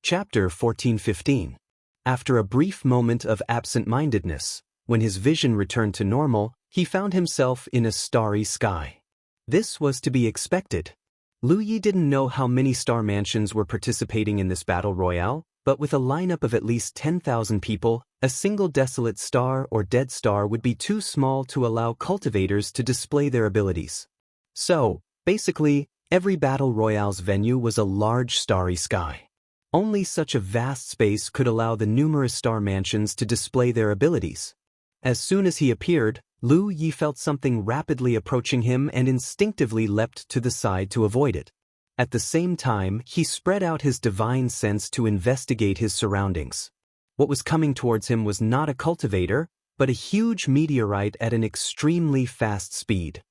Chapter 14-15. After a brief moment of absent-mindedness, when his vision returned to normal, he found himself in a starry sky. This was to be expected. Lu Yi didn't know how many star mansions were participating in this battle royale, but with a lineup of at least 10,000 people, a single desolate star or dead star would be too small to allow cultivators to display their abilities. So, basically, every battle royale's venue was a large starry sky. Only such a vast space could allow the numerous star mansions to display their abilities. As soon as he appeared, Lu Yi felt something rapidly approaching him and instinctively leapt to the side to avoid it. At the same time, he spread out his divine sense to investigate his surroundings. What was coming towards him was not a cultivator, but a huge meteorite at an extremely fast speed.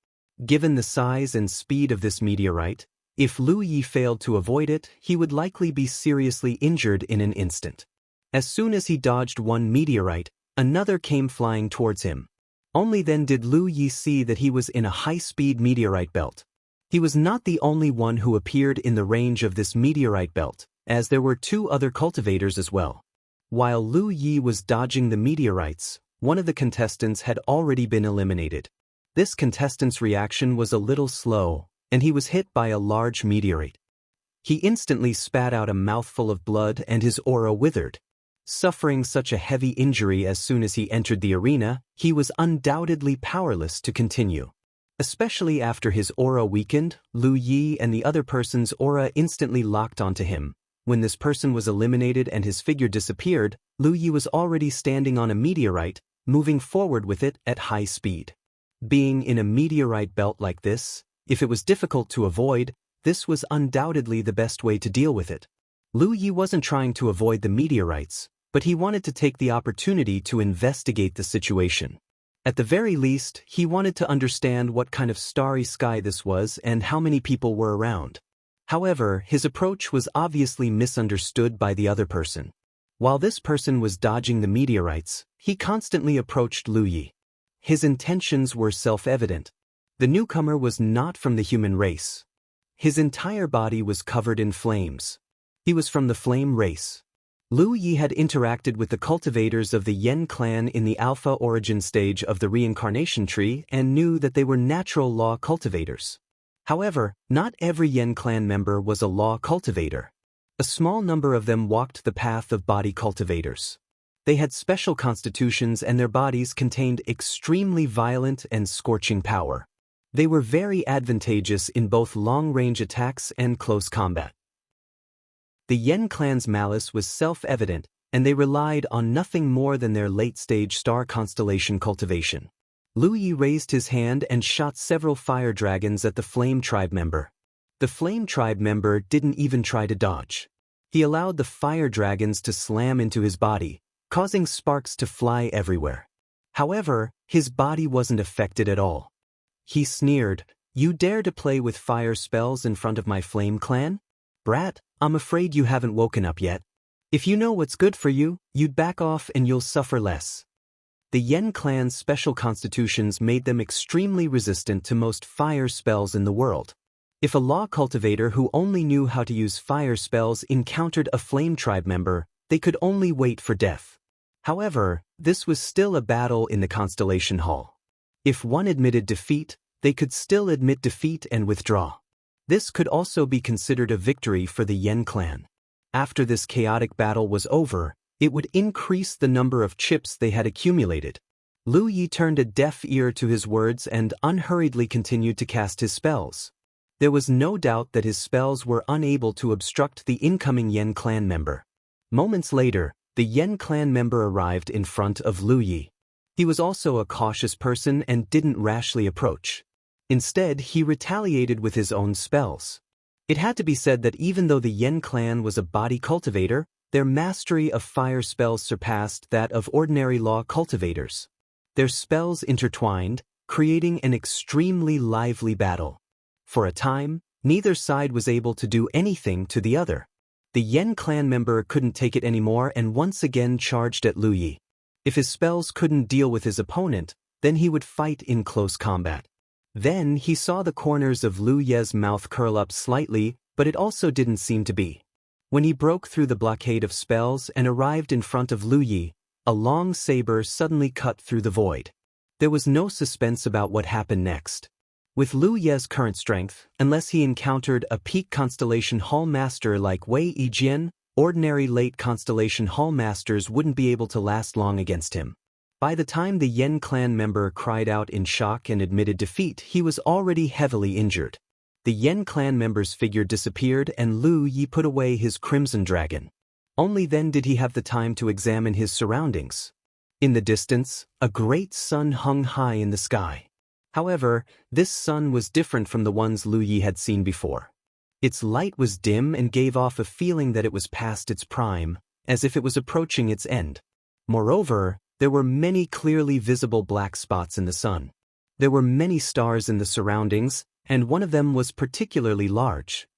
Given the size and speed of this meteorite, if Lu Yi failed to avoid it, he would likely be seriously injured in an instant. As soon as he dodged one meteorite, another came flying towards him. Only then did Lu Yi see that he was in a high-speed meteorite belt. He was not the only one who appeared in the range of this meteorite belt, as there were two other cultivators as well. While Lu Yi was dodging the meteorites, one of the contestants had already been eliminated. This contestant's reaction was a little slow, and he was hit by a large meteorite. He instantly spat out a mouthful of blood and his aura withered. Suffering such a heavy injury as soon as he entered the arena, he was undoubtedly powerless to continue. Especially after his aura weakened, Lu Yi and the other person's aura instantly locked onto him. When this person was eliminated and his figure disappeared, Lu Yi was already standing on a meteorite, moving forward with it at high speed. Being in a meteorite belt like this, if it was difficult to avoid, this was undoubtedly the best way to deal with it. Lu Yi wasn't trying to avoid the meteorites, but he wanted to take the opportunity to investigate the situation. At the very least, he wanted to understand what kind of starry sky this was and how many people were around. However, his approach was obviously misunderstood by the other person. While this person was dodging the meteorites, he constantly approached Lu Yi. His intentions were self-evident. The newcomer was not from the human race. His entire body was covered in flames. He was from the flame race. Lu Yi had interacted with the cultivators of the Yen clan in the alpha origin stage of the reincarnation tree and knew that they were natural law cultivators. However, not every Yen clan member was a law cultivator. A small number of them walked the path of body cultivators. They had special constitutions and their bodies contained extremely violent and scorching power. They were very advantageous in both long-range attacks and close combat. The Yen clan's malice was self-evident, and they relied on nothing more than their late-stage star constellation cultivation. Lu Yi raised his hand and shot several fire dragons at the Flame Tribe member. The Flame Tribe member didn't even try to dodge. He allowed the fire dragons to slam into his body, causing sparks to fly everywhere. However, his body wasn't affected at all. He sneered, "You dare to play with fire spells in front of my flame clan? Brat, I'm afraid you haven't woken up yet. If you know what's good for you, you'd back off and you'll suffer less." The Yen clan's special constitutions made them extremely resistant to most fire spells in the world. If a law cultivator who only knew how to use fire spells encountered a flame tribe member, they could only wait for death. However, this was still a battle in the Constellation Hall. If one admitted defeat, they could still admit defeat and withdraw. This could also be considered a victory for the Yen clan. After this chaotic battle was over, it would increase the number of chips they had accumulated. Lu Yi turned a deaf ear to his words and unhurriedly continued to cast his spells. There was no doubt that his spells were unable to obstruct the incoming Yen clan member. Moments later, the Yen clan member arrived in front of Lu Yi. He was also a cautious person and didn't rashly approach. Instead, he retaliated with his own spells. It had to be said that even though the Yen clan was a body cultivator, their mastery of fire spells surpassed that of ordinary law cultivators. Their spells intertwined, creating an extremely lively battle. For a time, neither side was able to do anything to the other. The Yen clan member couldn't take it anymore and once again charged at Lu Yi. If his spells couldn't deal with his opponent, then he would fight in close combat. Then he saw the corners of Lu Ye's mouth curl up slightly, but it also didn't seem to be. When he broke through the blockade of spells and arrived in front of Lu Yi, a long saber suddenly cut through the void. There was no suspense about what happened next. With Lu Ye's current strength, unless he encountered a peak Constellation Hall Master like Wei Yijian, ordinary late Constellation Hall Masters wouldn't be able to last long against him. By the time the Yen clan member cried out in shock and admitted defeat, he was already heavily injured. The Yen clan member's figure disappeared and Lu Yi put away his crimson dragon. Only then did he have the time to examine his surroundings. In the distance, a great sun hung high in the sky. However, this sun was different from the ones Lu Yi had seen before. Its light was dim and gave off a feeling that it was past its prime, as if it was approaching its end. Moreover, there were many clearly visible black spots in the sun. There were many stars in the surroundings, and one of them was particularly large.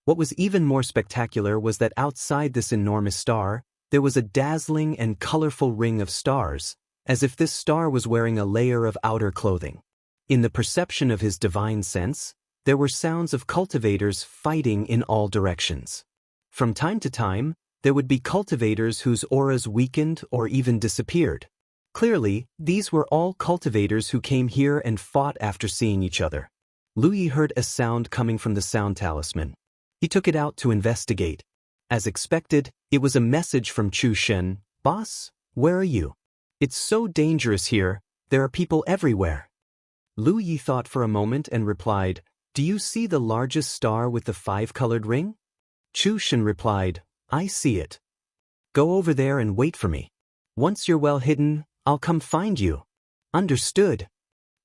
What was even more spectacular was that outside this enormous star, there was a dazzling and colorful ring of stars, as if this star was wearing a layer of outer clothing. In the perception of his divine sense, there were sounds of cultivators fighting in all directions. From time to time, there would be cultivators whose auras weakened or even disappeared. Clearly, these were all cultivators who came here and fought after seeing each other. Lu Yi heard a sound coming from the sound talisman. He took it out to investigate. As expected, it was a message from Chu Shen. "Boss, where are you? It's so dangerous here, there are people everywhere." Lu Yi thought for a moment and replied, "Do you see the largest star with the 5-colored ring?" Chu Shen replied, "I see it. Go over there and wait for me. Once you're well hidden, I'll come find you." "Understood."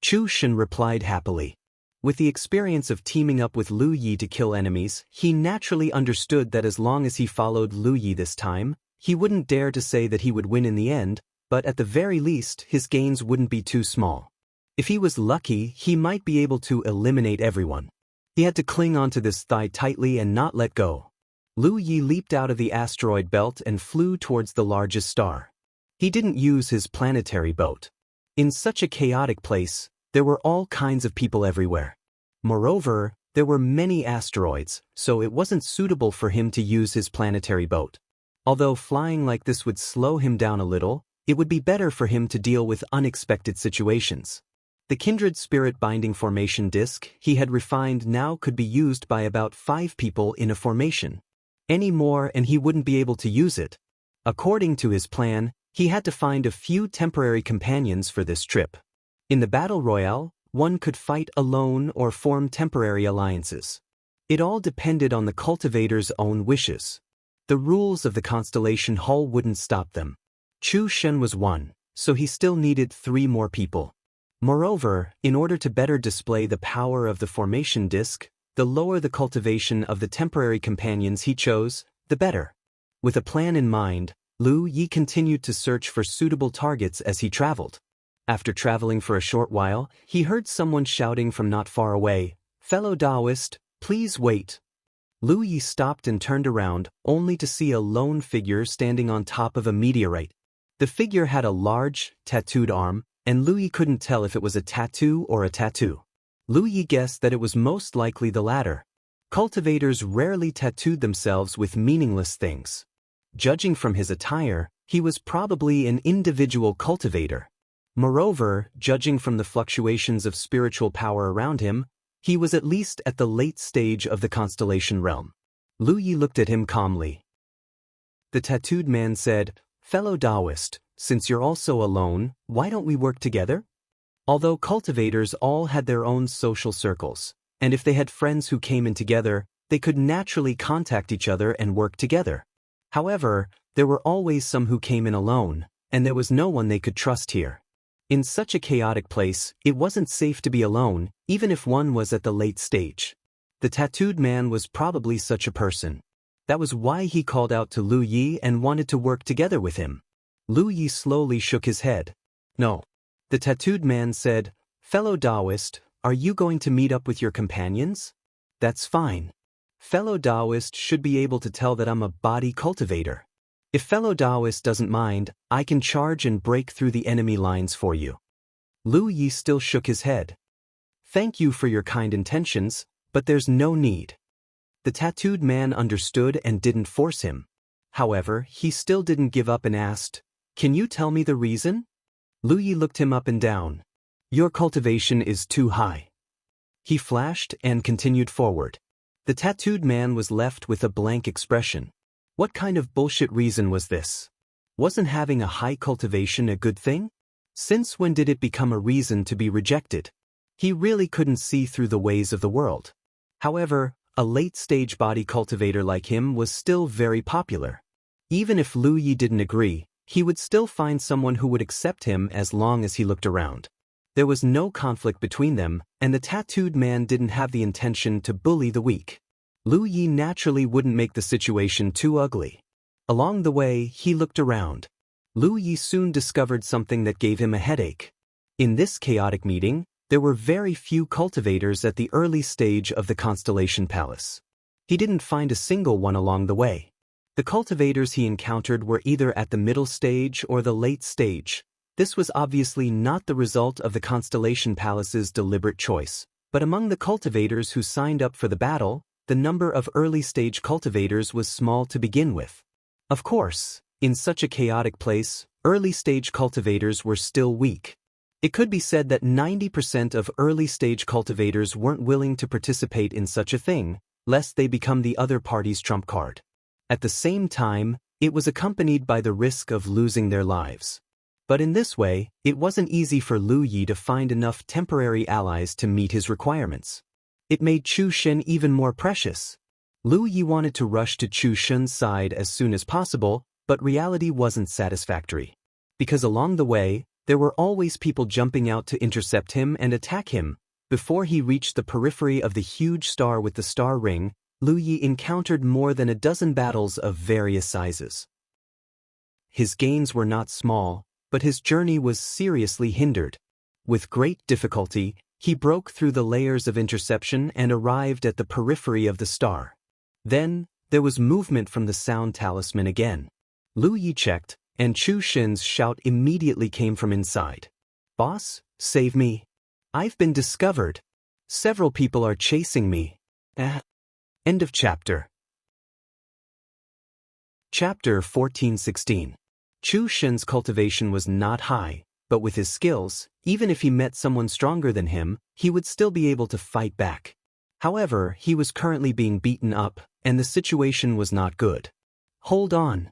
Chu Shen replied happily. With the experience of teaming up with Lu Yi to kill enemies, he naturally understood that as long as he followed Lu Yi this time, he wouldn't dare to say that he would win in the end, but at the very least, his gains wouldn't be too small. If he was lucky, he might be able to eliminate everyone. He had to cling onto this thigh tightly and not let go. Lu Yi leaped out of the asteroid belt and flew towards the largest star. He didn't use his planetary boat. In such a chaotic place, there were all kinds of people everywhere. Moreover, there were many asteroids, so it wasn't suitable for him to use his planetary boat. Although flying like this would slow him down a little, it would be better for him to deal with unexpected situations. The kindred spirit binding formation disc he had refined now could be used by about 5 people in a formation. Any more and he wouldn't be able to use it. According to his plan, he had to find a few temporary companions for this trip. In the battle royale, one could fight alone or form temporary alliances. It all depended on the cultivator's own wishes. The rules of the Constellation Hall wouldn't stop them. Chu Shen was one, so he still needed 3 more people. Moreover, in order to better display the power of the formation disc, the lower the cultivation of the temporary companions he chose, the better. With a plan in mind, Lu Yi continued to search for suitable targets as he traveled. After traveling for a short while, he heard someone shouting from not far away, "Fellow Taoist, please wait." Lu Yi stopped and turned around, only to see a lone figure standing on top of a meteorite. The figure had a large, tattooed arm, and Lu Yi couldn't tell if it was a tattoo or a tattoo. Lu Yi guessed that it was most likely the latter. Cultivators rarely tattooed themselves with meaningless things. Judging from his attire, he was probably an individual cultivator. Moreover, judging from the fluctuations of spiritual power around him, he was at least at the late stage of the constellation realm. Lu Yi looked at him calmly. The tattooed man said, "Fellow Taoist, since you're also alone, why don't we work together?" Although cultivators all had their own social circles, and if they had friends who came in together, they could naturally contact each other and work together. However, there were always some who came in alone, and there was no one they could trust here. In such a chaotic place, it wasn't safe to be alone, even if one was at the late stage. The tattooed man was probably such a person. That was why he called out to Lu Yi and wanted to work together with him. Lu Yi slowly shook his head. "No." The tattooed man said, "Fellow Taoist, are you going to meet up with your companions?" "That's fine. Fellow Taoist should be able to tell that I'm a body cultivator. If fellow Taoist doesn't mind, I can charge and break through the enemy lines for you." Lu Yi still shook his head. "Thank you for your kind intentions, but there's no need." The tattooed man understood and didn't force him. However, he still didn't give up and asked, "Can you tell me the reason?" Lu Yi looked him up and down. "Your cultivation is too high." He flashed and continued forward. The tattooed man was left with a blank expression. What kind of bullshit reason was this? Wasn't having a high cultivation a good thing? Since when did it become a reason to be rejected? He really couldn't see through the ways of the world. However, a late-stage body cultivator like him was still very popular. Even if Lu Yi didn't agree, he would still find someone who would accept him as long as he looked around. There was no conflict between them, and the tattooed man didn't have the intention to bully the weak. Lu Yi naturally wouldn't make the situation too ugly. Along the way, he looked around. Lu Yi soon discovered something that gave him a headache. In this chaotic meeting, there were very few cultivators at the early stage of the Constellation Palace. He didn't find a single one along the way. The cultivators he encountered were either at the middle stage or the late stage. This was obviously not the result of the Constellation Palace's deliberate choice, but among the cultivators who signed up for the battle, the number of early-stage cultivators was small to begin with. Of course, in such a chaotic place, early-stage cultivators were still weak. It could be said that 90% of early-stage cultivators weren't willing to participate in such a thing, lest they become the other party's trump card. At the same time, it was accompanied by the risk of losing their lives. But in this way, it wasn't easy for Lu Yi to find enough temporary allies to meet his requirements. It made Chu Shen even more precious. Lu Yi wanted to rush to Chu Shen's side as soon as possible, but reality wasn't satisfactory. Because along the way, there were always people jumping out to intercept him and attack him. Before he reached the periphery of the huge star with the star ring, Lu Yi encountered more than a dozen battles of various sizes. His gains were not small, but his journey was seriously hindered. With great difficulty, he broke through the layers of interception and arrived at the periphery of the star. Then, there was movement from the sound talisman again. Lu Yi checked, and Chu Shen's shout immediately came from inside. "Boss, save me. I've been discovered. Several people are chasing me." End of chapter. Chapter 14-16. Chu Shen's cultivation was not high, but with his skills, even if he met someone stronger than him, he would still be able to fight back. However, he was currently being beaten up, and the situation was not good. "Hold on."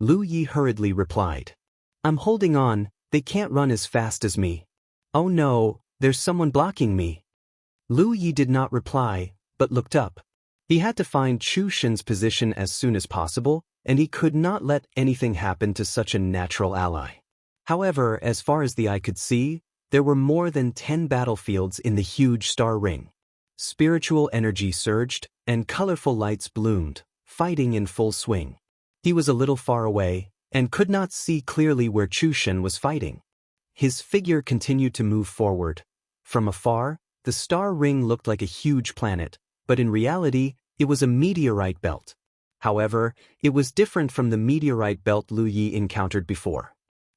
Lu Yi hurriedly replied. "I'm holding on, they can't run as fast as me." "Oh no, there's someone blocking me." Lu Yi did not reply, but looked up. He had to find Chu Shen's position as soon as possible, and he could not let anything happen to such a natural ally. However, as far as the eye could see, there were more than 10 battlefields in the huge star ring. Spiritual energy surged, and colorful lights bloomed, fighting in full swing. He was a little far away, and could not see clearly where Chu Shen was fighting. His figure continued to move forward. From afar, the star ring looked like a huge planet, but in reality, it was a meteorite belt. However, it was different from the meteorite belt Lu Yi encountered before.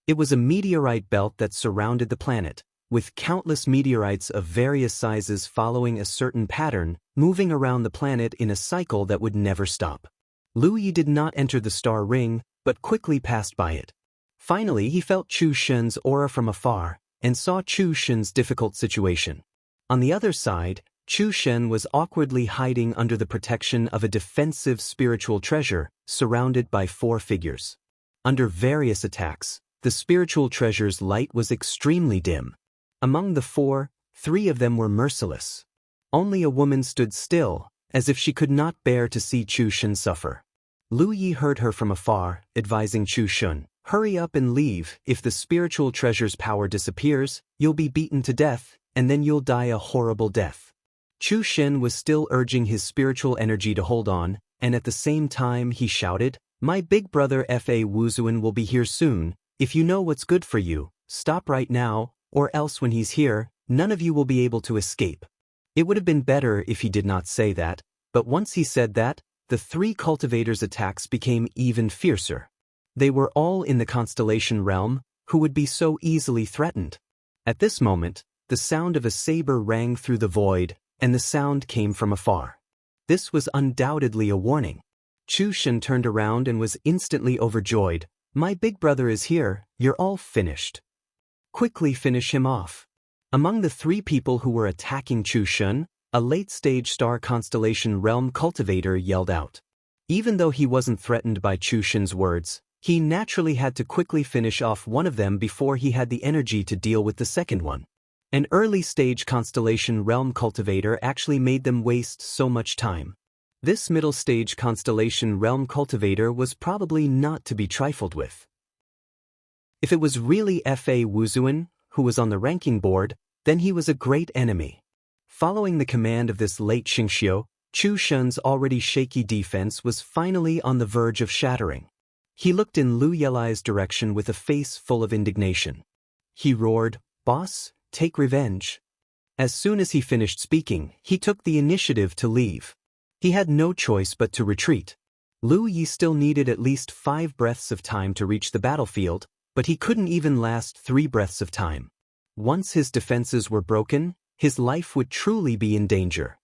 It was a meteorite belt that surrounded the planet, with countless meteorites of various sizes following a certain pattern, moving around the planet in a cycle that would never stop. Lu Yi did not enter the star ring, but quickly passed by it. Finally, he felt Chu Shen's aura from afar, and saw Chu Shen's difficult situation. On the other side, Chu Shen was awkwardly hiding under the protection of a defensive spiritual treasure, surrounded by 4 figures. Under various attacks, the spiritual treasure's light was extremely dim. Among the 4, 3 of them were merciless. Only a woman stood still, as if she could not bear to see Chu Shen suffer. Lu Yi heard her from afar, advising Chu Shen, "Hurry up and leave. If the spiritual treasure's power disappears, you'll be beaten to death, and then you'll die a horrible death." Chu Shen was still urging his spiritual energy to hold on, and at the same time he shouted, "My big brother Fa Wuzuan will be here soon. If you know what's good for you, stop right now, or else when he's here, none of you will be able to escape." It would have been better if he did not say that, but once he said that, the 3 cultivators' attacks became even fiercer. They were all in the Constellation realm, who would be so easily threatened. At this moment, the sound of a saber rang through the void, and the sound came from afar. This was undoubtedly a warning. Chu Shen turned around and was instantly overjoyed. My big brother is here, you're all finished. Quickly finish him off. Among the 3 people who were attacking Chu Shen, a late-stage star constellation realm cultivator yelled out. Even though he wasn't threatened by Chu Shen's words, he naturally had to quickly finish off one of them before he had the energy to deal with the second one. An early-stage constellation realm cultivator actually made them waste so much time. This middle-stage constellation realm cultivator was probably not to be trifled with. If it was really Fa Wuzuan, who was on the ranking board, then he was a great enemy. Following the command of this late Xingxiu, Chu Shen's already shaky defense was finally on the verge of shattering. He looked in Lu Yelai's direction with a face full of indignation. He roared, "Boss, take revenge." As soon as he finished speaking, he took the initiative to leave. He had no choice but to retreat. Lu Yi still needed at least 5 breaths of time to reach the battlefield, but he couldn't even last 3 breaths of time. Once his defenses were broken, his life would truly be in danger.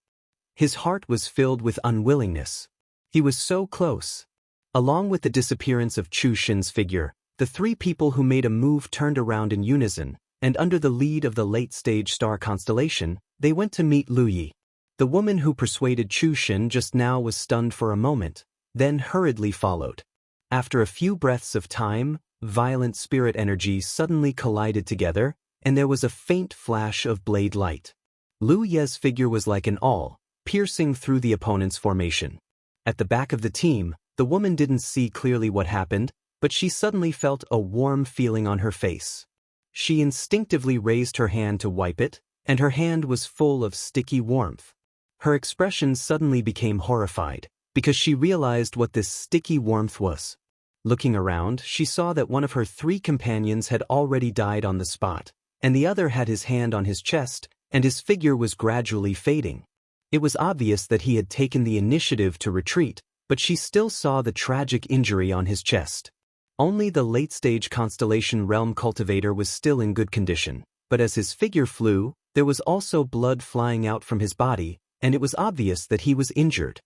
His heart was filled with unwillingness. He was so close. Along with the disappearance of Chu Shen's figure, the 3 people who made a move turned around in unison, and under the lead of the late-stage star constellation, they went to meet Lu Yi. The woman who persuaded Chu Shen just now was stunned for a moment, then hurriedly followed. After a few breaths of time, violent spirit energies suddenly collided together, and there was a faint flash of blade light. Lu Ye's figure was like an awl, piercing through the opponent's formation. At the back of the team, the woman didn't see clearly what happened, but she suddenly felt a warm feeling on her face. She instinctively raised her hand to wipe it, and her hand was full of sticky warmth. Her expression suddenly became horrified, because she realized what this sticky warmth was. Looking around, she saw that one of her 3 companions had already died on the spot, and the other had his hand on his chest, and his figure was gradually fading. It was obvious that he had taken the initiative to retreat, but she still saw the tragic injury on his chest. Only the late-stage constellation realm cultivator was still in good condition, but as his figure flew, there was also blood flying out from his body, and it was obvious that he was injured.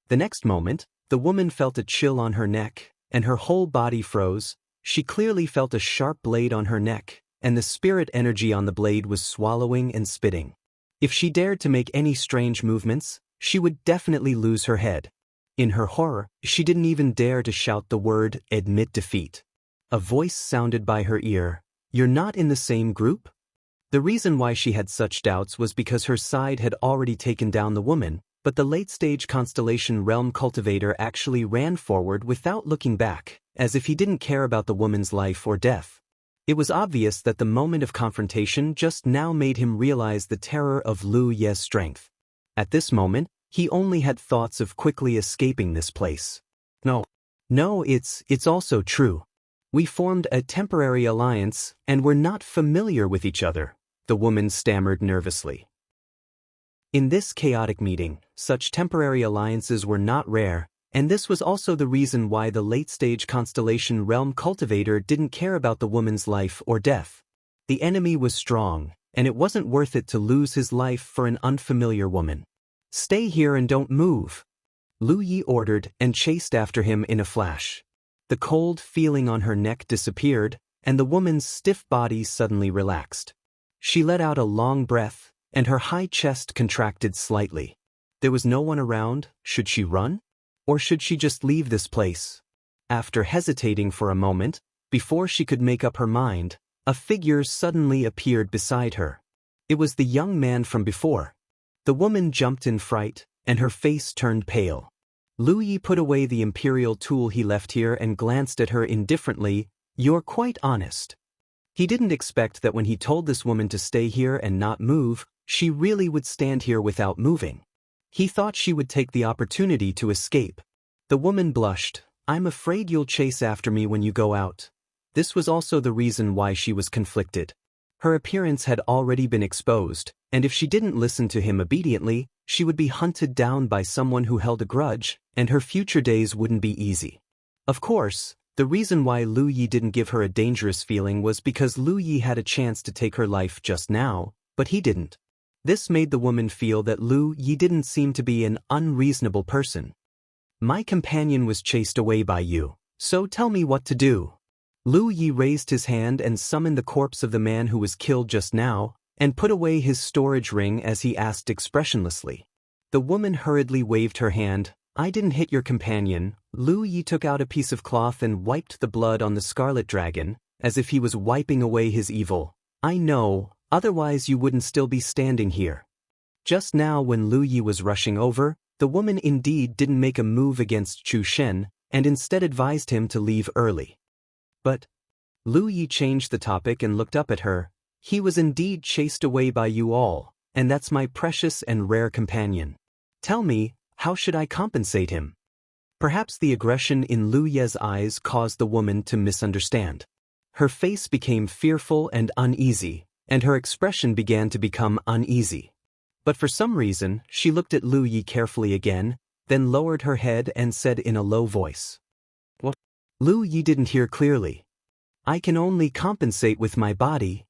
The next moment, the woman felt a chill on her neck, and her whole body froze. She clearly felt a sharp blade on her neck, and the spirit energy on the blade was swallowing and spitting. If she dared to make any strange movements, she would definitely lose her head. In her horror, she didn't even dare to shout the word, "Admit defeat." A voice sounded by her ear, "You're not in the same group?" The reason why she had such doubts was because her side had already taken down the woman, but the late-stage constellation realm cultivator actually ran forward without looking back, as if he didn't care about the woman's life or death. It was obvious that the moment of confrontation just now made him realize the terror of Lu Ye's strength. At this moment, he only had thoughts of quickly escaping this place. No, it's also true. We formed a temporary alliance, and we're not familiar with each other, the woman stammered nervously. In this chaotic meeting, such temporary alliances were not rare, and this was also the reason why the late-stage constellation realm cultivator didn't care about the woman's life or death. The enemy was strong, and it wasn't worth it to lose his life for an unfamiliar woman. "Stay here and don't move," Lu Yi ordered and chased after him in a flash. The cold feeling on her neck disappeared, and the woman's stiff body suddenly relaxed. She let out a long breath, and her high chest contracted slightly. There was no one around. Should she run? Or should she just leave this place? After hesitating for a moment, before she could make up her mind, a figure suddenly appeared beside her. It was the young man from before. The woman jumped in fright, and her face turned pale. Lu Yi put away the imperial tool he left here and glanced at her indifferently. "You're quite honest." He didn't expect that when he told this woman to stay here and not move, she really would stand here without moving. He thought she would take the opportunity to escape. The woman blushed. "I'm afraid you'll chase after me when you go out." This was also the reason why she was conflicted. Her appearance had already been exposed, and if she didn't listen to him obediently, she would be hunted down by someone who held a grudge, and her future days wouldn't be easy. Of course, the reason why Lu Yi didn't give her a dangerous feeling was because Lu Yi had a chance to take her life just now, but he didn't. This made the woman feel that Lu Yi didn't seem to be an unreasonable person. My companion was chased away by you, so tell me what to do. Lu Yi raised his hand and summoned the corpse of the man who was killed just now, and put away his storage ring as he asked expressionlessly. The woman hurriedly waved her hand. I didn't hit your companion. Lu Yi took out a piece of cloth and wiped the blood on the scarlet dragon, as if he was wiping away his evil. I know, otherwise you wouldn't still be standing here. Just now when Lu Yi was rushing over, the woman indeed didn't make a move against Chu Shen, and instead advised him to leave early. But Lu Yi changed the topic and looked up at her. He was indeed chased away by you all, and that's my precious and rare companion. Tell me, how should I compensate him? Perhaps the aggression in Lu Ye's eyes caused the woman to misunderstand. Her face became fearful and uneasy, and her expression began to become uneasy. But for some reason, she looked at Lu Yi carefully again, then lowered her head and said in a low voice. What? Lu Yi didn't hear clearly. I can only compensate with my body.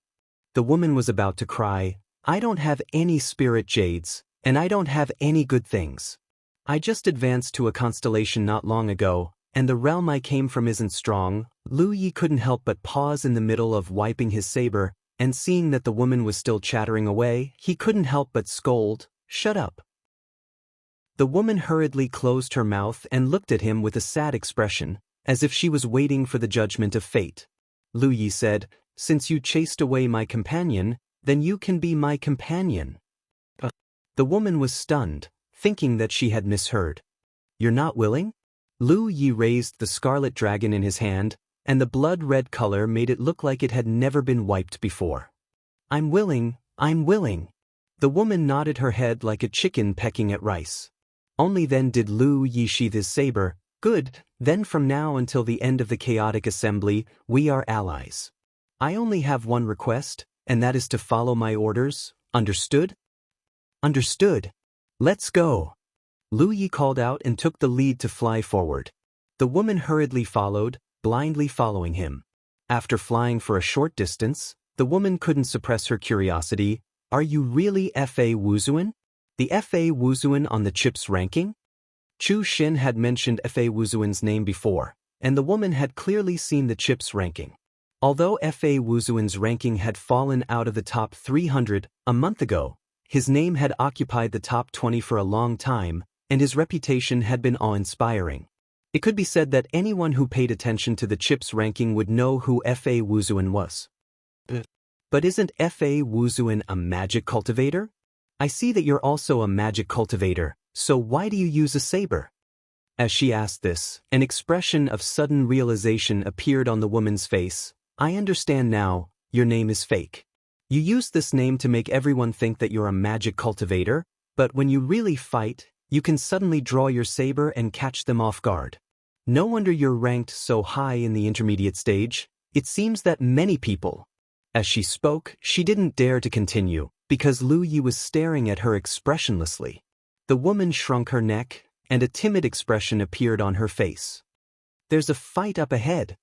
The woman was about to cry, I don't have any spirit jades, and I don't have any good things. I just advanced to a constellation not long ago, and the realm I came from isn't strong. Lu Yi couldn't help but pause in the middle of wiping his saber, and seeing that the woman was still chattering away, he couldn't help but scold, Shut up. The woman hurriedly closed her mouth and looked at him with a sad expression, as if she was waiting for the judgment of fate. Lu Yi said, Since you chased away my companion, then you can be my companion. The woman was stunned, thinking that she had misheard. You're not willing? Lu Yi raised the scarlet dragon in his hand, and the blood-red color made it look like it had never been wiped before. I'm willing, I'm willing. The woman nodded her head like a chicken pecking at rice. Only then did Lu Yi sheath his saber. Good, then from now until the end of the chaotic assembly, we are allies. I only have one request, and that is to follow my orders, understood? Understood. Let's go. Lu Yi called out and took the lead to fly forward. The woman hurriedly followed, blindly following him. After flying for a short distance, the woman couldn't suppress her curiosity. Are you really Fa Wuzuan? The Fa Wuzuan on the chip's ranking? Chu Xin had mentioned Fa Wuzuan's name before, and the woman had clearly seen the chip's ranking. Although Fa Wuzuan's ranking had fallen out of the top 300 a month ago, his name had occupied the top 20 for a long time, and his reputation had been awe-inspiring. It could be said that anyone who paid attention to the chip's ranking would know who Fa Wuzuan was. But isn't Fa Wuzuan a magic cultivator? I see that you're also a magic cultivator, so why do you use a saber? As she asked this, an expression of sudden realization appeared on the woman's face. I understand now, your name is fake. You use this name to make everyone think that you're a magic cultivator, but when you really fight, you can suddenly draw your saber and catch them off guard. No wonder you're ranked so high in the intermediate stage. It seems that many people. As she spoke, she didn't dare to continue, because Lu Yi was staring at her expressionlessly. The woman shrunk her neck, and a timid expression appeared on her face. There's a fight up ahead.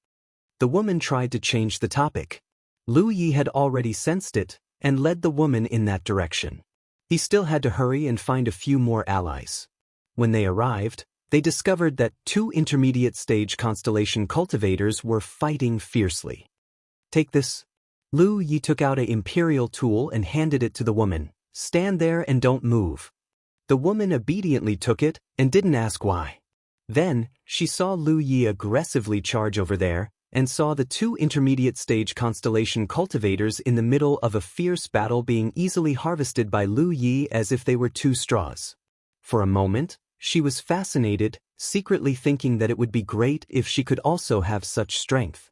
The woman tried to change the topic. Lu Yi had already sensed it, and led the woman in that direction. He still had to hurry and find a few more allies. When they arrived, they discovered that 2 intermediate-stage constellation cultivators were fighting fiercely. Take this. Lu Yi took out an imperial tool and handed it to the woman. Stand there and don't move. The woman obediently took it and didn't ask why. Then, she saw Lu Yi aggressively charge over there, and saw the 2 intermediate-stage constellation cultivators in the middle of a fierce battle being easily harvested by Lu Yi as if they were 2 straws. For a moment, she was fascinated, secretly thinking that it would be great if she could also have such strength.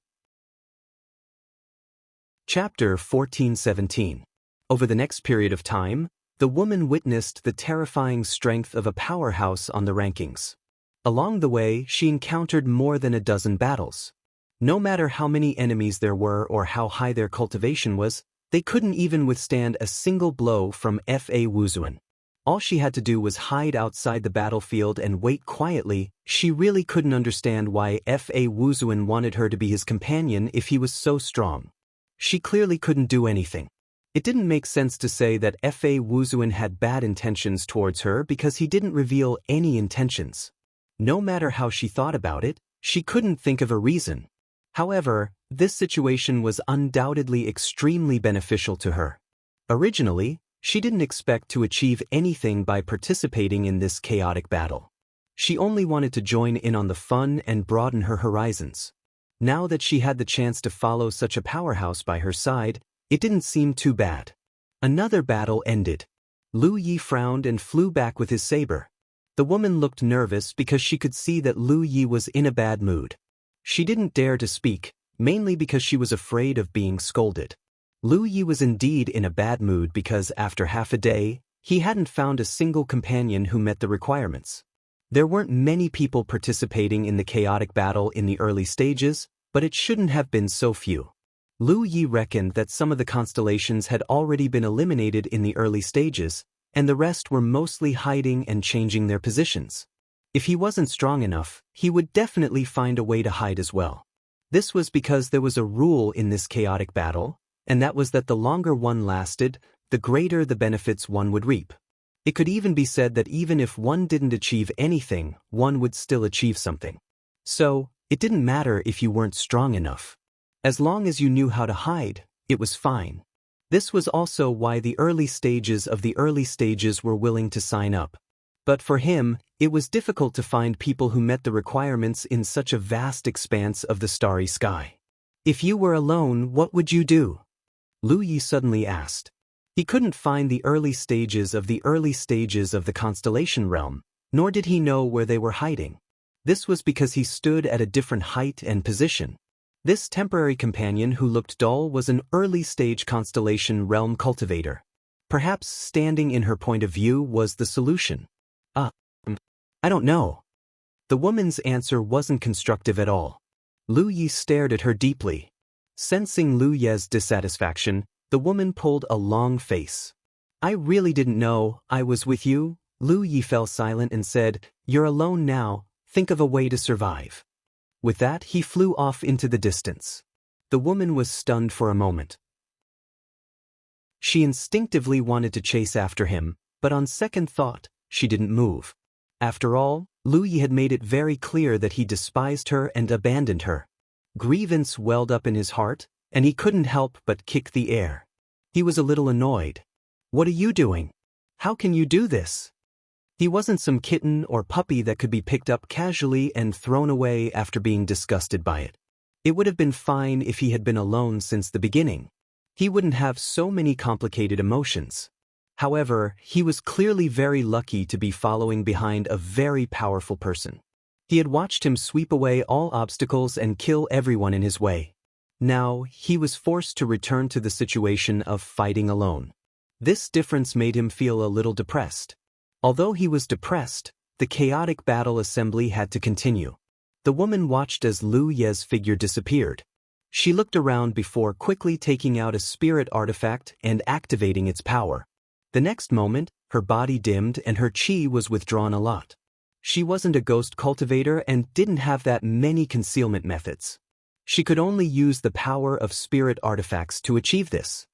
Chapter 14:17. Over the next period of time, the woman witnessed the terrifying strength of a powerhouse on the rankings. Along the way, she encountered more than a dozen battles. No matter how many enemies there were or how high their cultivation was, they couldn't even withstand a single blow from Fa Wuzuan. All she had to do was hide outside the battlefield and wait quietly. She really couldn't understand why Fa Wuzuan wanted her to be his companion if he was so strong. She clearly couldn't do anything. It didn't make sense to say that Fa Wuzuan had bad intentions towards her because he didn't reveal any intentions. No matter how she thought about it, she couldn't think of a reason. However, this situation was undoubtedly extremely beneficial to her. Originally, she didn't expect to achieve anything by participating in this chaotic battle. She only wanted to join in on the fun and broaden her horizons. Now that she had the chance to follow such a powerhouse by her side, it didn't seem too bad. Another battle ended. Lu Yi frowned and flew back with his saber. The woman looked nervous because she could see that Lu Yi was in a bad mood. She didn't dare to speak, mainly because she was afraid of being scolded. Lu Yi was indeed in a bad mood because after half a day, he hadn't found a single companion who met the requirements. There weren't many people participating in the chaotic battle in the early stages, but it shouldn't have been so few. Lu Yi reckoned that some of the constellations had already been eliminated in the early stages, and the rest were mostly hiding and changing their positions. If he wasn't strong enough, he would definitely find a way to hide as well. This was because there was a rule in this chaotic battle, and that was that the longer one lasted, the greater the benefits one would reap. It could even be said that even if one didn't achieve anything, one would still achieve something. So, it didn't matter if you weren't strong enough. As long as you knew how to hide, it was fine. This was also why the early stages of the early stages were willing to sign up. But for him, it was difficult to find people who met the requirements in such a vast expanse of the starry sky. If you were alone, what would you do? Lu Yi suddenly asked. He couldn't find the early stages of the constellation realm, nor did he know where they were hiding. This was because he stood at a different height and position. This temporary companion who looked dull was an early-stage constellation realm cultivator. Perhaps standing in her point of view was the solution. I don't know. The woman's answer wasn't constructive at all. Lu Yi stared at her deeply. Sensing Lu Ye's dissatisfaction, the woman pulled a long face. I really didn't know I was with you. Lu Yi fell silent and said, You're alone now, think of a way to survive. With that, he flew off into the distance. The woman was stunned for a moment. She instinctively wanted to chase after him, but on second thought, she didn't move. After all, Lu Yi had made it very clear that he despised her and abandoned her. Grievance welled up in his heart, and he couldn't help but kick the air. He was a little annoyed. What are you doing? How can you do this? He wasn't some kitten or puppy that could be picked up casually and thrown away after being disgusted by it. It would have been fine if he had been alone since the beginning. He wouldn't have so many complicated emotions. However, he was clearly very lucky to be following behind a very powerful person. He had watched him sweep away all obstacles and kill everyone in his way. Now, he was forced to return to the situation of fighting alone. This difference made him feel a little depressed. Although he was depressed, the chaotic battle assembly had to continue. The woman watched as Lu Ye's figure disappeared. She looked around before quickly taking out a spirit artifact and activating its power. The next moment, her body dimmed and her chi was withdrawn a lot. She wasn't a ghost cultivator and didn't have that many concealment methods. She could only use the power of spirit artifacts to achieve this.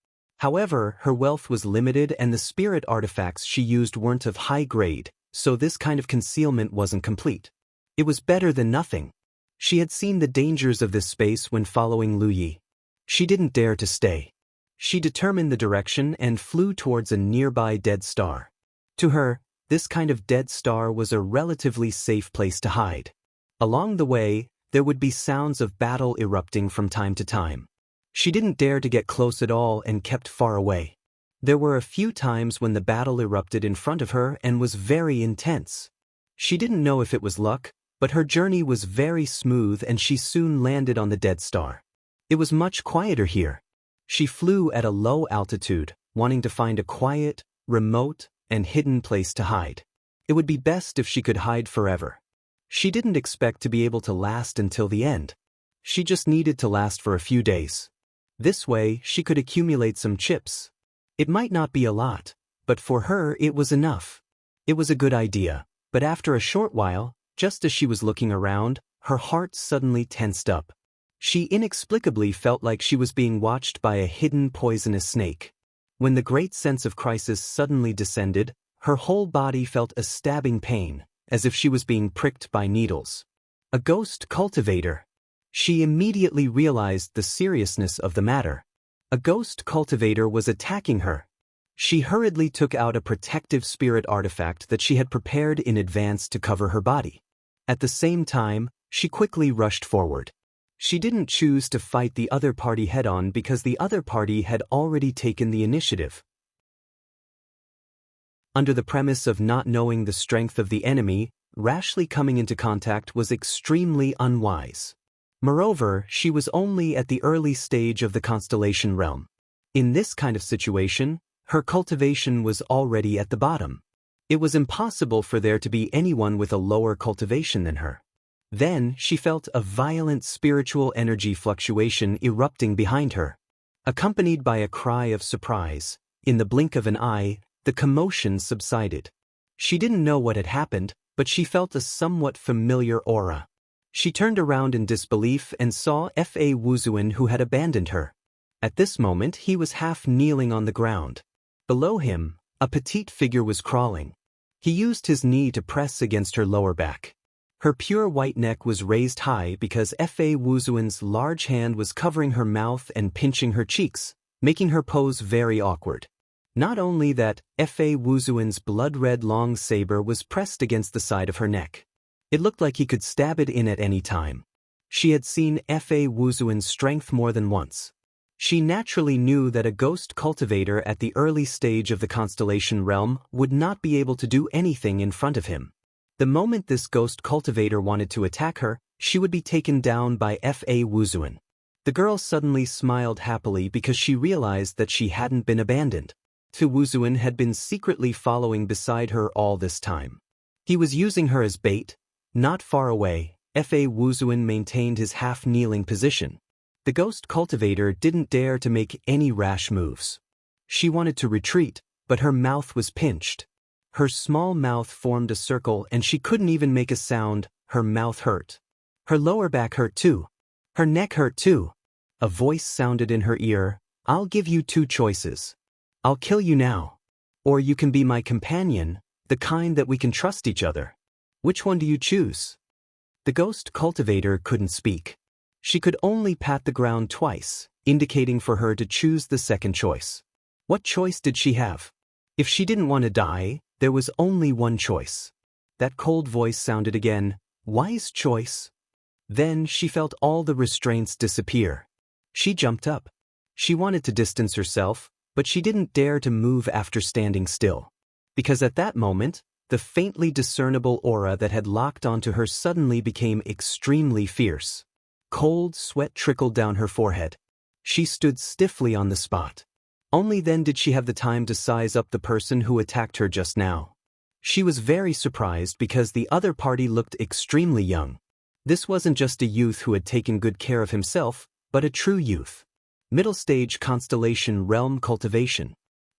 However, her wealth was limited and the spirit artifacts she used weren't of high grade, so this kind of concealment wasn't complete. It was better than nothing. She had seen the dangers of this space when following Lu Yi. She didn't dare to stay. She determined the direction and flew towards a nearby dead star. To her, this kind of dead star was a relatively safe place to hide. Along the way, there would be sounds of battle erupting from time to time. She didn't dare to get close at all and kept far away. There were a few times when the battle erupted in front of her and was very intense. She didn't know if it was luck, but her journey was very smooth and she soon landed on the dead star. It was much quieter here. She flew at a low altitude, wanting to find a quiet, remote, and hidden place to hide. It would be best if she could hide forever. She didn't expect to be able to last until the end. She just needed to last for a few days. This way, she could accumulate some chips. It might not be a lot, but for her it was enough. It was a good idea, but after a short while, just as she was looking around, her heart suddenly tensed up. She inexplicably felt like she was being watched by a hidden poisonous snake. When the great sense of crisis suddenly descended, her whole body felt a stabbing pain, as if she was being pricked by needles. A ghost cultivator. She immediately realized the seriousness of the matter. A ghost cultivator was attacking her. She hurriedly took out a protective spirit artifact that she had prepared in advance to cover her body. At the same time, she quickly rushed forward. She didn't choose to fight the other party head-on because the other party had already taken the initiative. Under the premise of not knowing the strength of the enemy, rashly coming into contact was extremely unwise. Moreover, she was only at the early stage of the constellation realm. In this kind of situation, her cultivation was already at the bottom. It was impossible for there to be anyone with a lower cultivation than her. Then she felt a violent spiritual energy fluctuation erupting behind her. Accompanied by a cry of surprise, in the blink of an eye, the commotion subsided. She didn't know what had happened, but she felt a somewhat familiar aura. She turned around in disbelief and saw Fa Wuxia, who had abandoned her. At this moment he was half kneeling on the ground. Below him, a petite figure was crawling. He used his knee to press against her lower back. Her pure white neck was raised high because Fa Wuxia's large hand was covering her mouth and pinching her cheeks, making her pose very awkward. Not only that, Fa Wuxia's blood-red long saber was pressed against the side of her neck. It looked like he could stab it in at any time. She had seen Fa Wuxia's strength more than once. She naturally knew that a ghost cultivator at the early stage of the constellation realm would not be able to do anything in front of him. The moment this ghost cultivator wanted to attack her, she would be taken down by Fa Wuxia. The girl suddenly smiled happily because she realized that she hadn't been abandoned. Fa Wuxia had been secretly following beside her all this time. He was using her as bait. Not far away, Fa Wuxia maintained his half-kneeling position. The ghost cultivator didn't dare to make any rash moves. She wanted to retreat, but her mouth was pinched. Her small mouth formed a circle and she couldn't even make a sound. Her mouth hurt. Her lower back hurt too. Her neck hurt too. A voice sounded in her ear. "I'll give you two choices. I'll kill you now. Or you can be my companion, the kind that we can trust each other. Which one do you choose?" The ghost cultivator couldn't speak. She could only pat the ground twice, indicating for her to choose the second choice. What choice did she have? If she didn't want to die, there was only one choice. That cold voice sounded again. Wise choice. Then she felt all the restraints disappear. She jumped up. She wanted to distance herself, but she didn't dare to move after standing still. Because at that moment, the faintly discernible aura that had locked onto her suddenly became extremely fierce. Cold sweat trickled down her forehead. She stood stiffly on the spot. Only then did she have the time to size up the person who attacked her just now. She was very surprised because the other party looked extremely young. This wasn't just a youth who had taken good care of himself, but a true youth. Middle stage constellation realm cultivation.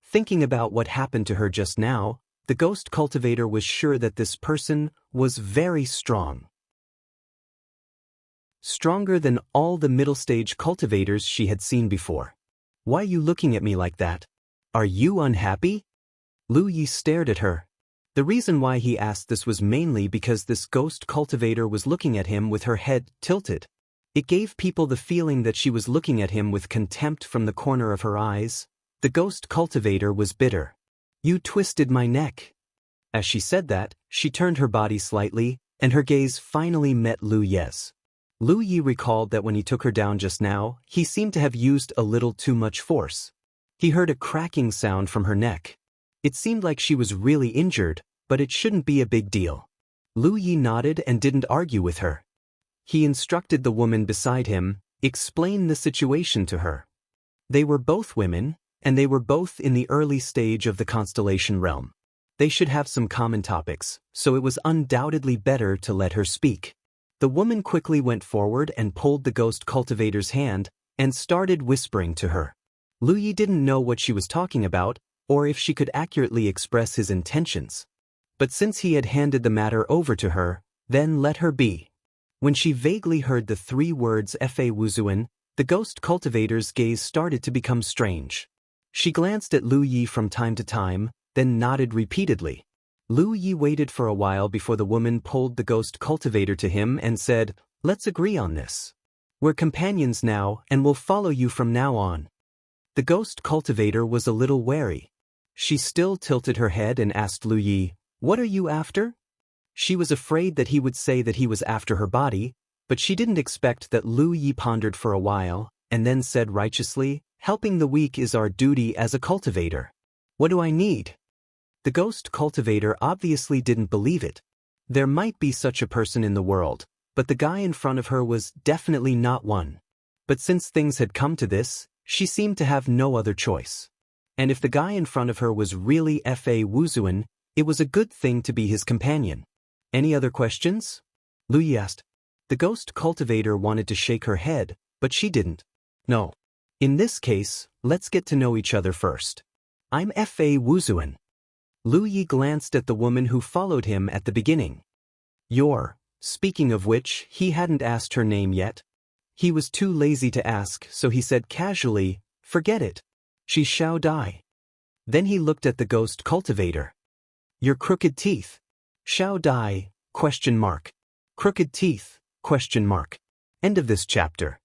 Thinking about what happened to her just now, the ghost cultivator was sure that this person was very strong. Stronger than all the middle stage cultivators she had seen before. Why are you looking at me like that? Are you unhappy? Lu Yi stared at her. The reason why he asked this was mainly because this ghost cultivator was looking at him with her head tilted. It gave people the feeling that she was looking at him with contempt from the corner of her eyes. The ghost cultivator was bitter. You twisted my neck. As she said that, she turned her body slightly, and her gaze finally met Lu Yi's. Lu Yi recalled that when he took her down just now, he seemed to have used a little too much force. He heard a cracking sound from her neck. It seemed like she was really injured, but it shouldn't be a big deal. Lu Yi nodded and didn't argue with her. He instructed the woman beside him, explain the situation to her. They were both women, and they were both in the early stage of the constellation realm. They should have some common topics, so it was undoubtedly better to let her speak. The woman quickly went forward and pulled the ghost cultivator's hand and started whispering to her. Lu Yi didn't know what she was talking about or if she could accurately express his intentions. But since he had handed the matter over to her, then let her be. When she vaguely heard the three words Fa Wuxia, the ghost cultivator's gaze started to become strange. She glanced at Lu Yi from time to time, then nodded repeatedly. Lu Yi waited for a while before the woman pulled the ghost cultivator to him and said, "Let's agree on this. We're companions now and will follow you from now on." The ghost cultivator was a little wary. She still tilted her head and asked Lu Yi, "What are you after?" She was afraid that he would say that he was after her body, but she didn't expect that. Lu Yi pondered for a while, and then said righteously, "Helping the weak is our duty as a cultivator. What do I need?" The ghost cultivator obviously didn't believe it. There might be such a person in the world, but the guy in front of her was definitely not one. But since things had come to this, she seemed to have no other choice. And if the guy in front of her was really Fa Wuzuan, it was a good thing to be his companion. "Any other questions?" Lu Yi asked. The ghost cultivator wanted to shake her head, but she didn't. "No. In this case, let's get to know each other first. I'm Fa Wuzuan." Lu Yi glanced at the woman who followed him at the beginning. Speaking of which, he hadn't asked her name yet. He was too lazy to ask, so he said casually, "Forget it. She's Xiao Dai." Then he looked at the ghost cultivator. "Your crooked teeth. Xiao Dai, ? Crooked teeth, ? End of this chapter.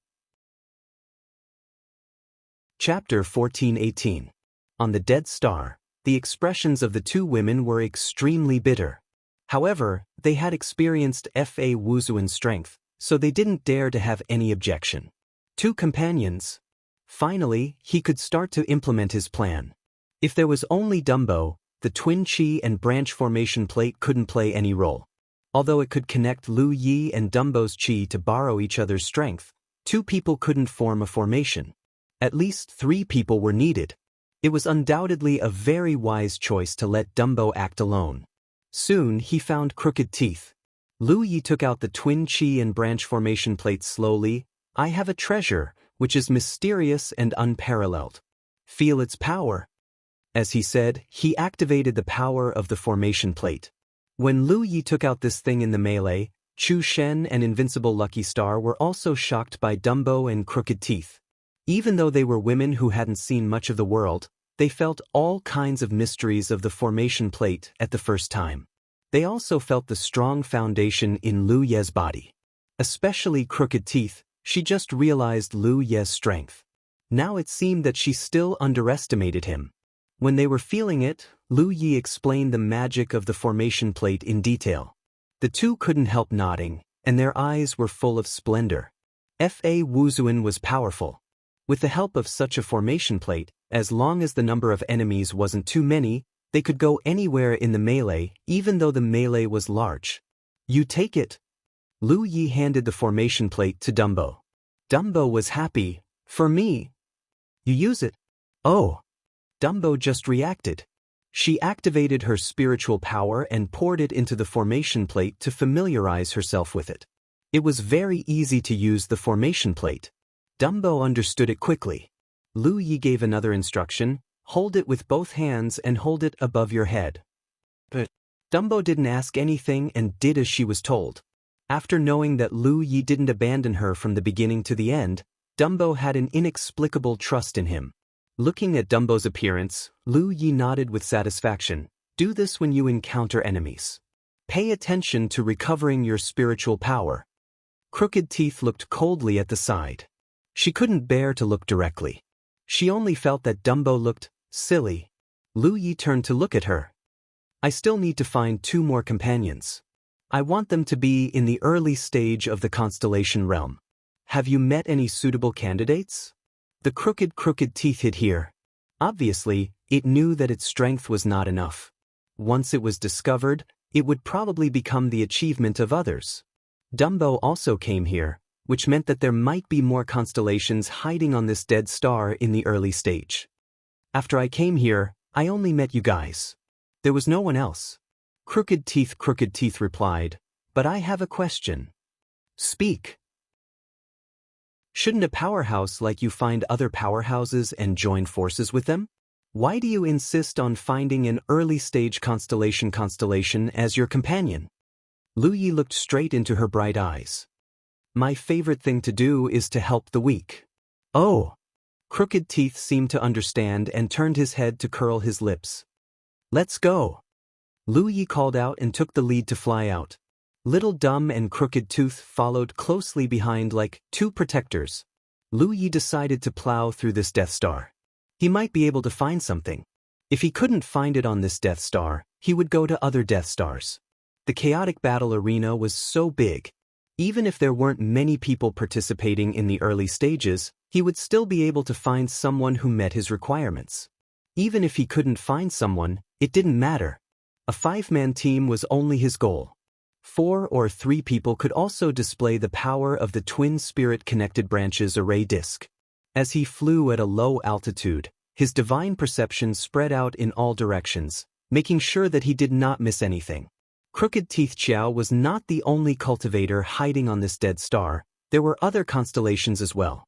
Chapter 14-18. On the Dead Star, the expressions of the two women were extremely bitter. However, they had experienced Fa Wuzuan's strength, so they didn't dare to have any objection. Two companions. Finally, he could start to implement his plan. If there was only Dumbo, the twin chi and branch formation plate couldn't play any role. Although it could connect Lu Yi and Dumbo's chi to borrow each other's strength, two people couldn't form a formation. At least 3 people were needed. It was undoubtedly a very wise choice to let Dumbo act alone. Soon he found crooked teeth. Lu Yi took out the twin chi and branch formation plate slowly. "I have a treasure, which is mysterious and unparalleled. Feel its power." As he said, he activated the power of the formation plate. When Lu Yi took out this thing in the melee, Chu Shen and Invincible Lucky Star were also shocked by Dumbo and crooked teeth. Even though they were women who hadn't seen much of the world, they felt all kinds of mysteries of the formation plate at the first time. They also felt the strong foundation in Lu Ye's body. Especially crooked teeth, she just realized Lu Ye's strength. Now it seemed that she still underestimated him. When they were feeling it, Lu Yi explained the magic of the formation plate in detail. The two couldn't help nodding, and their eyes were full of splendor. Fa Wuzuan was powerful. With the help of such a formation plate, as long as the number of enemies wasn't too many, they could go anywhere in the melee, even though the melee was large. "You take it." Lu Yi handed the formation plate to Dumbo. Dumbo was happy. "For me." "You use it." "Oh." Dumbo just reacted. She activated her spiritual power and poured it into the formation plate to familiarize herself with it. It was very easy to use the formation plate. Dumbo understood it quickly. Lu Yi gave another instruction: "Hold it with both hands and hold it above your head." But Dumbo didn't ask anything and did as she was told. After knowing that Lu Yi didn't abandon her from the beginning to the end, Dumbo had an inexplicable trust in him. Looking at Dumbo's appearance, Lu Yi nodded with satisfaction. "Do this when you encounter enemies. Pay attention to recovering your spiritual power." Crooked Teeth looked coldly at the side. She couldn't bear to look directly. She only felt that Dumbo looked silly. Lu Yi turned to look at her. "I still need to find 2 more companions. I want them to be in the early stage of the constellation realm. Have you met any suitable candidates?" The crooked teeth hid here. Obviously, it knew that its strength was not enough. Once it was discovered, it would probably become the achievement of others. Dumbo also came here, which meant that there might be more constellations hiding on this dead star in the early stage. "After I came here, I only met you guys. There was no one else." Crooked Teeth replied, "But I have a question." "Speak." "Shouldn't a powerhouse like you find other powerhouses and join forces with them? Why do you insist on finding an early-stage constellation as your companion?" Lu Yi looked straight into her bright eyes. "My favorite thing to do is to help the weak." "Oh." Crooked Teeth seemed to understand and turned his head to curl his lips. "Let's go." Lu Yi called out and took the lead to fly out. Little Dumb and Crooked Tooth followed closely behind like two protectors. Lu Yi decided to plow through this Death Star. He might be able to find something. If he couldn't find it on this Death Star, he would go to other Death Stars. The chaotic battle arena was so big. Even if there weren't many people participating in the early stages, he would still be able to find someone who met his requirements. Even if he couldn't find someone, it didn't matter. A 5-man team was only his goal. 4 or 3 people could also display the power of the twin spirit-connected branches array disk. As he flew at a low altitude, his divine perception spread out in all directions, making sure that he did not miss anything. Crooked Teeth Qiao was not the only cultivator hiding on this dead star. There were other constellations as well.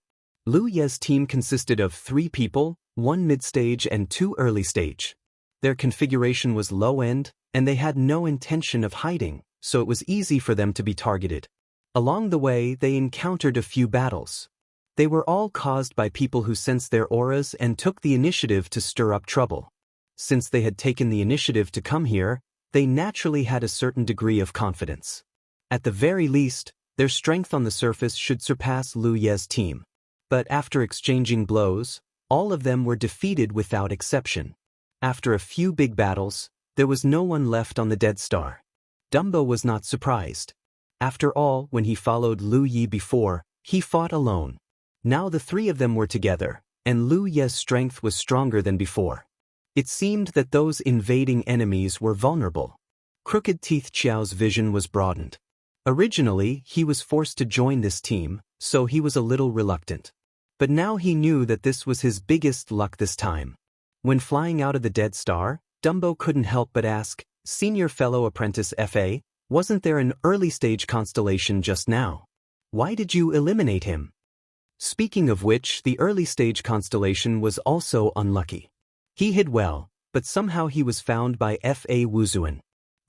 Lu Ye's team consisted of 3 people, 1 mid-stage and 2 early-stage. Their configuration was low-end, and they had no intention of hiding, so it was easy for them to be targeted. Along the way, they encountered a few battles. They were all caused by people who sensed their auras and took the initiative to stir up trouble. Since they had taken the initiative to come here, they naturally had a certain degree of confidence. At the very least, their strength on the surface should surpass Lu Ye's team. But after exchanging blows, all of them were defeated without exception. After a few big battles, there was no one left on the dead star. Dumbo was not surprised. After all, when he followed Lu Yi before, he fought alone. Now the 3 of them were together, and Lu Ye's strength was stronger than before. It seemed that those invading enemies were vulnerable. Crooked Teeth Qiao's vision was broadened. Originally, he was forced to join this team, so he was a little reluctant. But now he knew that this was his biggest luck this time. When flying out of the dead star, Dumbo couldn't help but ask, "Senior fellow apprentice FA, wasn't there an early-stage constellation just now? Why did you eliminate him?" Speaking of which, the early-stage constellation was also unlucky. He hid well, but somehow he was found by Fa Wuzuan.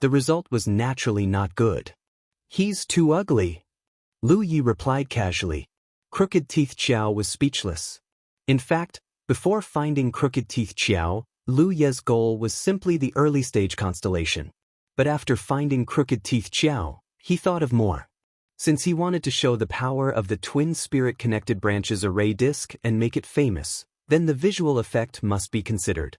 The result was naturally not good. "He's too ugly," Lu Yi replied casually. Crooked Teeth Qiao was speechless. In fact, before finding Crooked Teeth Qiao, Lu Ye's goal was simply the early-stage constellation. But after finding Crooked Teeth Qiao, he thought of more. Since he wanted to show the power of the twin spirit-connected branches array disk and make it famous, then the visual effect must be considered.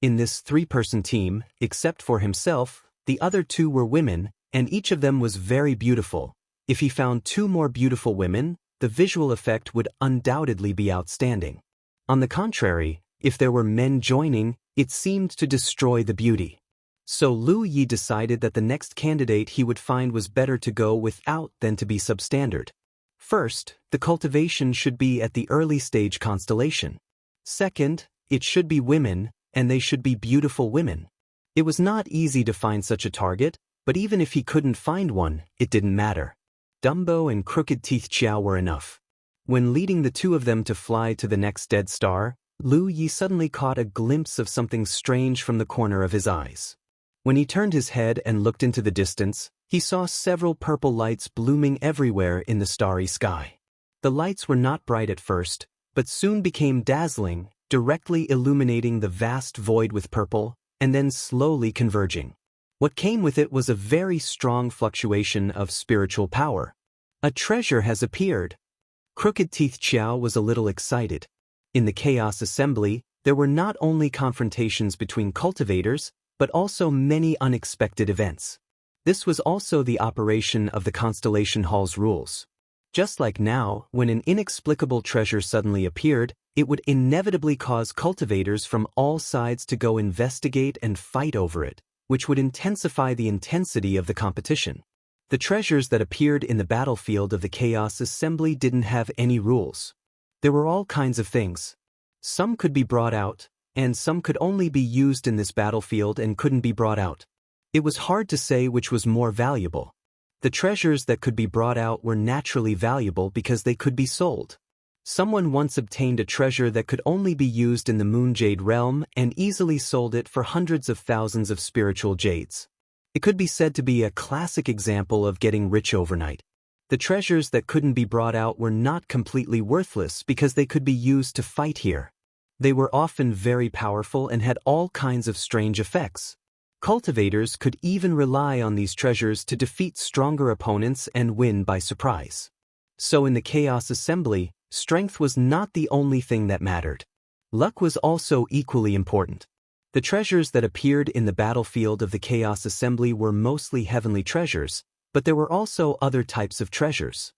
In this 3-person team, except for himself, the other 2 were women, and each of them was very beautiful. If he found 2 more beautiful women, the visual effect would undoubtedly be outstanding. On the contrary, if there were men joining, it seemed to destroy the beauty. So Lu Yi decided that the next candidate he would find was better to go without than to be substandard. First, the cultivation should be at the early stage constellation. Second, it should be women, and they should be beautiful women. It was not easy to find such a target, but even if he couldn't find one, it didn't matter. Dumbo and Crooked Teeth Qiao were enough. When leading the 2 of them to fly to the next dead star, Lu Yi suddenly caught a glimpse of something strange from the corner of his eyes. When he turned his head and looked into the distance, he saw several purple lights blooming everywhere in the starry sky. The lights were not bright at first, but soon became dazzling, directly illuminating the vast void with purple, and then slowly converging. What came with it was a very strong fluctuation of spiritual power. "A treasure has appeared." Crooked Teeth Qiao was a little excited. In the Chaos Assembly, there were not only confrontations between cultivators, but also many unexpected events. This was also the operation of the Constellation Hall's rules. Just like now, when an inexplicable treasure suddenly appeared, it would inevitably cause cultivators from all sides to go investigate and fight over it, which would intensify the intensity of the competition. The treasures that appeared in the battlefield of the Chaos Assembly didn't have any rules. There were all kinds of things. Some could be brought out, and some could only be used in this battlefield and couldn't be brought out. It was hard to say which was more valuable. The treasures that could be brought out were naturally valuable because they could be sold. Someone once obtained a treasure that could only be used in the Moon Jade realm and easily sold it for hundreds of thousands of spiritual jades. It could be said to be a classic example of getting rich overnight. The treasures that couldn't be brought out were not completely worthless because they could be used to fight here. They were often very powerful and had all kinds of strange effects. Cultivators could even rely on these treasures to defeat stronger opponents and win by surprise. So in the Chaos Assembly, strength was not the only thing that mattered. Luck was also equally important. The treasures that appeared in the battlefield of the Chaos Assembly were mostly heavenly treasures, but there were also other types of treasures.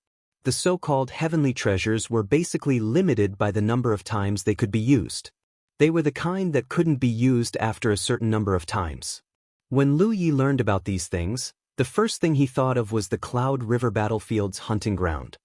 The so-called heavenly treasures were basically limited by the number of times they could be used. They were the kind that couldn't be used after a certain number of times. When Lu Yi learned about these things, the first thing he thought of was the Cloud River Battlefield's hunting ground.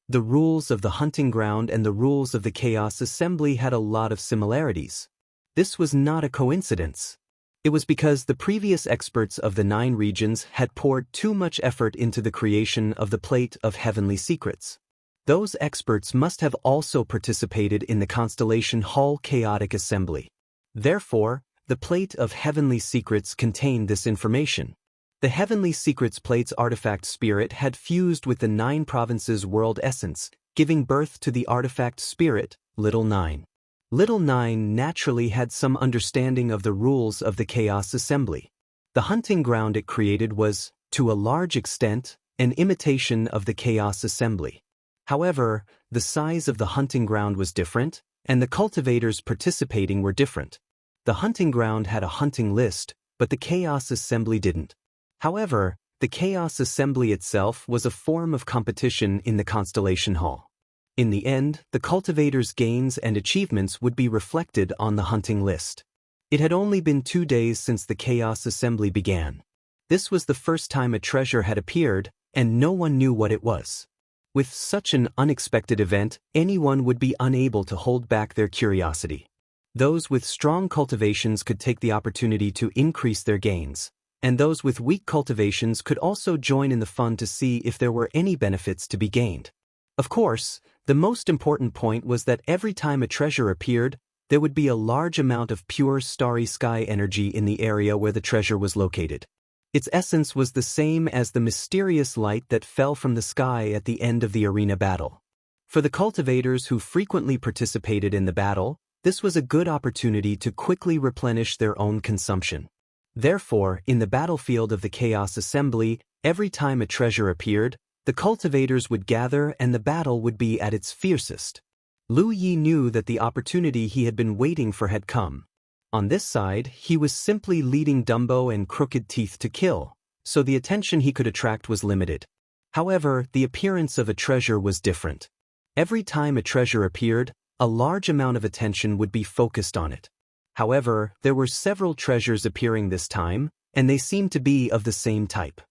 The rules of the hunting ground and the rules of the Chaos Assembly had a lot of similarities. This was not a coincidence. It was because the previous experts of the 9 regions had poured too much effort into the creation of the Plate of Heavenly Secrets. Those experts must have also participated in the Constellation Hall Chaotic Assembly. Therefore, the Plate of Heavenly Secrets contained this information. The Heavenly Secrets Plate's artifact spirit had fused with the 9 provinces' world essence, giving birth to the artifact spirit, Little 9. Little 9 naturally had some understanding of the rules of the Chaos Assembly. The hunting ground it created was, to a large extent, an imitation of the Chaos Assembly. However, the size of the hunting ground was different, and the cultivators participating were different. The hunting ground had a hunting list, but the Chaos Assembly didn't. However, the Chaos Assembly itself was a form of competition in the Constellation Hall. In the end, the cultivators' gains and achievements would be reflected on the hunting list. It had only been 2 days since the Chaos Assembly began. This was the first time a treasure had appeared, and no one knew what it was. With such an unexpected event, anyone would be unable to hold back their curiosity. Those with strong cultivations could take the opportunity to increase their gains, and those with weak cultivations could also join in the fun to see if there were any benefits to be gained. Of course, the most important point was that every time a treasure appeared, there would be a large amount of pure starry sky energy in the area where the treasure was located. Its essence was the same as the mysterious light that fell from the sky at the end of the arena battle. For the cultivators who frequently participated in the battle, this was a good opportunity to quickly replenish their own consumption. Therefore, in the battlefield of the Chaos Assembly, every time a treasure appeared, the cultivators would gather and the battle would be at its fiercest. Lu Yi knew that the opportunity he had been waiting for had come. On this side, he was simply leading Dumbo and Crooked Teeth to kill, so the attention he could attract was limited. However, the appearance of a treasure was different. Every time a treasure appeared, a large amount of attention would be focused on it. However, there were several treasures appearing this time, and they seemed to be of the same type.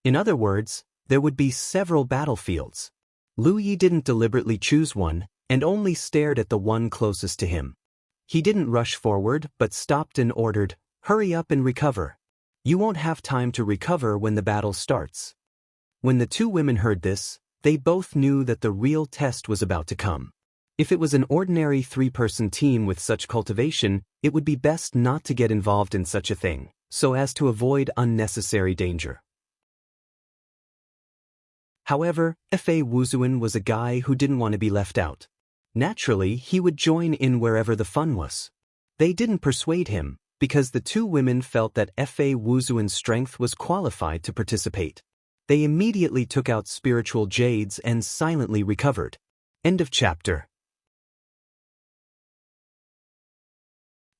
In other words, there would be several battlefields. Lu Yi didn't deliberately choose one, and only stared at the one closest to him. He didn't rush forward, but stopped and ordered, "Hurry up and recover. You won't have time to recover when the battle starts." When the 2 women heard this, they both knew that the real test was about to come. If it was an ordinary 3-person team with such cultivation, it would be best not to get involved in such a thing, so as to avoid unnecessary danger. However, F.A. Wuzuan was a guy who didn't want to be left out. Naturally, he would join in wherever the fun was. They didn't persuade him, because the 2 women felt that F.A. Wuzuan's strength was qualified to participate. They immediately took out spiritual jades and silently recovered. End of chapter.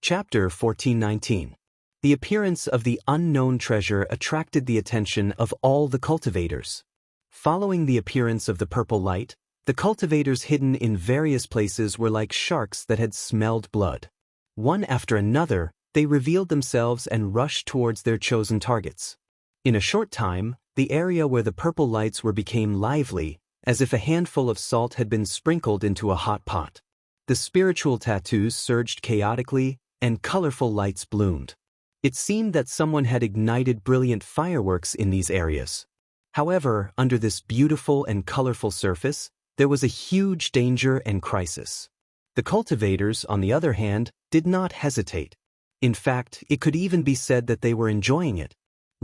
Chapter 1419. The appearance of the unknown treasure attracted the attention of all the cultivators. Following the appearance of the purple light, the cultivators hidden in various places were like sharks that had smelled blood. One after another, they revealed themselves and rushed towards their chosen targets. In a short time, the area where the purple lights were became lively, as if a handful of salt had been sprinkled into a hot pot. The spiritual tattoos surged chaotically, and colorful lights bloomed. It seemed that someone had ignited brilliant fireworks in these areas. However, under this beautiful and colorful surface, there was a huge danger and crisis. The cultivators, on the other hand, did not hesitate. In fact, it could even be said that they were enjoying it.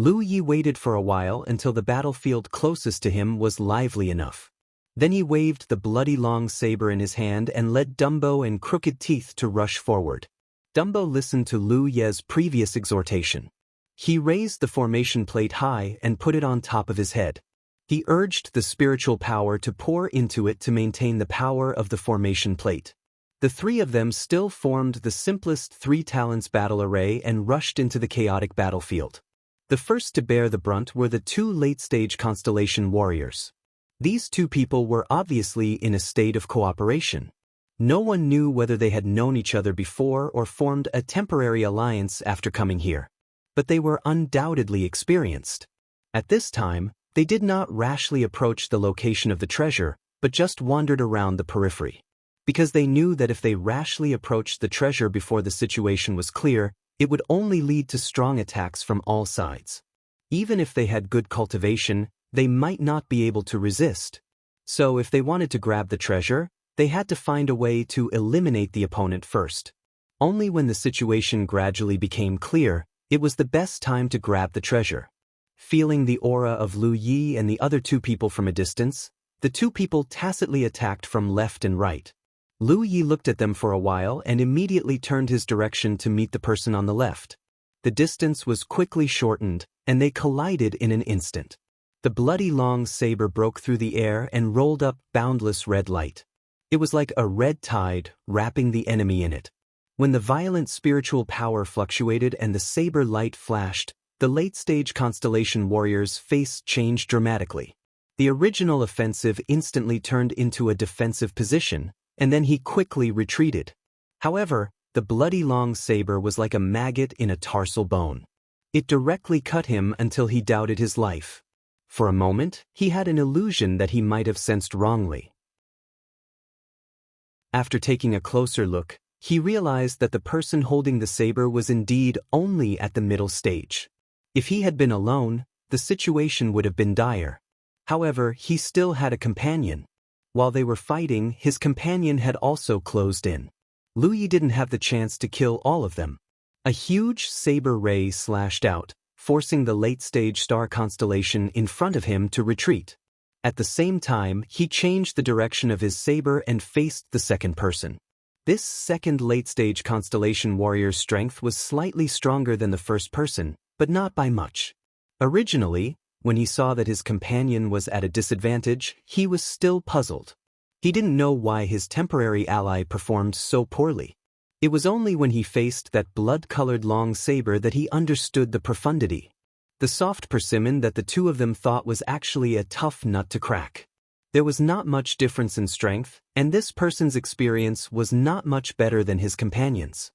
Lu Yi waited for a while until the battlefield closest to him was lively enough. Then he waved the bloody long saber in his hand and led Dumbo and Crooked Teeth to rush forward. Dumbo listened to Lu Ye's previous exhortation. He raised the formation plate high and put it on top of his head. He urged the spiritual power to pour into it to maintain the power of the formation plate. The three of them still formed the simplest three talents battle array and rushed into the chaotic battlefield. The first to bear the brunt were the two late-stage constellation warriors. These two people were obviously in a state of cooperation. No one knew whether they had known each other before or formed a temporary alliance after coming here. But they were undoubtedly experienced. At this time, they did not rashly approach the location of the treasure, but just wandered around the periphery. Because they knew that if they rashly approached the treasure before the situation was clear, it would only lead to strong attacks from all sides. Even if they had good cultivation, they might not be able to resist. So if they wanted to grab the treasure, they had to find a way to eliminate the opponent first. Only when the situation gradually became clear, it was the best time to grab the treasure. Feeling the aura of Lu Yi and the other two people from a distance, the two people tacitly attacked from left and right. Lu Yi looked at them for a while and immediately turned his direction to meet the person on the left. The distance was quickly shortened, and they collided in an instant. The bloody long saber broke through the air and rolled up boundless red light. It was like a red tide, wrapping the enemy in it. When the violent spiritual power fluctuated and the saber light flashed, the late-stage constellation warriors' face changed dramatically. The original offensive instantly turned into a defensive position, and then he quickly retreated. However, the bloody long saber was like a maggot in a tarsal bone. It directly cut him until he doubted his life. For a moment, he had an illusion that he might have sensed wrongly. After taking a closer look, he realized that the person holding the saber was indeed only at the middle stage. If he had been alone, the situation would have been dire. However, he still had a companion. While they were fighting, his companion had also closed in. Lu Yi didn't have the chance to kill all of them. A huge saber ray slashed out, forcing the late-stage star constellation in front of him to retreat. At the same time, he changed the direction of his saber and faced the second person. This second late-stage constellation warrior's strength was slightly stronger than the first person, but not by much. Originally, when he saw that his companion was at a disadvantage, he was still puzzled. He didn't know why his temporary ally performed so poorly. It was only when he faced that blood-colored long saber that he understood the profundity. The soft persimmon that the two of them thought was actually a tough nut to crack. There was not much difference in strength, and this person's experience was not much better than his companion's.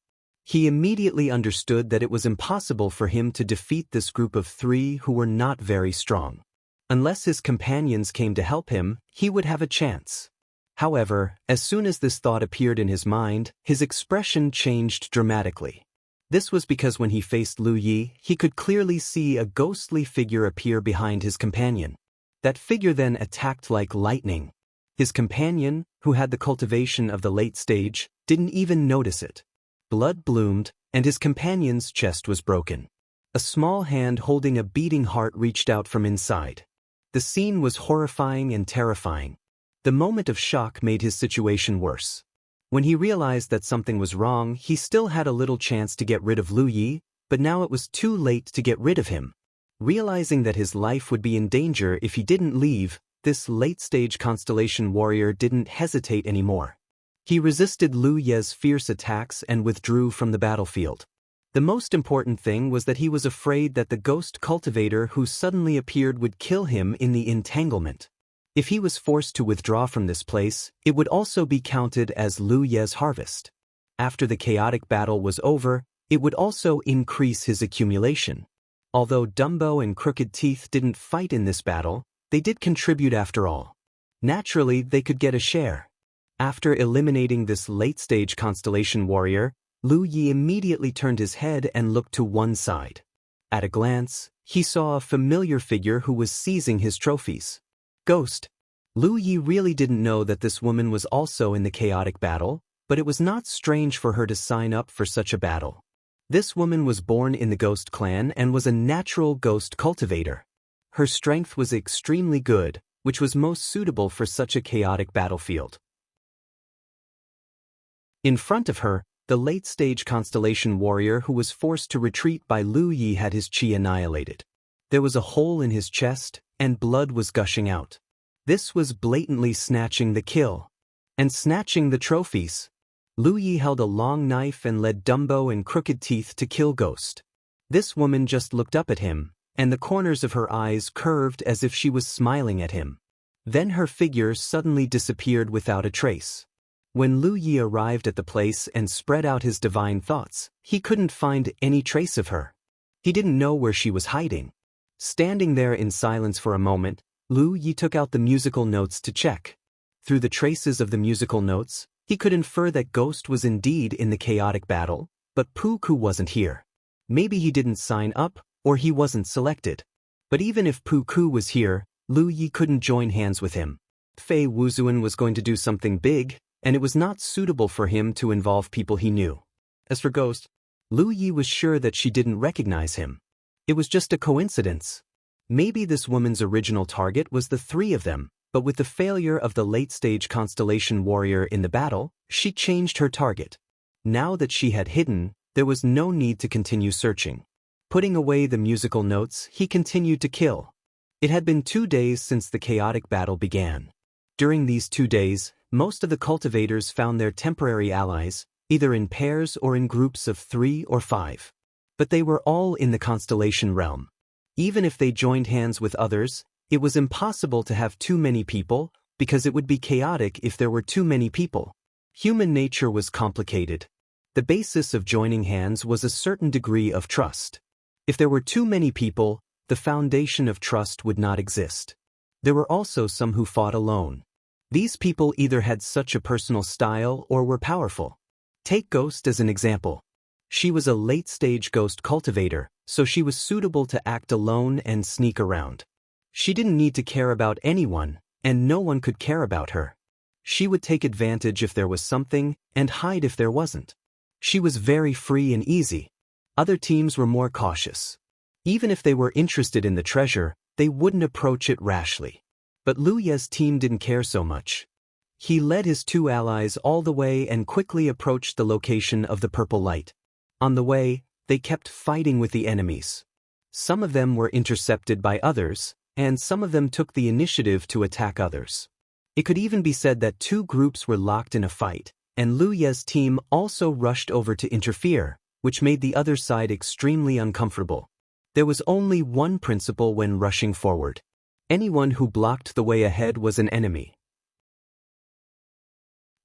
He immediately understood that it was impossible for him to defeat this group of three who were not very strong. Unless his companions came to help him, he would have a chance. However, as soon as this thought appeared in his mind, his expression changed dramatically. This was because when he faced Lu Yi, he could clearly see a ghostly figure appear behind his companion. That figure then attacked like lightning. His companion, who had the cultivation of the late stage, didn't even notice it. Blood bloomed, and his companion's chest was broken. A small hand holding a beating heart reached out from inside. The scene was horrifying and terrifying. The moment of shock made his situation worse. When he realized that something was wrong, he still had a little chance to get rid of Lu Yi, but now it was too late to get rid of him. Realizing that his life would be in danger if he didn't leave, this late-stage constellation warrior didn't hesitate anymore. He resisted Lu Ye's fierce attacks and withdrew from the battlefield. The most important thing was that he was afraid that the ghost cultivator who suddenly appeared would kill him in the entanglement. If he was forced to withdraw from this place, it would also be counted as Lu Ye's harvest. After the chaotic battle was over, it would also increase his accumulation. Although Dumbo and Crooked Teeth didn't fight in this battle, they did contribute after all. Naturally, they could get a share. After eliminating this late-stage constellation warrior, Lu Yi immediately turned his head and looked to one side. At a glance, he saw a familiar figure who was seizing his trophies. Ghost. Lu Yi really didn't know that this woman was also in the chaotic battle, but it was not strange for her to sign up for such a battle. This woman was born in the ghost clan and was a natural ghost cultivator. Her strength was extremely good, which was most suitable for such a chaotic battlefield. In front of her, the late-stage constellation warrior who was forced to retreat by Lu Yi had his chi annihilated. There was a hole in his chest, and blood was gushing out. This was blatantly snatching the kill. And snatching the trophies. Lu Yi held a long knife and led Dumbo and Crooked Teeth to kill Ghost. This woman just looked up at him, and the corners of her eyes curved as if she was smiling at him. Then her figure suddenly disappeared without a trace. When Lu Yi arrived at the place and spread out his divine thoughts, he couldn't find any trace of her. He didn't know where she was hiding. Standing there in silence for a moment, Lu Yi took out the musical notes to check. Through the traces of the musical notes, he could infer that Ghost was indeed in the chaotic battle, but Puku wasn't here. Maybe he didn't sign up, or he wasn't selected. But even if Puku was here, Lu Yi couldn't join hands with him. Fei Wuzuan was going to do something big, and it was not suitable for him to involve people he knew. As for Ghost, Lu Yi was sure that she didn't recognize him. It was just a coincidence. Maybe this woman's original target was the three of them, but with the failure of the late-stage constellation warrior in the battle, she changed her target. Now that she had hidden, there was no need to continue searching. Putting away the musical notes, he continued to kill. It had been 2 days since the chaotic battle began. During these 2 days, most of the cultivators found their temporary allies, either in pairs or in groups of 3 or 5. But they were all in the constellation realm. Even if they joined hands with others, it was impossible to have too many people, because it would be chaotic if there were too many people. Human nature was complicated. The basis of joining hands was a certain degree of trust. If there were too many people, the foundation of trust would not exist. There were also some who fought alone. These people either had such a personal style or were powerful. Take Ghost as an example. She was a late-stage ghost cultivator, so she was suitable to act alone and sneak around. She didn't need to care about anyone, and no one could care about her. She would take advantage if there was something, and hide if there wasn't. She was very free and easy. Other teams were more cautious. Even if they were interested in the treasure, they wouldn't approach it rashly. But Lu Ye's team didn't care so much. He led his 2 allies all the way and quickly approached the location of the purple light. On the way, they kept fighting with the enemies. Some of them were intercepted by others, and some of them took the initiative to attack others. It could even be said that 2 groups were locked in a fight, and Lu Ye's team also rushed over to interfere, which made the other side extremely uncomfortable. There was only one principle when rushing forward. Anyone who blocked the way ahead was an enemy.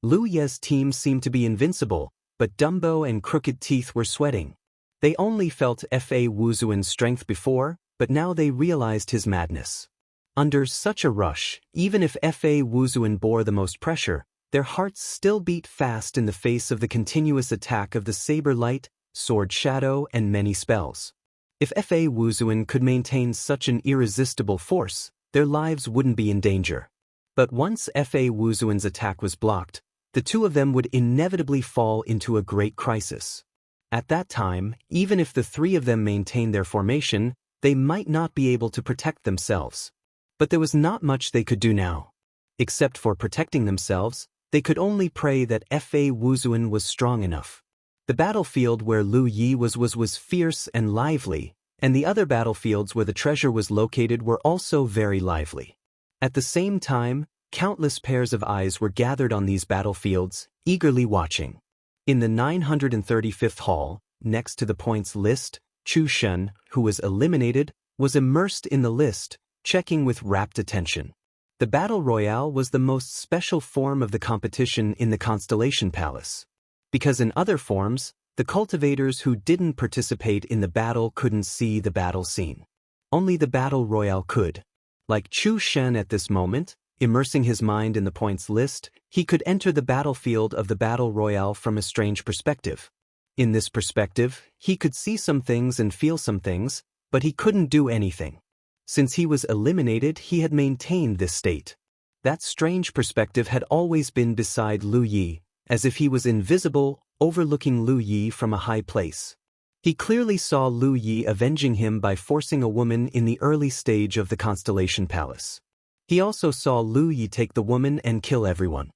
Lu Ye's team seemed to be invincible, but Dumbo and Crooked Teeth were sweating. They only felt Fei Wuzuan's strength before, but now they realized his madness. Under such a rush, even if Fei Wuzuan bore the most pressure, their hearts still beat fast in the face of the continuous attack of the saber light, sword shadow, and many spells. If Fei Wuzuan could maintain such an irresistible force, their lives wouldn't be in danger. But once Fei Wuzuan's attack was blocked, the 2 of them would inevitably fall into a great crisis. At that time, even if the 3 of them maintained their formation, they might not be able to protect themselves. But there was not much they could do now. Except for protecting themselves, they could only pray that Fei Wuzuan was strong enough. The battlefield where Lu Yi was fierce and lively, and the other battlefields where the treasure was located were also very lively. At the same time, countless pairs of eyes were gathered on these battlefields, eagerly watching. In the 935th hall, next to the points list, Chu Shen, who was eliminated, was immersed in the list, checking with rapt attention. The Battle Royale was the most special form of the competition in the Constellation Palace. Because in other forms, the cultivators who didn't participate in the battle couldn't see the battle scene. Only the Battle Royale could. Like Chu Shen at this moment, immersing his mind in the points list, he could enter the battlefield of the Battle Royale from a strange perspective. In this perspective, he could see some things and feel some things, but he couldn't do anything. Since he was eliminated, he had maintained this state. That strange perspective had always been beside Lu Yi, as if he was invisible, overlooking Lu Yi from a high place. He clearly saw Lu Yi avenging him by forcing a woman in the early stage of the Constellation Palace. He also saw Lu Yi take the woman and kill everyone.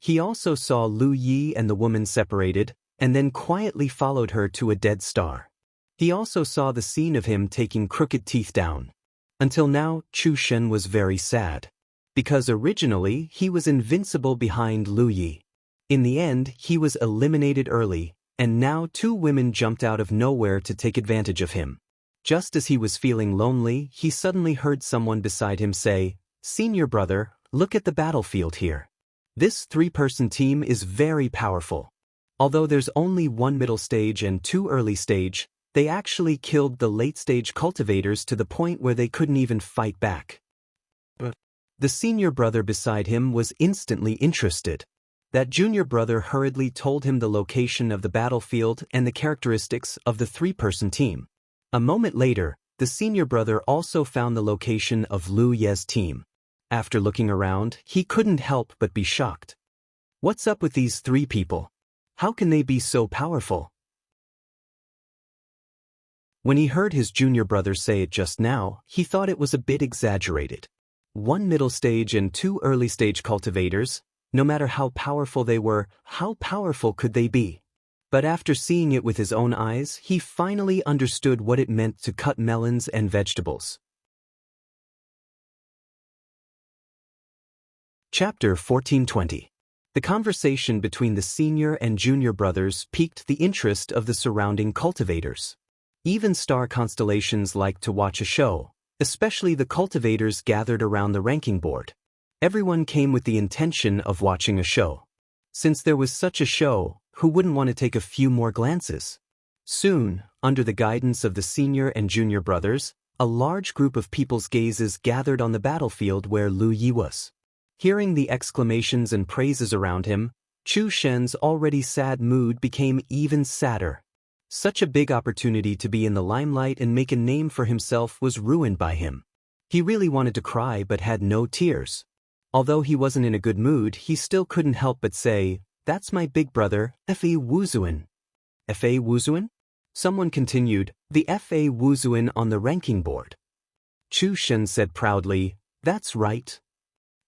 He also saw Lu Yi and the woman separated, and then quietly followed her to a dead star. He also saw the scene of him taking Crooked Teeth down. Until now, Chu Shen was very sad. Because originally, he was invincible behind Lu Yi. In the end, he was eliminated early, and now two women jumped out of nowhere to take advantage of him. Just as he was feeling lonely, he suddenly heard someone beside him say, "Senior brother, look at the battlefield here. This three-person team is very powerful. Although there's only one middle stage and two early stage, they actually killed the late-stage cultivators to the point where they couldn't even fight back." But the senior brother beside him was instantly interested. That junior brother hurriedly told him the location of the battlefield and the characteristics of the three-person team. A moment later, the senior brother also found the location of Lu Ye's team. After looking around, he couldn't help but be shocked. What's up with these three people? How can they be so powerful? When he heard his junior brother say it just now, he thought it was a bit exaggerated. One middle stage and two early stage cultivators, no matter how powerful they were, how powerful could they be? But after seeing it with his own eyes, he finally understood what it meant to cut melons and vegetables. Chapter 1420. The conversation between the senior and junior brothers piqued the interest of the surrounding cultivators. Even star constellations liked to watch a show, especially the cultivators gathered around the ranking board. Everyone came with the intention of watching a show. Since there was such a show, who wouldn't want to take a few more glances? Soon, under the guidance of the senior and junior brothers, a large group of people's gazes gathered on the battlefield where Lu Yi was. Hearing the exclamations and praises around him, Chu Shen's already sad mood became even sadder. Such a big opportunity to be in the limelight and make a name for himself was ruined by him. He really wanted to cry but had no tears. Although he wasn't in a good mood, he still couldn't help but say, "That's my big brother, F.A. Wuzuan." F.A. Wuzuan? Someone continued, "The F.A. Wuzuan on the ranking board." Chu Shen said proudly, "That's right.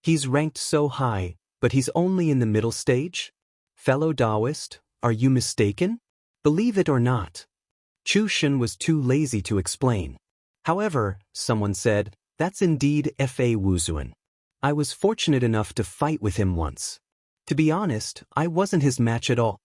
He's ranked so high, but he's only in the middle stage? Fellow Taoist, are you mistaken? Believe it or not." Chu Shen was too lazy to explain. However, someone said, "That's indeed F.A. Wuzuan. I was fortunate enough to fight with him once. To be honest, I wasn't his match at all."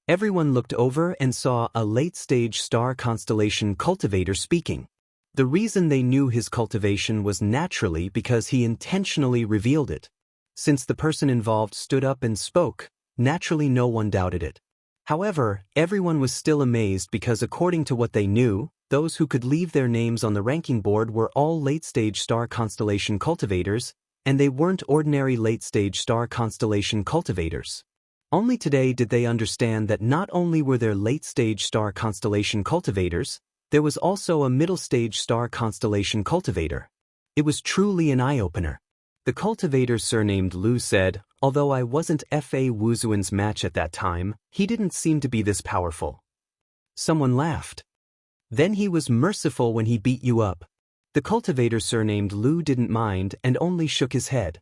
Everyone looked over and saw a late-stage star constellation cultivator speaking. The reason they knew his cultivation was naturally because he intentionally revealed it. Since the person involved stood up and spoke, naturally no one doubted it. However, everyone was still amazed because according to what they knew, those who could leave their names on the ranking board were all late-stage star constellation cultivators, and they weren't ordinary late-stage star constellation cultivators. Only today did they understand that not only were there late-stage star constellation cultivators, there was also a middle-stage star constellation cultivator. It was truly an eye-opener. The cultivator surnamed Lu said, "Although I wasn't F.A. Wuzuan's match at that time, he didn't seem to be this powerful." Someone laughed. "Then he was merciful when he beat you up." The cultivator surnamed Lu didn't mind and only shook his head.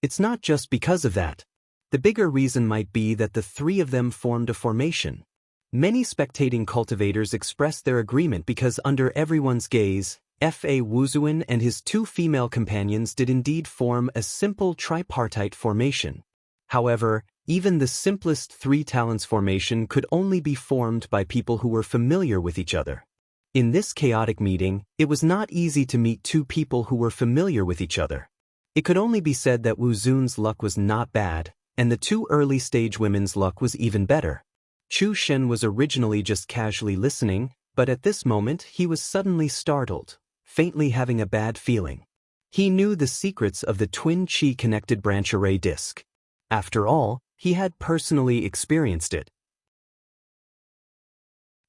"It's not just because of that. The bigger reason might be that the three of them formed a formation." Many spectating cultivators expressed their agreement because under everyone's gaze, F.A. Wuzuan and his two female companions did indeed form a simple tripartite formation. However, even the simplest three talents formation could only be formed by people who were familiar with each other. In this chaotic meeting, it was not easy to meet two people who were familiar with each other. It could only be said that Wu Zun's luck was not bad, and the two early-stage women's luck was even better. Chu Shen was originally just casually listening, but at this moment he was suddenly startled, faintly having a bad feeling. He knew the secrets of the twin chi-connected branch array disk. After all, he had personally experienced it.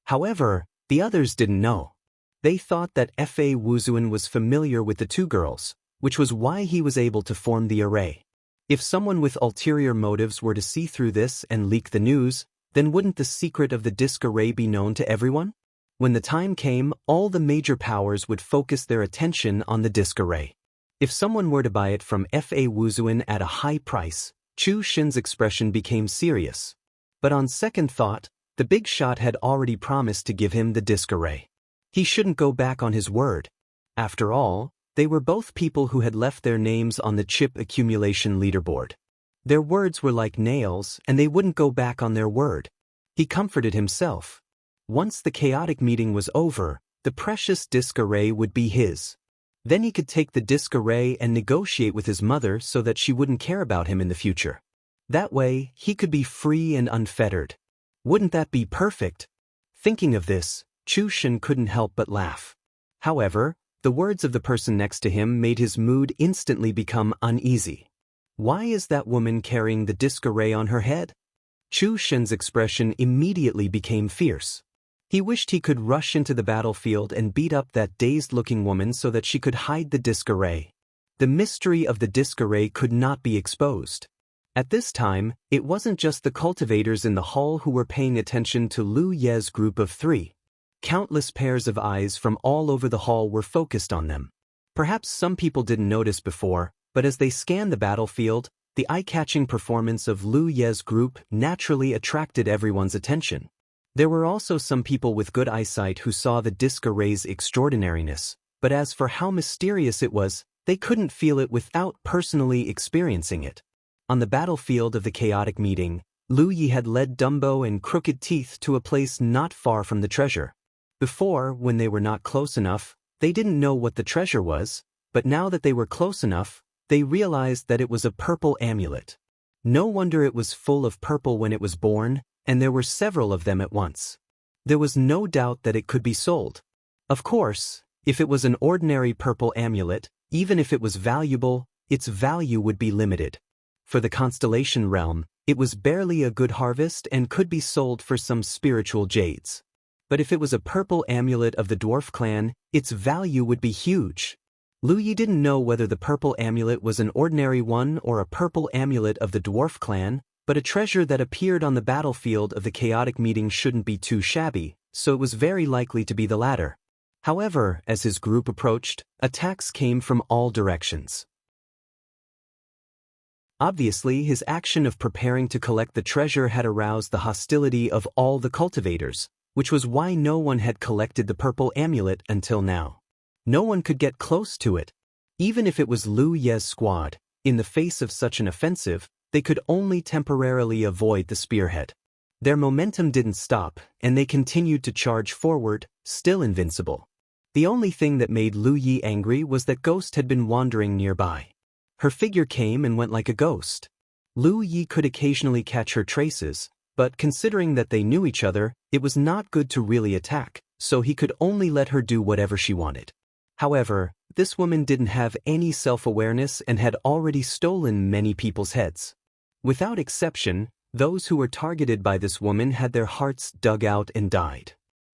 However, the others didn't know. They thought that F.A. Wuzuan was familiar with the two girls, which was why he was able to form the array. If someone with ulterior motives were to see through this and leak the news, then wouldn't the secret of the disk array be known to everyone? When the time came, all the major powers would focus their attention on the disc array. If someone were to buy it from Fa Wuzuan at a high price, Chu Xin's expression became serious. But on second thought, the big shot had already promised to give him the disc array. He shouldn't go back on his word. After all, they were both people who had left their names on the chip accumulation leaderboard. Their words were like nails, and they wouldn't go back on their word. He comforted himself. Once the chaotic meeting was over, the precious disc array would be his. Then he could take the disc array and negotiate with his mother so that she wouldn't care about him in the future. That way, he could be free and unfettered. Wouldn't that be perfect? Thinking of this, Chu Xin couldn't help but laugh. However, the words of the person next to him made his mood instantly become uneasy. Why is that woman carrying the disc array on her head? Chu Xin's expression immediately became fierce. He wished he could rush into the battlefield and beat up that dazed-looking woman so that she could hide the disc array. The mystery of the disc array could not be exposed. At this time, it wasn't just the cultivators in the hall who were paying attention to Lu Ye's group of 3. Countless pairs of eyes from all over the hall were focused on them. Perhaps some people didn't notice before, but as they scanned the battlefield, the eye-catching performance of Lu Ye's group naturally attracted everyone's attention. There were also some people with good eyesight who saw the disc array's extraordinariness, but as for how mysterious it was, they couldn't feel it without personally experiencing it. On the battlefield of the chaotic meeting, Lu Yi had led Dumbo and Crooked Teeth to a place not far from the treasure. Before, when they were not close enough, they didn't know what the treasure was, but now that they were close enough, they realized that it was a purple amulet. No wonder it was full of purple when it was born, and there were several of them at once. There was no doubt that it could be sold. Of course, if it was an ordinary purple amulet, even if it was valuable, its value would be limited. For the constellation realm, it was barely a good harvest and could be sold for some spiritual jades. But if it was a purple amulet of the dwarf clan, its value would be huge. Lu Yi didn't know whether the purple amulet was an ordinary one or a purple amulet of the dwarf clan, but a treasure that appeared on the battlefield of the chaotic meeting shouldn't be too shabby, so it was very likely to be the latter. However, as his group approached, attacks came from all directions. Obviously, his action of preparing to collect the treasure had aroused the hostility of all the cultivators, which was why no one had collected the purple amulet until now. No one could get close to it. Even if it was Lu Ye's squad, in the face of such an offensive, they could only temporarily avoid the spearhead. Their momentum didn't stop, and they continued to charge forward, still invincible. The only thing that made Lu Yi angry was that Ghost had been wandering nearby. Her figure came and went like a ghost. Lu Yi could occasionally catch her traces, but considering that they knew each other, it was not good to really attack, so he could only let her do whatever she wanted. However, this woman didn't have any self-awareness and had already stolen many people's heads. Without exception, those who were targeted by this woman had their hearts dug out and died.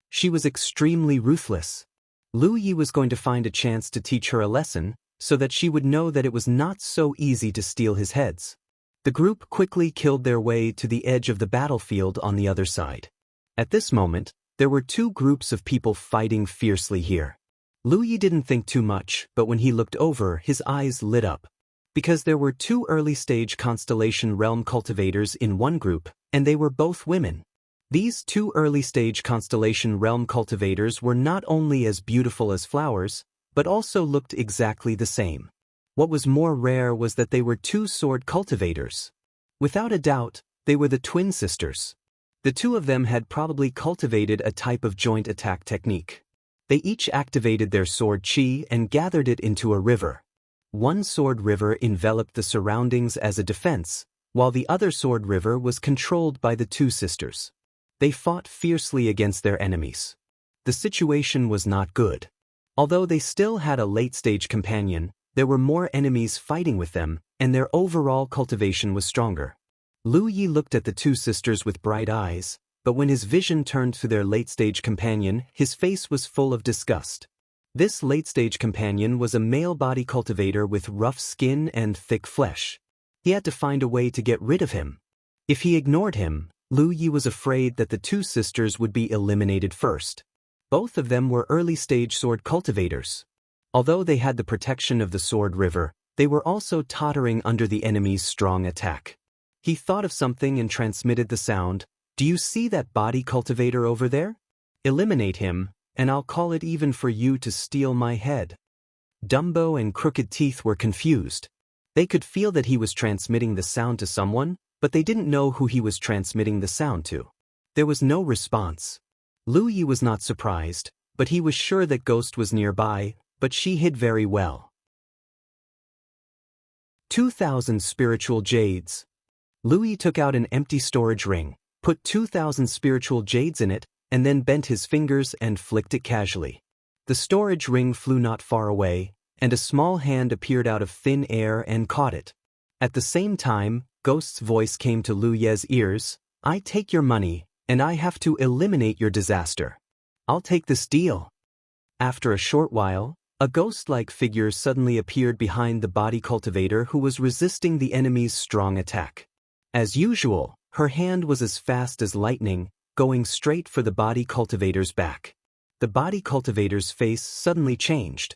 She was extremely ruthless. Lu Yi was going to find a chance to teach her a lesson, so that she would know that it was not so easy to steal his heads. The group quickly killed their way to the edge of the battlefield on the other side. At this moment, there were 2 groups of people fighting fiercely here. Lu Yi didn't think too much, but when he looked over, his eyes lit up. Because there were 2 early-stage Constellation Realm cultivators in one group, and they were both women. These 2 early-stage Constellation Realm cultivators were not only as beautiful as flowers, but also looked exactly the same. What was more rare was that they were 2 sword cultivators. Without a doubt, they were the twin sisters. The 2 of them had probably cultivated a type of joint attack technique. They each activated their sword chi and gathered it into a river. One sword river enveloped the surroundings as a defense, while the other sword river was controlled by the 2 sisters. They fought fiercely against their enemies. The situation was not good. Although they still had a late-stage companion, there were more enemies fighting with them, and their overall cultivation was stronger. Lu Yi looked at the 2 sisters with bright eyes, but when his vision turned to their late-stage companion, his face was full of disgust. This late-stage companion was a male body cultivator with rough skin and thick flesh. He had to find a way to get rid of him. If he ignored him, Lu Yi was afraid that the 2 sisters would be eliminated first. Both of them were early-stage sword cultivators. Although they had the protection of the Sword River, they were also tottering under the enemy's strong attack. He thought of something and transmitted the sound. "Do you see that body cultivator over there? Eliminate him, and I'll call it even for you to steal my head." Dumbo and Crooked Teeth were confused. They could feel that he was transmitting the sound to someone, but they didn't know who he was transmitting the sound to. There was no response. Lu Yi was not surprised, but he was sure that Ghost was nearby, but she hid very well. 2,000 spiritual jades. Lu Yi took out an empty storage ring, put 2,000 spiritual jades in it, and then bent his fingers and flicked it casually. The storage ring flew not far away, and a small hand appeared out of thin air and caught it. At the same time, Ghost's voice came to Lu Ye's ears. "I take your money, and I have to eliminate your disaster. I'll take this deal." After a short while, a ghost-like figure suddenly appeared behind the body cultivator who was resisting the enemy's strong attack. As usual, her hand was as fast as lightning, going straight for the body cultivator's back. The body cultivator's face suddenly changed.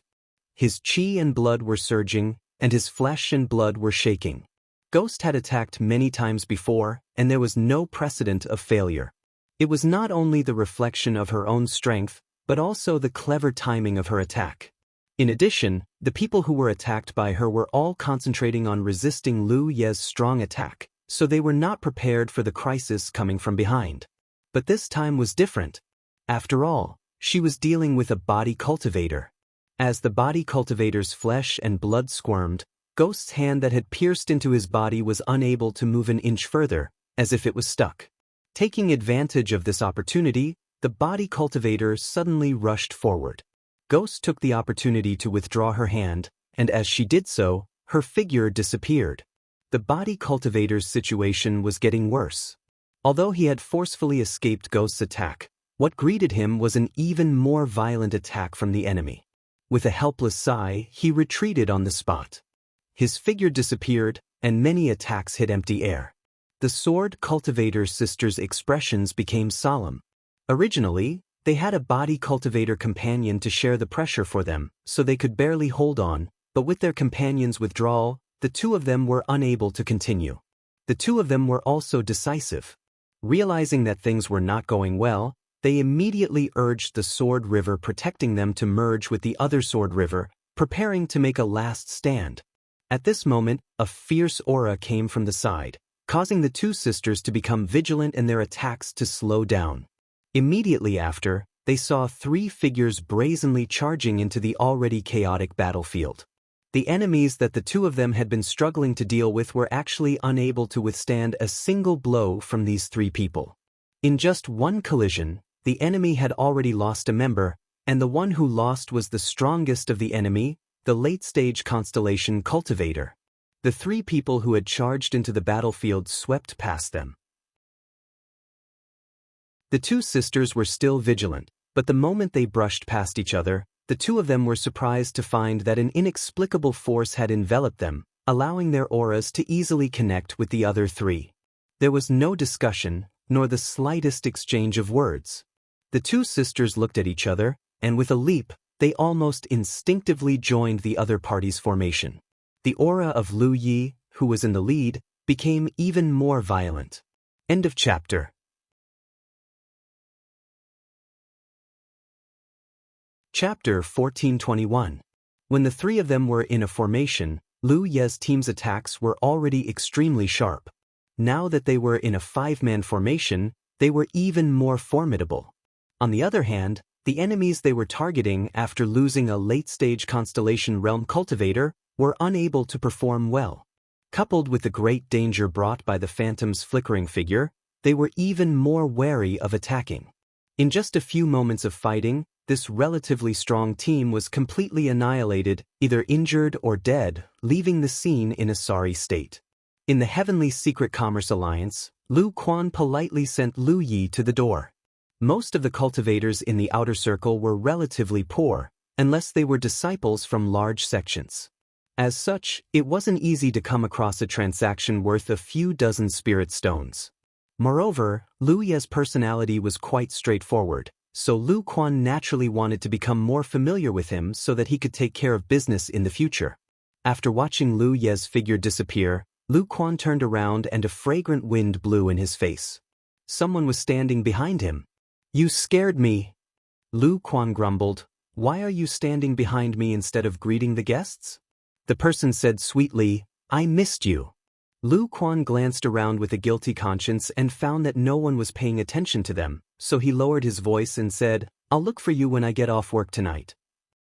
His chi and blood were surging, and his flesh and blood were shaking. Ghost had attacked many times before, and there was no precedent of failure. It was not only the reflection of her own strength, but also the clever timing of her attack. In addition, the people who were attacked by her were all concentrating on resisting Lu Ye's strong attack, so they were not prepared for the crisis coming from behind. But this time was different. After all, she was dealing with a body cultivator. As the body cultivator's flesh and blood squirmed, Ghost's hand that had pierced into his body was unable to move an inch further, as if it was stuck. Taking advantage of this opportunity, the body cultivator suddenly rushed forward. Ghost took the opportunity to withdraw her hand, and as she did so, her figure disappeared. The body cultivator's situation was getting worse. Although he had forcefully escaped Ghost's attack, what greeted him was an even more violent attack from the enemy. With a helpless sigh, he retreated on the spot. His figure disappeared, and many attacks hit empty air. The sword cultivator's sisters' expressions became solemn. Originally, they had a body cultivator companion to share the pressure for them, so they could barely hold on, but with their companion's withdrawal, the two of them were unable to continue. The two of them were also decisive. Realizing that things were not going well, they immediately urged the Sword River protecting them to merge with the other Sword River, preparing to make a last stand. At this moment, a fierce aura came from the side, causing the two sisters to become vigilant and their attacks to slow down. Immediately after, they saw three figures brazenly charging into the already chaotic battlefield. The enemies that the two of them had been struggling to deal with were actually unable to withstand a single blow from these three people. In just one collision, the enemy had already lost a member, and the one who lost was the strongest of the enemy, the late-stage constellation Cultivator. The three people who had charged into the battlefield swept past them. The two sisters were still vigilant, but the moment they brushed past each other, the two of them were surprised to find that an inexplicable force had enveloped them, allowing their auras to easily connect with the other three. There was no discussion, nor the slightest exchange of words. The two sisters looked at each other, and with a leap, they almost instinctively joined the other party's formation. The aura of Lu Yi, who was in the lead, became even more violent. End of chapter. Chapter 1421. When the three of them were in a formation, Lu Ye's team's attacks were already extremely sharp. Now that they were in a five-man formation, they were even more formidable. On the other hand, the enemies they were targeting after losing a late-stage constellation realm cultivator were unable to perform well. Coupled with the great danger brought by the phantom's flickering figure, they were even more wary of attacking. In just a few moments of fighting, this relatively strong team was completely annihilated, either injured or dead, leaving the scene in a sorry state. In the Heavenly Secret Commerce Alliance, Lu Quan politely sent Lu Yi to the door. Most of the cultivators in the outer circle were relatively poor, unless they were disciples from large sections. As such, it wasn't easy to come across a transaction worth a few dozen spirit stones. Moreover, Lu Ye's personality was quite straightforward. so Lu Quan naturally wanted to become more familiar with him so that he could take care of business in the future. After watching Lu Ye's figure disappear, Lu Quan turned around and a fragrant wind blew in his face. Someone was standing behind him. "You scared me." Lu Quan grumbled. "Why are you standing behind me instead of greeting the guests?" The person said sweetly, "I missed you." Lu Quan glanced around with a guilty conscience and found that no one was paying attention to them, so he lowered his voice and said, "I'll look for you when I get off work tonight."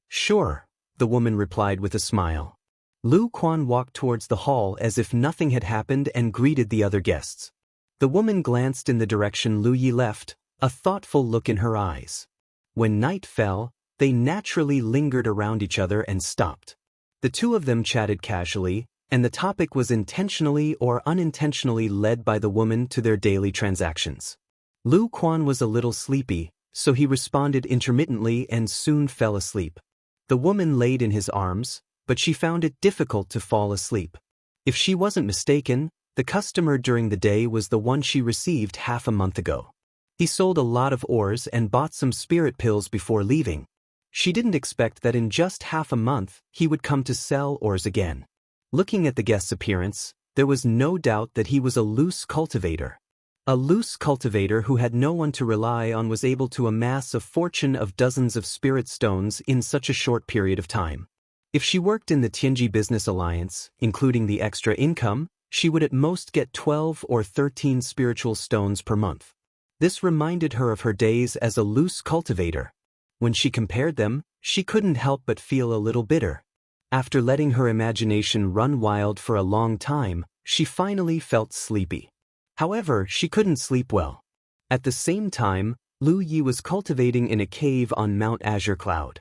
"Sure," the woman replied with a smile. Lu Quan walked towards the hall as if nothing had happened and greeted the other guests. The woman glanced in the direction Lu Yi left, a thoughtful look in her eyes. When night fell, they naturally lingered around each other and stopped. The two of them chatted casually, and the topic was intentionally or unintentionally led by the woman to their daily transactions. Lu Quan was a little sleepy, so he responded intermittently and soon fell asleep. The woman laid in his arms, but she found it difficult to fall asleep. If she wasn't mistaken, the customer during the day was the one she received half a month ago. He sold a lot of ores and bought some spirit pills before leaving. She didn't expect that in just half a month he would come to sell ores again. Looking at the guest's appearance, there was no doubt that he was a loose cultivator. A loose cultivator who had no one to rely on was able to amass a fortune of dozens of spirit stones in such a short period of time. If she worked in the Tianji Business Alliance, including the extra income, she would at most get 12 or 13 spiritual stones per month. This reminded her of her days as a loose cultivator. When she compared them, she couldn't help but feel a little bitter. After letting her imagination run wild for a long time, she finally felt sleepy. However, she couldn't sleep well. At the same time, Lu Yi was cultivating in a cave on Mount Azure Cloud.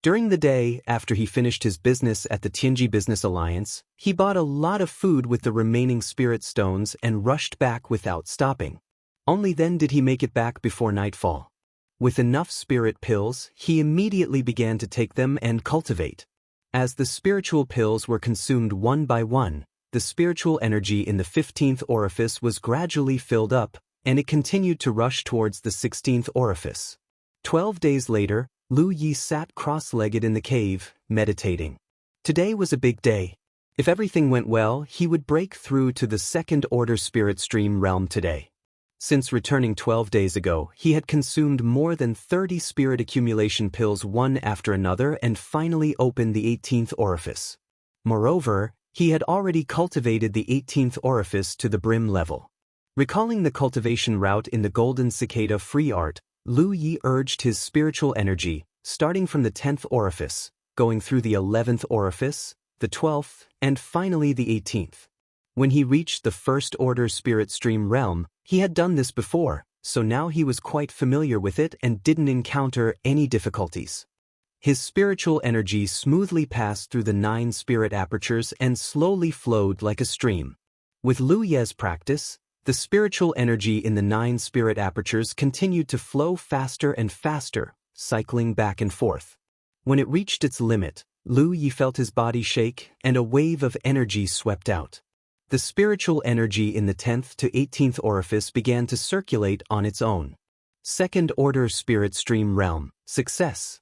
During the day, after he finished his business at the Tianji Business Alliance, he bought a lot of food with the remaining spirit stones and rushed back without stopping. Only then did he make it back before nightfall. With enough spirit pills, he immediately began to take them and cultivate. As the spiritual pills were consumed one by one, the spiritual energy in the 15th orifice was gradually filled up, and it continued to rush towards the 16th orifice. 12 days later, Lu Yi sat cross-legged in the cave, meditating. Today was a big day. If everything went well, he would break through to the second-order spirit stream realm today. Since returning 12 days ago, he had consumed more than 30 spirit accumulation pills one after another and finally opened the 18th orifice. Moreover, he had already cultivated the 18th orifice to the brim level. Recalling the cultivation route in the Golden Cicada free art, Lu Yi urged his spiritual energy, starting from the 10th orifice, going through the 11th orifice, the 12th, and finally the 18th. When he reached the first-order spirit stream realm, he had done this before, so now he was quite familiar with it and didn't encounter any difficulties. His spiritual energy smoothly passed through the 9 spirit apertures and slowly flowed like a stream. With Lu Ye's practice, the spiritual energy in the 9 spirit apertures continued to flow faster and faster, cycling back and forth. When it reached its limit, Lu Yi felt his body shake and a wave of energy swept out. The spiritual energy in the 10th to 18th orifice began to circulate on its own. Second-order spirit stream realm, success.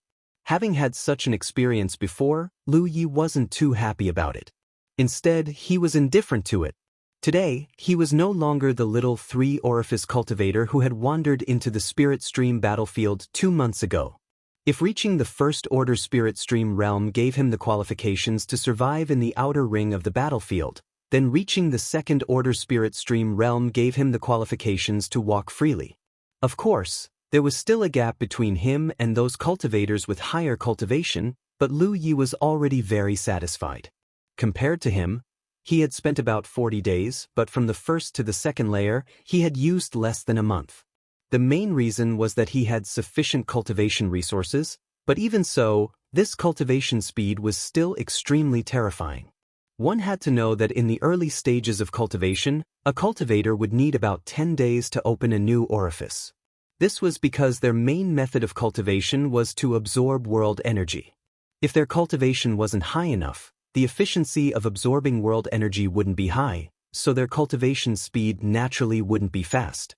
Having had such an experience before, Lu Yi wasn't too happy about it. Instead, he was indifferent to it. Today, he was no longer the little 3-orifice cultivator who had wandered into the spirit stream battlefield 2 months ago. If reaching the first-order spirit stream realm gave him the qualifications to survive in the outer ring of the battlefield, then reaching the second-order spirit stream realm gave him the qualifications to walk freely. Of course, there was still a gap between him and those cultivators with higher cultivation, but Lu Yi was already very satisfied. Compared to him, he had spent about 40 days, but from the first to the second layer, he had used less than a month. The main reason was that he had sufficient cultivation resources, but even so, this cultivation speed was still extremely terrifying. One had to know that in the early stages of cultivation, a cultivator would need about 10 days to open a new orifice. This was because their main method of cultivation was to absorb world energy. If their cultivation wasn't high enough, the efficiency of absorbing world energy wouldn't be high, so their cultivation speed naturally wouldn't be fast.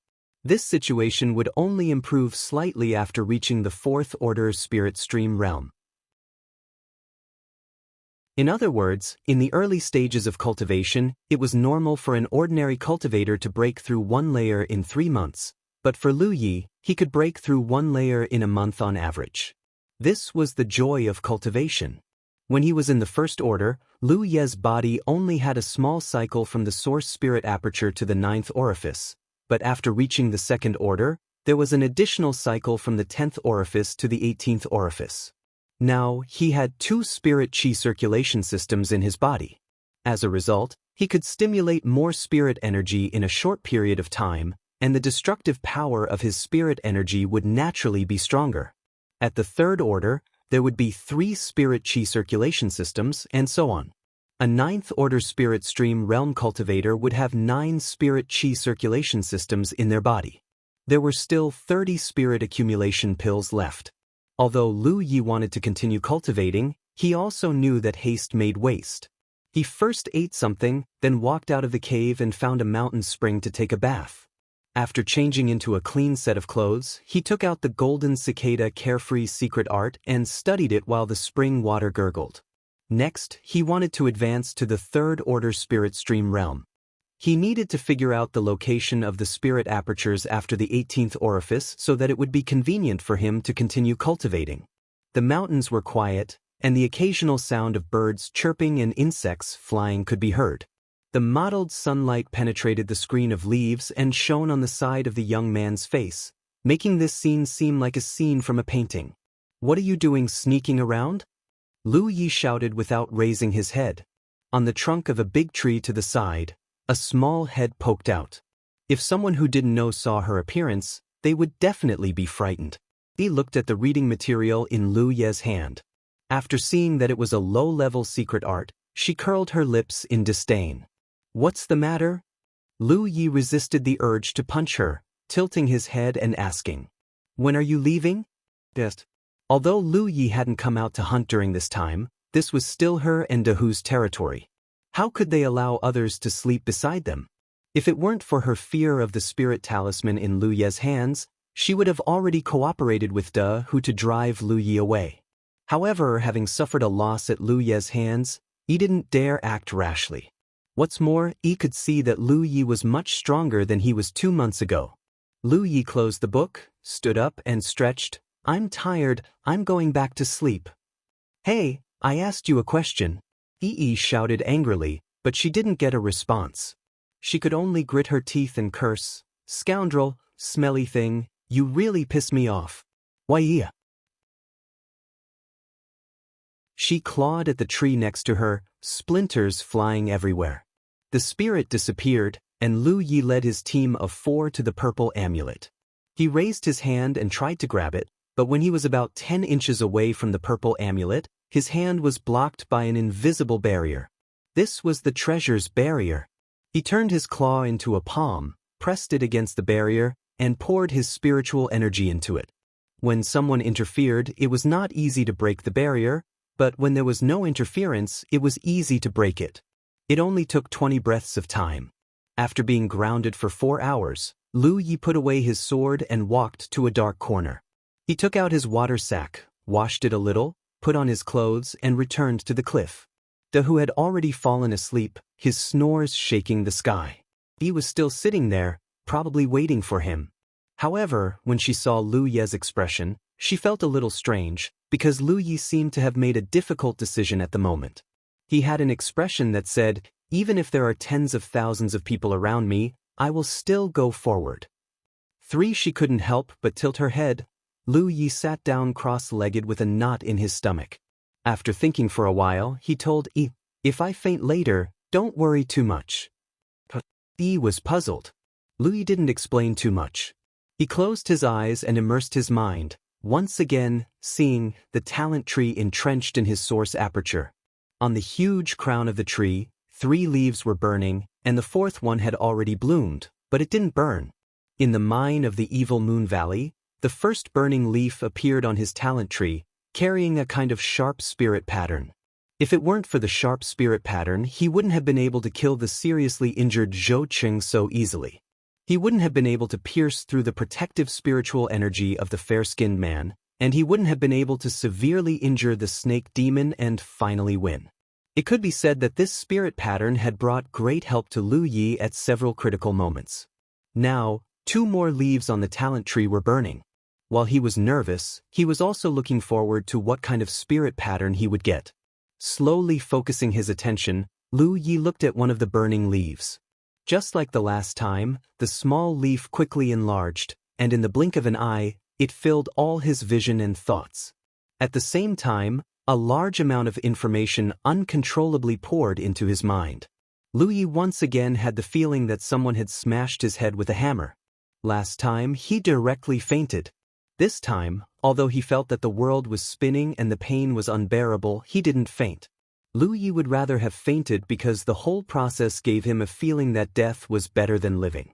This situation would only improve slightly after reaching the fourth order spirit stream realm. In other words, in the early stages of cultivation, it was normal for an ordinary cultivator to break through one layer in 3 months, but for Lu Yi, he could break through one layer in a month on average. This was the joy of cultivation. When he was in the first order, Lu Ye's body only had a small cycle from the source spirit aperture to the 9th orifice, but after reaching the second order, there was an additional cycle from the 10th orifice to the 18th orifice. Now, he had 2 spirit chi circulation systems in his body. As a result, he could stimulate more spirit energy in a short period of time, and the destructive power of his spirit energy would naturally be stronger. At the third order, there would be 3 spirit chi circulation systems, and so on. A 9th order spirit stream realm cultivator would have 9 spirit chi circulation systems in their body. There were still 30 spirit accumulation pills left. Although Lu Yi wanted to continue cultivating, he also knew that haste made waste. He first ate something, then walked out of the cave and found a mountain spring to take a bath. After changing into a clean set of clothes, he took out the golden cicada carefree secret art and studied it while the spring water gurgled. Next, he wanted to advance to the third order spirit stream realm. He needed to figure out the location of the spirit apertures after the 18th orifice so that it would be convenient for him to continue cultivating. The mountains were quiet, and the occasional sound of birds chirping and insects flying could be heard. The mottled sunlight penetrated the screen of leaves and shone on the side of the young man's face, making this scene seem like a scene from a painting. "What are you doing sneaking around?" Lu Yi shouted without raising his head. On the trunk of a big tree to the side, a small head poked out. If someone who didn't know saw her appearance, they would definitely be frightened. He looked at the reading material in Lu Ye's hand. After seeing that it was a low-level secret art, she curled her lips in disdain. "What's the matter?" Lu Yi resisted the urge to punch her, tilting his head and asking, "When are you leaving?" Yes. Although Lu Yi hadn't come out to hunt during this time, this was still her and Dahu's territory. How could they allow others to sleep beside them? If it weren't for her fear of the spirit talisman in Lu Ye's hands, she would have already cooperated with Dahu to drive Lu Yi away. However, having suffered a loss at Lu Ye's hands, he didn't dare act rashly. What's more, he could see that Lu Yi was much stronger than he was 2 months ago. Lu Yi closed the book, stood up and stretched. "I'm tired, I'm going back to sleep." "Hey, I asked you a question," Yi shouted angrily, but she didn't get a response. She could only grit her teeth and curse, "Scoundrel, smelly thing, you really piss me off." "Why?" She clawed at the tree next to her, splinters flying everywhere. The spirit disappeared, and Lu Yi led his team of 4 to the purple amulet. He raised his hand and tried to grab it, but when he was about 10 inches away from the purple amulet, his hand was blocked by an invisible barrier. This was the treasure's barrier. He turned his claw into a palm, pressed it against the barrier, and poured his spiritual energy into it. When someone interfered, it was not easy to break the barrier, but when there was no interference, it was easy to break it. It only took 20 breaths of time. After being grounded for 4 hours, Lu Yi put away his sword and walked to a dark corner. He took out his water sack, washed it a little, put on his clothes and returned to the cliff. Dahu had already fallen asleep, his snores shaking the sky. He was still sitting there, probably waiting for him. However, when she saw Lu Ye's expression, she felt a little strange, because Lu Yi seemed to have made a difficult decision at the moment. He had an expression that said, "Even if there are tens of thousands of people around me, I will still go forward." 3 She couldn't help but tilt her head. Lu Yi sat down cross-legged with a knot in his stomach. After thinking for a while, he told Yi, "If I faint later, don't worry too much." Yi was puzzled. Lu Yi didn't explain too much. He closed his eyes and immersed his mind, once again seeing the talent tree entrenched in his source aperture. On the huge crown of the tree, 3 leaves were burning, and the 4th one had already bloomed, but it didn't burn. In the mine of the Evil Moon Valley, the first burning leaf appeared on his talent tree, carrying a kind of sharp spirit pattern. If it weren't for the sharp spirit pattern, he wouldn't have been able to kill the seriously injured Zhou Qing so easily. He wouldn't have been able to pierce through the protective spiritual energy of the fair-skinned man, and he wouldn't have been able to severely injure the snake demon and finally win. It could be said that this spirit pattern had brought great help to Lu Yi at several critical moments. Now, 2 more leaves on the talent tree were burning. While he was nervous, he was also looking forward to what kind of spirit pattern he would get. Slowly focusing his attention, Lu Yi looked at one of the burning leaves. Just like the last time, the small leaf quickly enlarged, and in the blink of an eye, it filled all his vision and thoughts. At the same time, a large amount of information uncontrollably poured into his mind. Lu Yi once again had the feeling that someone had smashed his head with a hammer. Last time, he directly fainted. This time, although he felt that the world was spinning and the pain was unbearable, he didn't faint. Lu Yi would rather have fainted because the whole process gave him a feeling that death was better than living.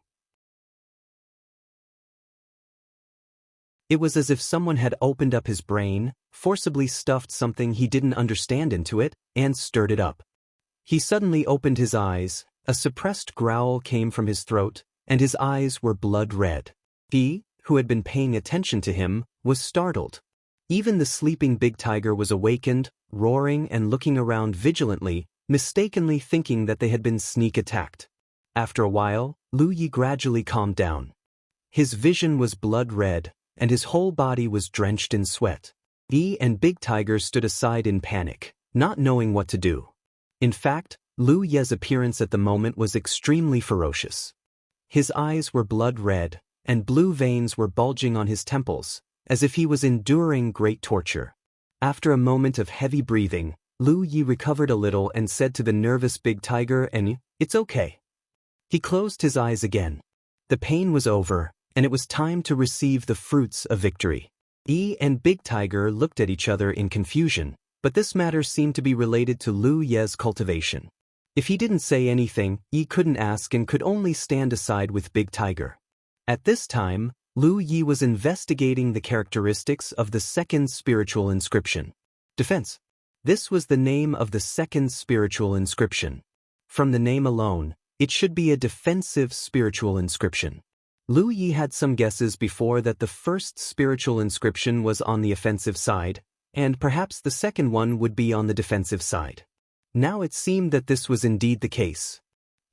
It was as if someone had opened up his brain, forcibly stuffed something he didn't understand into it, and stirred it up. He suddenly opened his eyes, a suppressed growl came from his throat, and his eyes were blood red. He, who had been paying attention to him, was startled. Even the sleeping big tiger was awakened, roaring and looking around vigilantly, mistakenly thinking that they had been sneak attacked. After a while, Lu Yi gradually calmed down. His vision was blood red, and his whole body was drenched in sweat. He and Big Tiger stood aside in panic, not knowing what to do. In fact, Lu Ye's appearance at the moment was extremely ferocious. His eyes were blood red, and blue veins were bulging on his temples, as if he was enduring great torture. After a moment of heavy breathing, Lu Yi recovered a little and said to the nervous Big Tiger, "It's okay." He closed his eyes again. The pain was over, and it was time to receive the fruits of victory. Yi and Big Tiger looked at each other in confusion, but this matter seemed to be related to Lu Ye's cultivation. If he didn't say anything, Yi couldn't ask and could only stand aside with Big Tiger. At this time, Lu Yi was investigating the characteristics of the second spiritual inscription. Defense. This was the name of the second spiritual inscription. From the name alone, it should be a defensive spiritual inscription. Lu Yi had some guesses before that the first spiritual inscription was on the offensive side, and perhaps the second one would be on the defensive side. Now it seemed that this was indeed the case.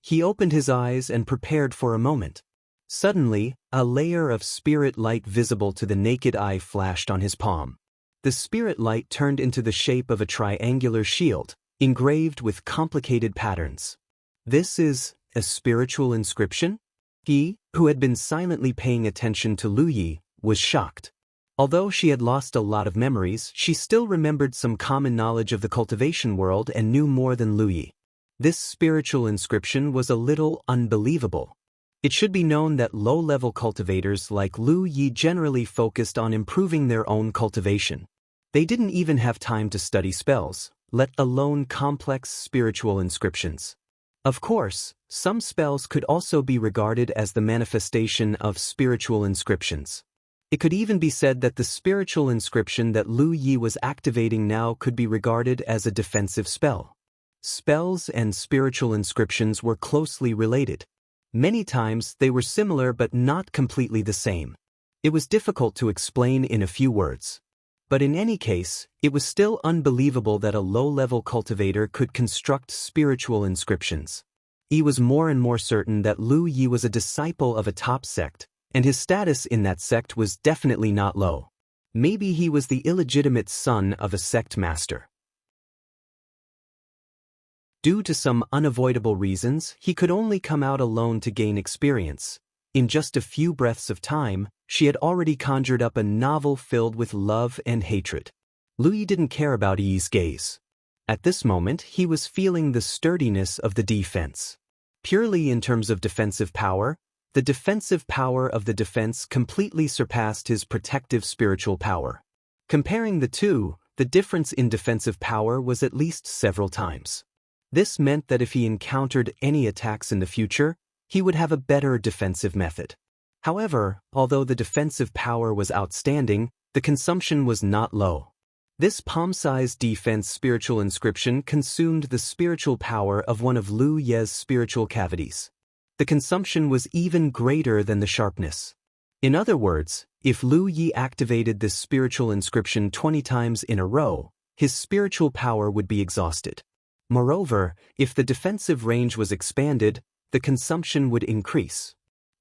He opened his eyes and prepared for a moment. Suddenly, a layer of spirit light visible to the naked eye flashed on his palm. The spirit light turned into the shape of a triangular shield, engraved with complicated patterns. This is a spiritual inscription? He, who had been silently paying attention to Lu Yi, was shocked. Although she had lost a lot of memories, she still remembered some common knowledge of the cultivation world and knew more than Lu Yi. This spiritual inscription was a little unbelievable. It should be known that low-level cultivators like Lu Yi generally focused on improving their own cultivation. They didn't even have time to study spells, let alone complex spiritual inscriptions. Of course, some spells could also be regarded as the manifestation of spiritual inscriptions. It could even be said that the spiritual inscription that Lu Yi was activating now could be regarded as a defensive spell. Spells and spiritual inscriptions were closely related. Many times they were similar but not completely the same. It was difficult to explain in a few words. But in any case, it was still unbelievable that a low-level cultivator could construct spiritual inscriptions. He was more and more certain that Lu Yi was a disciple of a top sect, and his status in that sect was definitely not low. Maybe he was the illegitimate son of a sect master. Due to some unavoidable reasons, he could only come out alone to gain experience. In just a few breaths of time, she had already conjured up a novel filled with love and hatred. Lu Yi didn't care about Yi's gaze. At this moment, he was feeling the sturdiness of the defense. Purely in terms of defensive power, the defensive power of the defense completely surpassed his protective spiritual power. Comparing the two, the difference in defensive power was at least several times. This meant that if he encountered any attacks in the future, he would have a better defensive method. However, although the defensive power was outstanding, the consumption was not low. This palm-sized defense spiritual inscription consumed the spiritual power of one of Lu Ye's spiritual cavities. The consumption was even greater than the sharpness. In other words, if Lu Yi activated this spiritual inscription 20 times in a row, his spiritual power would be exhausted. Moreover, if the defensive range was expanded, the consumption would increase.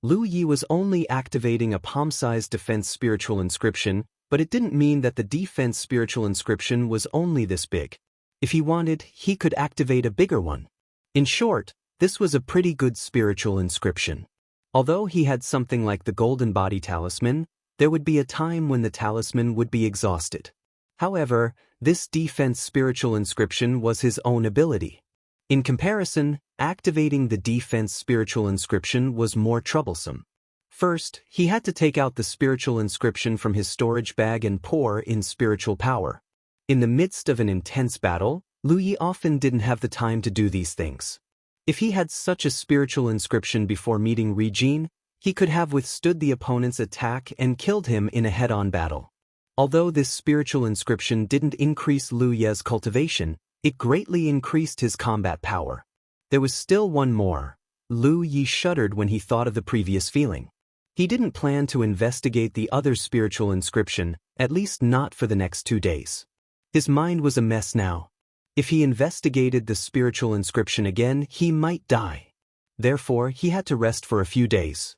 Lu Yi was only activating a palm-sized defense spiritual inscription, but it didn't mean that the defense spiritual inscription was only this big. If he wanted, he could activate a bigger one. In short, this was a pretty good spiritual inscription. Although he had something like the Golden Body Talisman, there would be a time when the talisman would be exhausted. However, this defense spiritual inscription was his own ability. In comparison, activating the defense spiritual inscription was more troublesome. First, he had to take out the spiritual inscription from his storage bag and pour in spiritual power. In the midst of an intense battle, Lu Yi often didn't have the time to do these things. If he had such a spiritual inscription before meeting Rijin, he could have withstood the opponent's attack and killed him in a head-on battle. Although this spiritual inscription didn't increase Lu Ye's cultivation, it greatly increased his combat power. There was still one more. Lu Yi shuddered when he thought of the previous feeling. He didn't plan to investigate the other spiritual inscription, at least not for the next 2 days. His mind was a mess now. If he investigated the spiritual inscription again, he might die. Therefore, he had to rest for a few days.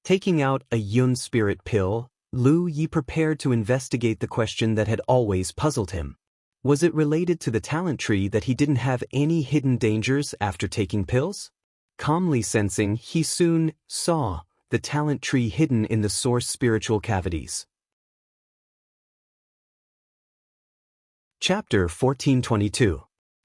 Taking out a Yun spirit pill, Lu Yi prepared to investigate the question that had always puzzled him. Was it related to the talent tree that he didn't have any hidden dangers after taking pills? Calmly sensing, he soon saw the talent tree hidden in the source spiritual cavities. Chapter 1422.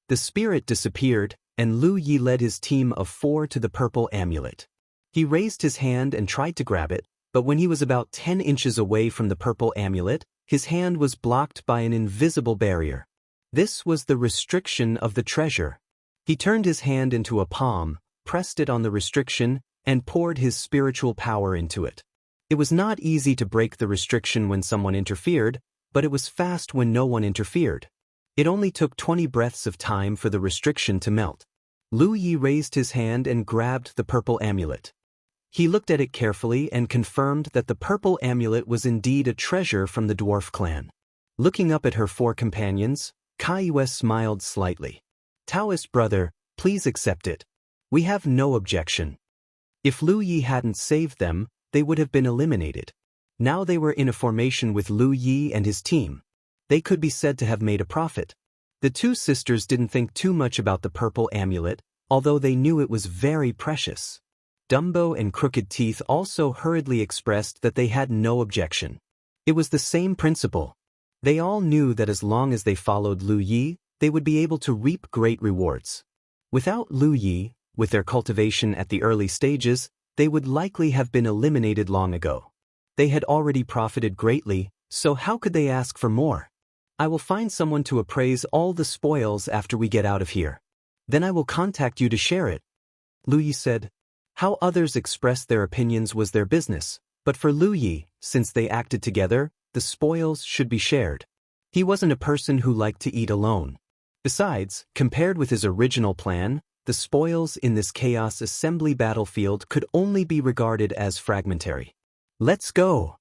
The spirit disappeared, and Lu Yi led his team of 4 to the purple amulet. He raised his hand and tried to grab it, but when he was about 10 inches away from the purple amulet, his hand was blocked by an invisible barrier. This was the restriction of the treasure. He turned his hand into a palm, pressed it on the restriction, and poured his spiritual power into it. It was not easy to break the restriction when someone interfered, but it was fast when no one interfered. It only took 20 breaths of time for the restriction to melt. Lu Yi raised his hand and grabbed the purple amulet. He looked at it carefully and confirmed that the purple amulet was indeed a treasure from the dwarf clan. Looking up at her 4 companions, Kaiyue smiled slightly. Taoist brother, please accept it. We have no objection. If Lu Yi hadn't saved them, they would have been eliminated. Now they were in a formation with Lu Yi and his team. They could be said to have made a profit. The 2 sisters didn't think too much about the purple amulet, although they knew it was very precious. Dumbo and Crooked Teeth also hurriedly expressed that they had no objection. It was the same principle. They all knew that as long as they followed Lu Yi, they would be able to reap great rewards. Without Lu Yi, with their cultivation at the early stages, they would likely have been eliminated long ago. They had already profited greatly, so how could they ask for more? I will find someone to appraise all the spoils after we get out of here. Then I will contact you to share it. Lu Yi said. How others expressed their opinions was their business, but for Lu Yi, since they acted together, the spoils should be shared. He wasn't a person who liked to eat alone. Besides, compared with his original plan, the spoils in this chaos assembly battlefield could only be regarded as fragmentary. Let's go!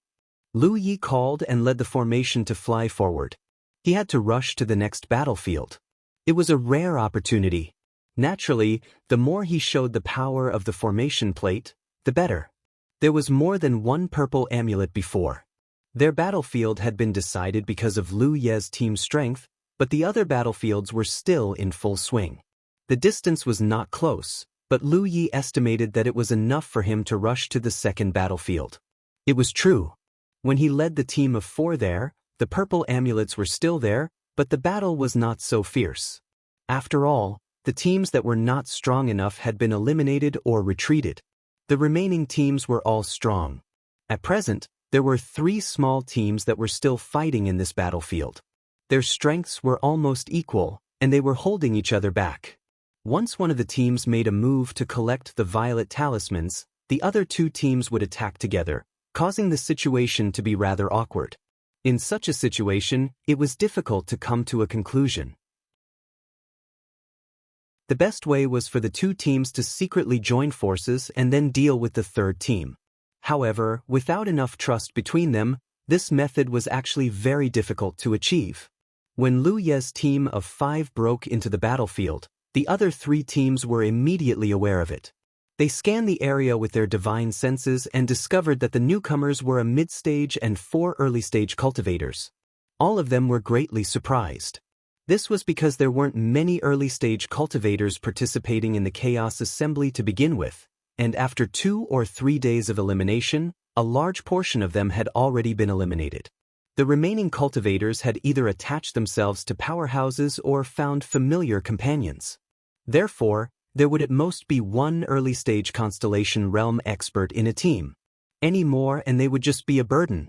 Lu Yi called and led the formation to fly forward. He had to rush to the next battlefield. It was a rare opportunity. Naturally, the more he showed the power of the formation plate, the better. There was more than one purple amulet before. Their battlefield had been decided because of Lu Ye's team's strength, but the other battlefields were still in full swing. The distance was not close, but Lu Yi estimated that it was enough for him to rush to the second battlefield. It was true. When he led the team of 4 there, the purple amulets were still there, but the battle was not so fierce. After all, the teams that were not strong enough had been eliminated or retreated. The remaining teams were all strong. At present, there were 3 small teams that were still fighting in this battlefield. Their strengths were almost equal, and they were holding each other back. Once one of the teams made a move to collect the violet talismans, the other 2 teams would attack together, causing the situation to be rather awkward. In such a situation, it was difficult to come to a conclusion. The best way was for the two teams to secretly join forces and then deal with the third team. However, without enough trust between them, this method was actually very difficult to achieve. When Lu Ye's team of 5 broke into the battlefield, the other 3 teams were immediately aware of it. They scanned the area with their divine senses and discovered that the newcomers were a mid-stage and 4 early-stage cultivators. All of them were greatly surprised. This was because there weren't many early-stage cultivators participating in the Chaos Assembly to begin with, and after 2 or 3 days of elimination, a large portion of them had already been eliminated. The remaining cultivators had either attached themselves to powerhouses or found familiar companions. Therefore, there would at most be 1 early-stage constellation realm expert in a team. Any more and they would just be a burden.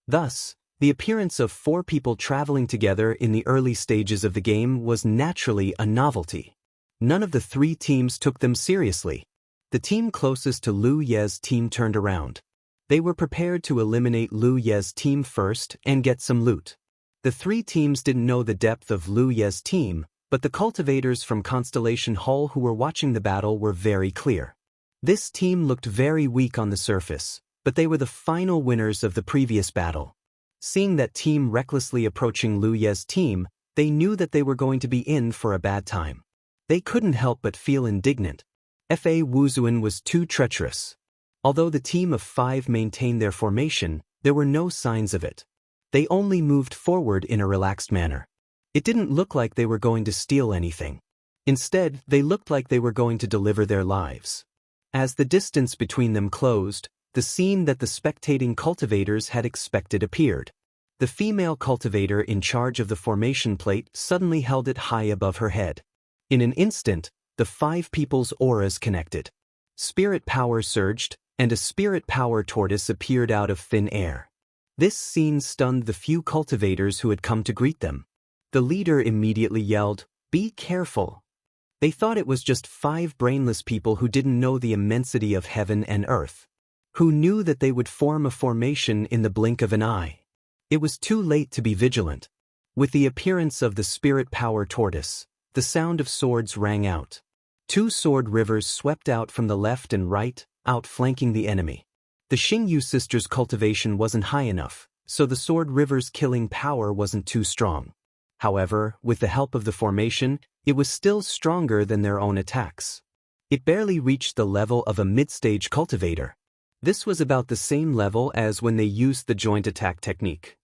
Thus, the appearance of 4 people traveling together in the early stages of the game was naturally a novelty. None of the 3 teams took them seriously. The team closest to Lu Ye's team turned around. They were prepared to eliminate Lu Ye's team first and get some loot. The 3 teams didn't know the depth of Lu Ye's team, but the cultivators from Constellation Hall who were watching the battle were very clear. This team looked very weak on the surface, but they were the final winners of the previous battle. Seeing that team recklessly approaching Lu Ye's team, they knew that they were going to be in for a bad time. They couldn't help but feel indignant. Fa Wuzuan was too treacherous. Although the team of 5 maintained their formation, there were no signs of it. They only moved forward in a relaxed manner. It didn't look like they were going to steal anything. Instead, they looked like they were going to deliver their lives. As the distance between them closed, the scene that the spectating cultivators had expected appeared. The female cultivator in charge of the formation plate suddenly held it high above her head. In an instant, the 5 people's auras connected. Spirit power surged, and a spirit power tortoise appeared out of thin air. This scene stunned the few cultivators who had come to greet them. The leader immediately yelled, "Be careful." They thought it was just 5 brainless people who didn't know the immensity of heaven and earth. Who knew that they would form a formation in the blink of an eye. It was too late to be vigilant. With the appearance of the spirit power tortoise, the sound of swords rang out. 2 sword rivers swept out from the left and right, outflanking the enemy. The Xingyu sisters' cultivation wasn't high enough, so the sword river's killing power wasn't too strong. However, with the help of the formation, it was still stronger than their own attacks. It barely reached the level of a mid-stage cultivator. This was about the same level as when they used the joint attack technique.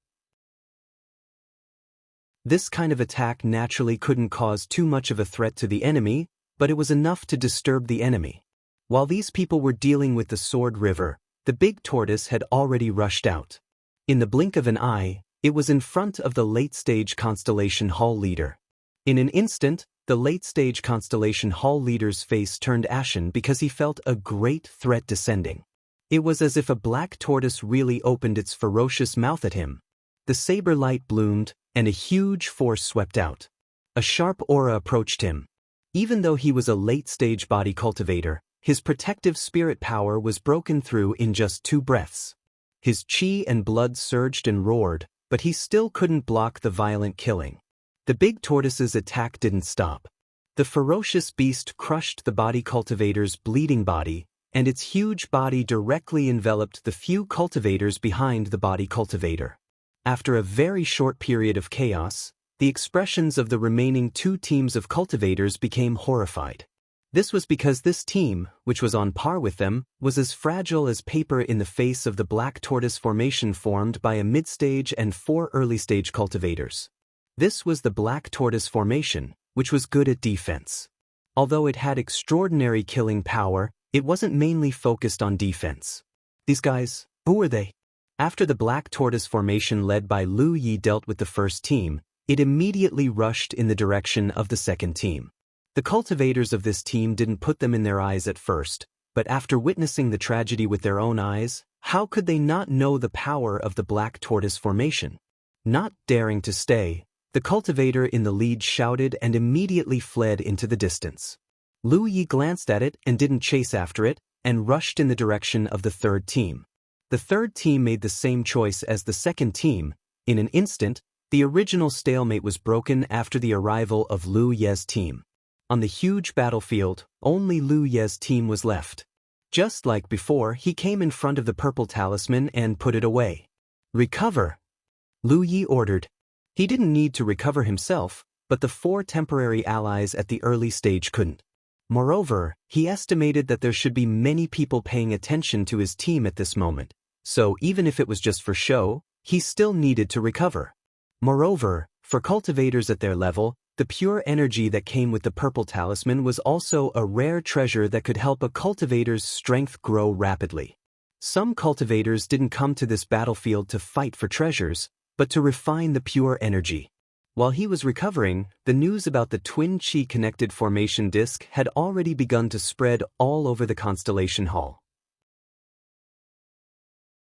This kind of attack naturally couldn't cause too much of a threat to the enemy, but it was enough to disturb the enemy. While these people were dealing with the sword river, the big tortoise had already rushed out. In the blink of an eye, it was in front of the late-stage Constellation Hall leader. In an instant, the late-stage Constellation Hall leader's face turned ashen because he felt a great threat descending. It was as if a black tortoise really opened its ferocious mouth at him. The saber light bloomed, and a huge force swept out. A sharp aura approached him. Even though he was a late-stage body cultivator, his protective spirit power was broken through in just 2 breaths. His chi and blood surged and roared, but he still couldn't block the violent killing. The big tortoise's attack didn't stop. The ferocious beast crushed the body cultivator's bleeding body, and its huge body directly enveloped the few cultivators behind the body cultivator. After a very short period of chaos, the expressions of the remaining 2 teams of cultivators became horrified. This was because this team, which was on par with them, was as fragile as paper in the face of the black tortoise formation formed by a mid-stage and 4 early-stage cultivators. This was the black tortoise formation, which was good at defense. Although it had extraordinary killing power, it wasn't mainly focused on defense. These guys, who were they? After the black tortoise formation led by Lu Yi dealt with the first team, it immediately rushed in the direction of the second team. The cultivators of this team didn't put them in their eyes at first, but after witnessing the tragedy with their own eyes, how could they not know the power of the black tortoise formation? Not daring to stay, the cultivator in the lead shouted and immediately fled into the distance. Lu Yi glanced at it and didn't chase after it, and rushed in the direction of the third team. The third team made the same choice as the second team. In an instant, the original stalemate was broken after the arrival of Lu Ye's team. On the huge battlefield, only Lu Ye's team was left. Just like before, he came in front of the purple talisman and put it away. "Recover," Lu Yi ordered. He didn't need to recover himself, but the 4 temporary allies at the early stage couldn't. Moreover, he estimated that there should be many people paying attention to his team at this moment, so even if it was just for show, he still needed to recover. Moreover, for cultivators at their level, the pure energy that came with the purple talisman was also a rare treasure that could help a cultivator's strength grow rapidly. Some cultivators didn't come to this battlefield to fight for treasures, but to refine the pure energy. While he was recovering, the news about the twin chi-connected formation disk had already begun to spread all over the Constellation Hall.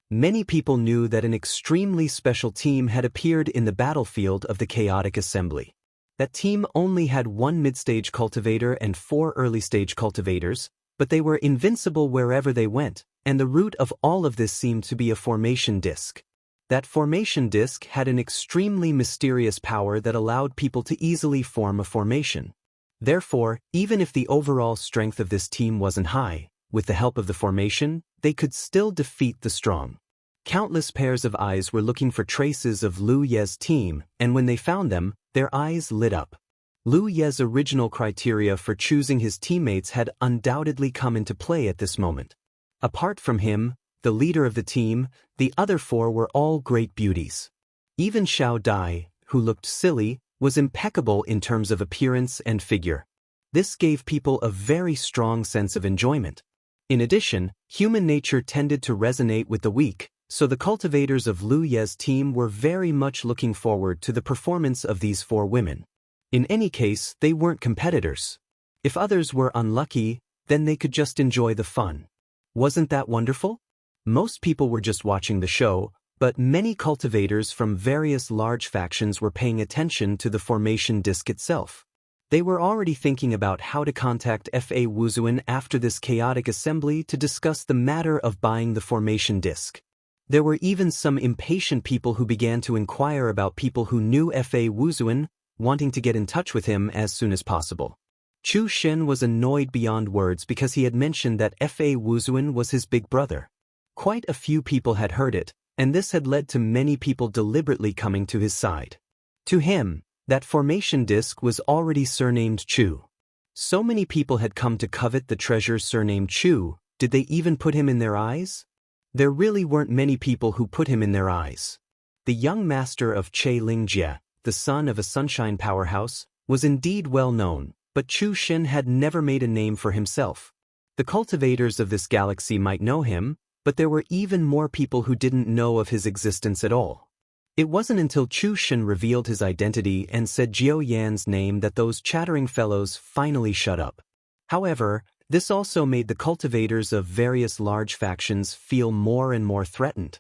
Many people knew that an extremely special team had appeared in the battlefield of the Chaotic Assembly. That team only had 1 mid-stage cultivator and 4 early-stage cultivators, but they were invincible wherever they went, and the root of all of this seemed to be a formation disk. That formation disk had an extremely mysterious power that allowed people to easily form a formation. Therefore, even if the overall strength of this team wasn't high, with the help of the formation, they could still defeat the strong. Countless pairs of eyes were looking for traces of Lu Ye's team, and when they found them, their eyes lit up. Lu Ye's original criteria for choosing his teammates had undoubtedly come into play at this moment. Apart from him, the leader of the team, the other 4 were all great beauties. Even Xiao Dai, who looked silly, was impeccable in terms of appearance and figure. This gave people a very strong sense of enjoyment. In addition, human nature tended to resonate with the weak, so the cultivators of Lu Ye's team were very much looking forward to the performance of these 4 women. In any case, they weren't competitors. If others were unlucky, then they could just enjoy the fun. Wasn't that wonderful? Most people were just watching the show, but many cultivators from various large factions were paying attention to the formation disk itself. They were already thinking about how to contact Fa Wuzuan after this chaotic assembly to discuss the matter of buying the formation disk. There were even some impatient people who began to inquire about people who knew Fa Wuzuan, wanting to get in touch with him as soon as possible. Chu Shen was annoyed beyond words because he had mentioned that Fa Wuzuan was his big brother. Quite a few people had heard it, and this had led to many people deliberately coming to his side. To him, that formation disk was already surnamed Chu. So many people had come to covet the treasure surnamed Chu, did they even put him in their eyes? There really weren't many people who put him in their eyes. The young master of Che Lingjie, the son of a sunshine powerhouse, was indeed well known, but Chu Shen had never made a name for himself. The cultivators of this galaxy might know him, but there were even more people who didn't know of his existence at all. It wasn't until Chu Shen revealed his identity and said Jiao Yan's name that those chattering fellows finally shut up. However, this also made the cultivators of various large factions feel more and more threatened.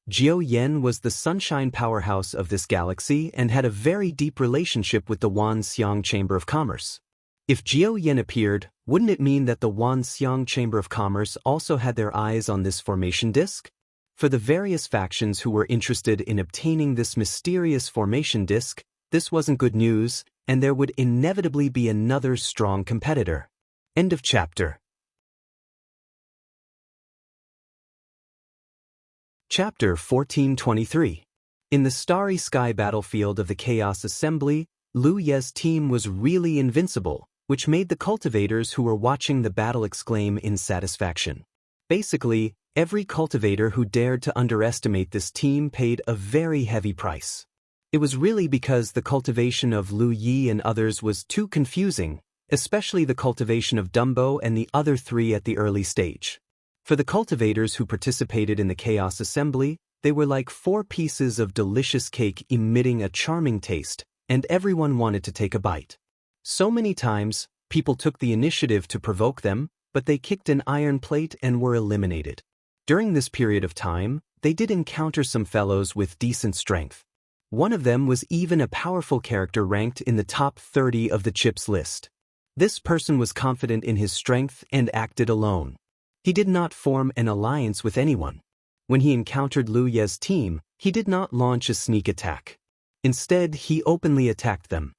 Jiao Yan was the sunshine powerhouse of this galaxy and had a very deep relationship with the Wanxiang Chamber of Commerce. If Jiao Yan appeared, wouldn't it mean that the Wanxiang Chamber of Commerce also had their eyes on this formation disk? For the various factions who were interested in obtaining this mysterious formation disk, this wasn't good news, and there would inevitably be another strong competitor. End of chapter. Chapter 1423. In the starry sky battlefield of the Chaos Assembly, Lu Ye's team was really invincible, which made the cultivators who were watching the battle exclaim in satisfaction. Basically, every cultivator who dared to underestimate this team paid a very heavy price. It was really because the cultivation of Lu Yi and others was too confusing, especially the cultivation of Dumbo and the other 3 at the early stage. For the cultivators who participated in the Chaos Assembly, they were like 4 pieces of delicious cake emitting a charming taste, and everyone wanted to take a bite. So many times, people took the initiative to provoke them, but they kicked an iron plate and were eliminated. During this period of time, they did encounter some fellows with decent strength. One of them was even a powerful character ranked in the top 30 of the chips list. This person was confident in his strength and acted alone. He did not form an alliance with anyone. When he encountered Lu Ye's team, he did not launch a sneak attack. Instead, he openly attacked them.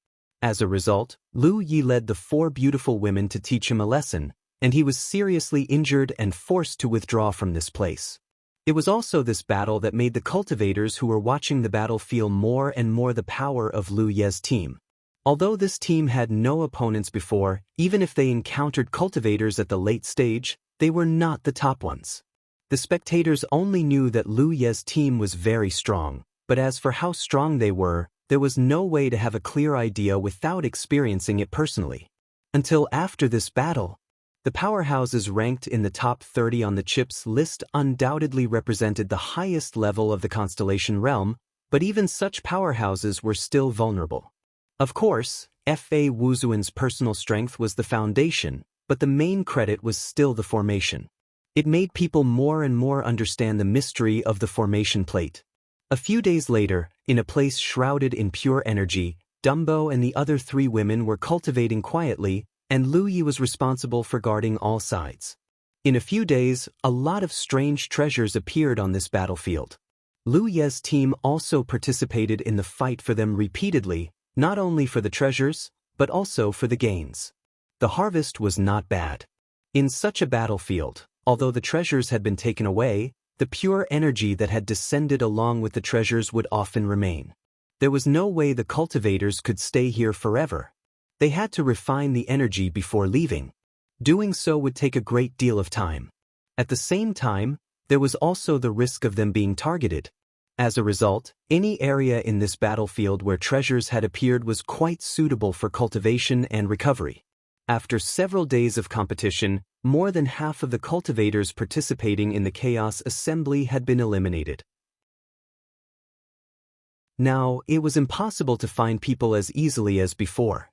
As a result, Lu Yi led the four beautiful women to teach him a lesson, and he was seriously injured and forced to withdraw from this place. It was also this battle that made the cultivators who were watching the battle feel more and more the power of Lu Ye's team. Although this team had no opponents before, even if they encountered cultivators at the late stage, they were not the top ones. The spectators only knew that Lu Ye's team was very strong, but as for how strong they were, there was no way to have a clear idea without experiencing it personally. Until after this battle, the powerhouses ranked in the top 30 on the chips list undoubtedly represented the highest level of the constellation realm, but even such powerhouses were still vulnerable. Of course, Fa Wuzuan's personal strength was the foundation, but the main credit was still the formation. It made people more and more understand the mystery of the formation plate. A few days later, in a place shrouded in pure energy, Dumbo and the other three women were cultivating quietly, and Lu Yi was responsible for guarding all sides. In a few days, a lot of strange treasures appeared on this battlefield. Lu Ye's team also participated in the fight for them repeatedly, not only for the treasures, but also for the gains. The harvest was not bad. In such a battlefield, although the treasures had been taken away, the pure energy that had descended along with the treasures would often remain. There was no way the cultivators could stay here forever. They had to refine the energy before leaving. Doing so would take a great deal of time. At the same time, there was also the risk of them being targeted. As a result, any area in this battlefield where treasures had appeared was quite suitable for cultivation and recovery. After several days of competition, more than half of the cultivators participating in the Chaos Assembly had been eliminated. Now, it was impossible to find people as easily as before.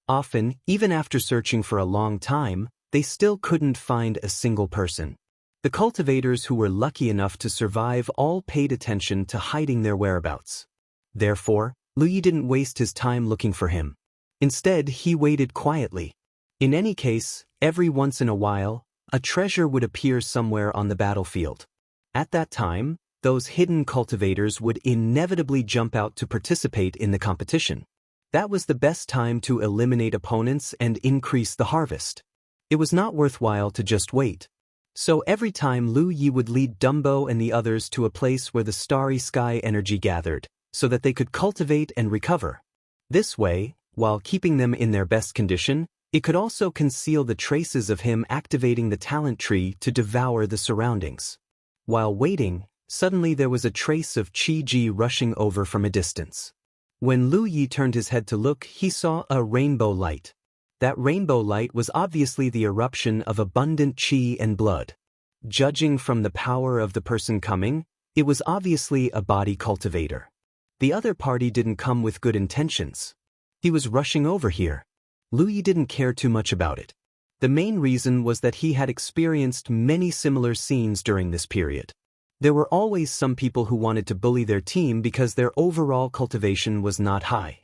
Often, even after searching for a long time, they still couldn't find a single person. The cultivators who were lucky enough to survive all paid attention to hiding their whereabouts. Therefore, Lu Yi didn't waste his time looking for him. Instead, he waited quietly. In any case, every once in a while, a treasure would appear somewhere on the battlefield. At that time, those hidden cultivators would inevitably jump out to participate in the competition. That was the best time to eliminate opponents and increase the harvest. It was not worthwhile to just wait. So every time Lu Yi would lead Dumbo and the others to a place where the starry sky energy gathered, so that they could cultivate and recover. This way, while keeping them in their best condition, it could also conceal the traces of him activating the talent tree to devour the surroundings. While waiting, suddenly there was a trace of Qi-Ji rushing over from a distance. When Lu Yi turned his head to look, he saw a rainbow light. That rainbow light was obviously the eruption of abundant qi and blood. Judging from the power of the person coming, it was obviously a body cultivator. The other party didn't come with good intentions. He was rushing over here. Lu Yi didn't care too much about it. The main reason was that he had experienced many similar scenes during this period. There were always some people who wanted to bully their team because their overall cultivation was not high.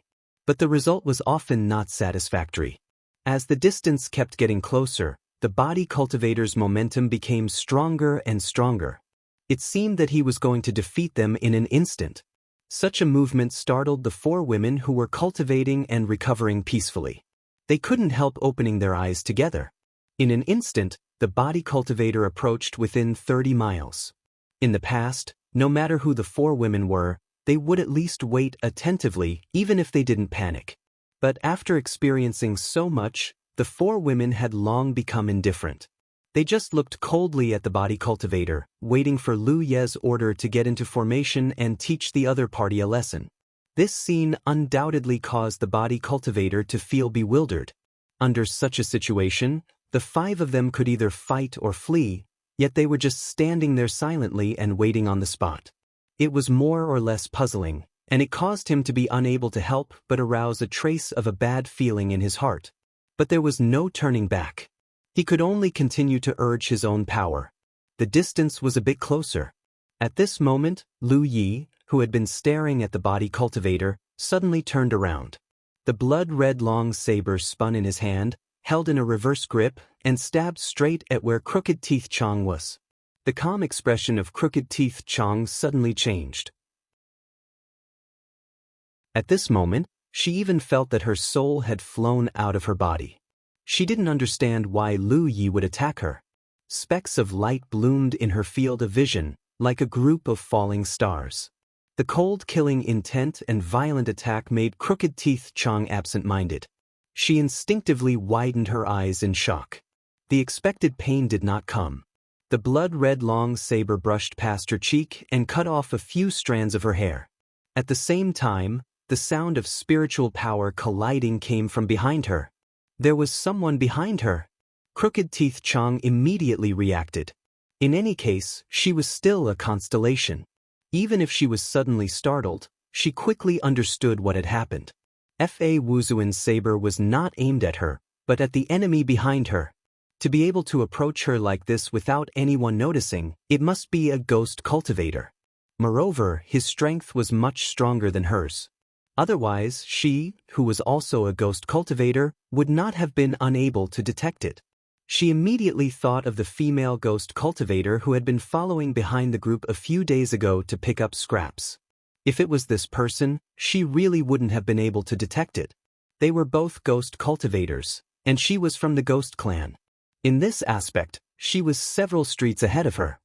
But the result was often not satisfactory. As the distance kept getting closer, the body cultivator's momentum became stronger and stronger. It seemed that he was going to defeat them in an instant. Such a movement startled the four women who were cultivating and recovering peacefully. They couldn't help opening their eyes together. In an instant, the body cultivator approached within 30 miles. In the past, no matter who the four women were, they would at least wait attentively even if they didn't panic. But after experiencing so much, the four women had long become indifferent. They just looked coldly at the body cultivator, waiting for Lu Ye's order to get into formation and teach the other party a lesson. This scene undoubtedly caused the body cultivator to feel bewildered. Under such a situation, the five of them could either fight or flee, yet they were just standing there silently and waiting on the spot. It was more or less puzzling, and it caused him to be unable to help but arouse a trace of a bad feeling in his heart. But there was no turning back. He could only continue to urge his own power. The distance was a bit closer. At this moment, Lu Yi, who had been staring at the body cultivator, suddenly turned around. The blood-red long saber spun in his hand, held in a reverse grip, and stabbed straight at where Crooked Teeth Chong was. The calm expression of Crooked Teeth Chong suddenly changed. At this moment, She even felt that her soul had flown out of her body. She didn't understand why Lu Yi would attack her. Specks of light bloomed in her field of vision, like a group of falling stars. The cold killing intent and violent attack made Crooked Teeth Chong absent-minded. She instinctively widened her eyes in shock. The expected pain did not come. The blood-red long saber brushed past her cheek and cut off a few strands of her hair. At the same time, the sound of spiritual power colliding came from behind her. There was someone behind her. Crooked Teeth Chong immediately reacted. In any case, she was still a constellation. Even if she was suddenly startled, she quickly understood what had happened. Fa Wuzuan's saber was not aimed at her, but at the enemy behind her. To be able to approach her like this without anyone noticing, it must be a ghost cultivator. Moreover, his strength was much stronger than hers. Otherwise, she, who was also a ghost cultivator, would not have been unable to detect it. She immediately thought of the female ghost cultivator who had been following behind the group a few days ago to pick up scraps. If it was this person, she really wouldn't have been able to detect it. They were both ghost cultivators, and she was from the ghost clan. In this aspect, she was several streets ahead of her.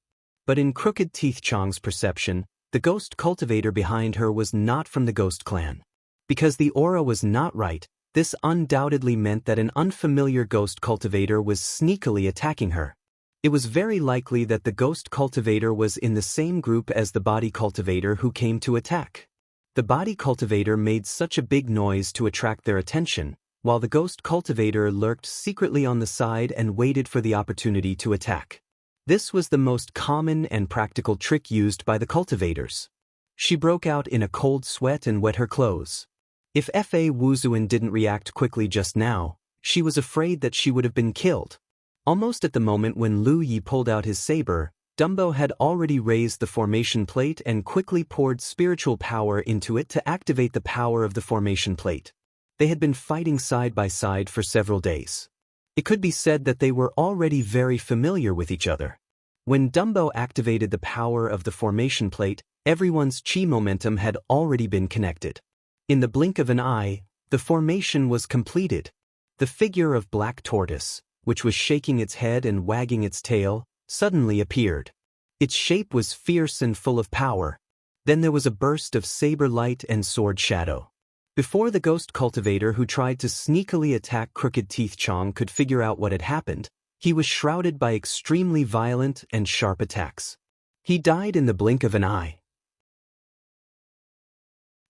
But in Crooked Teeth Chong's perception, the ghost cultivator behind her was not from the ghost clan. Because the aura was not right, this undoubtedly meant that an unfamiliar ghost cultivator was sneakily attacking her. It was very likely that the ghost cultivator was in the same group as the body cultivator who came to attack. The body cultivator made such a big noise to attract their attention, while the ghost cultivator lurked secretly on the side and waited for the opportunity to attack. This was the most common and practical trick used by the cultivators. She broke out in a cold sweat and wet her clothes. If Fa Wuzuan didn't react quickly just now, she was afraid that she would have been killed. Almost at the moment when Lu Yi pulled out his saber, Dumbo had already raised the formation plate and quickly poured spiritual power into it to activate the power of the formation plate. They had been fighting side by side for several days. It could be said that they were already very familiar with each other. When Dumbo activated the power of the formation plate, everyone's chi momentum had already been connected. In the blink of an eye, the formation was completed. The figure of Black Tortoise, which was shaking its head and wagging its tail, suddenly appeared. Its shape was fierce and full of power. Then there was a burst of saber light and sword shadow. Before the ghost cultivator who tried to sneakily attack Crooked Teeth Chong could figure out what had happened, he was shrouded by extremely violent and sharp attacks. He died in the blink of an eye.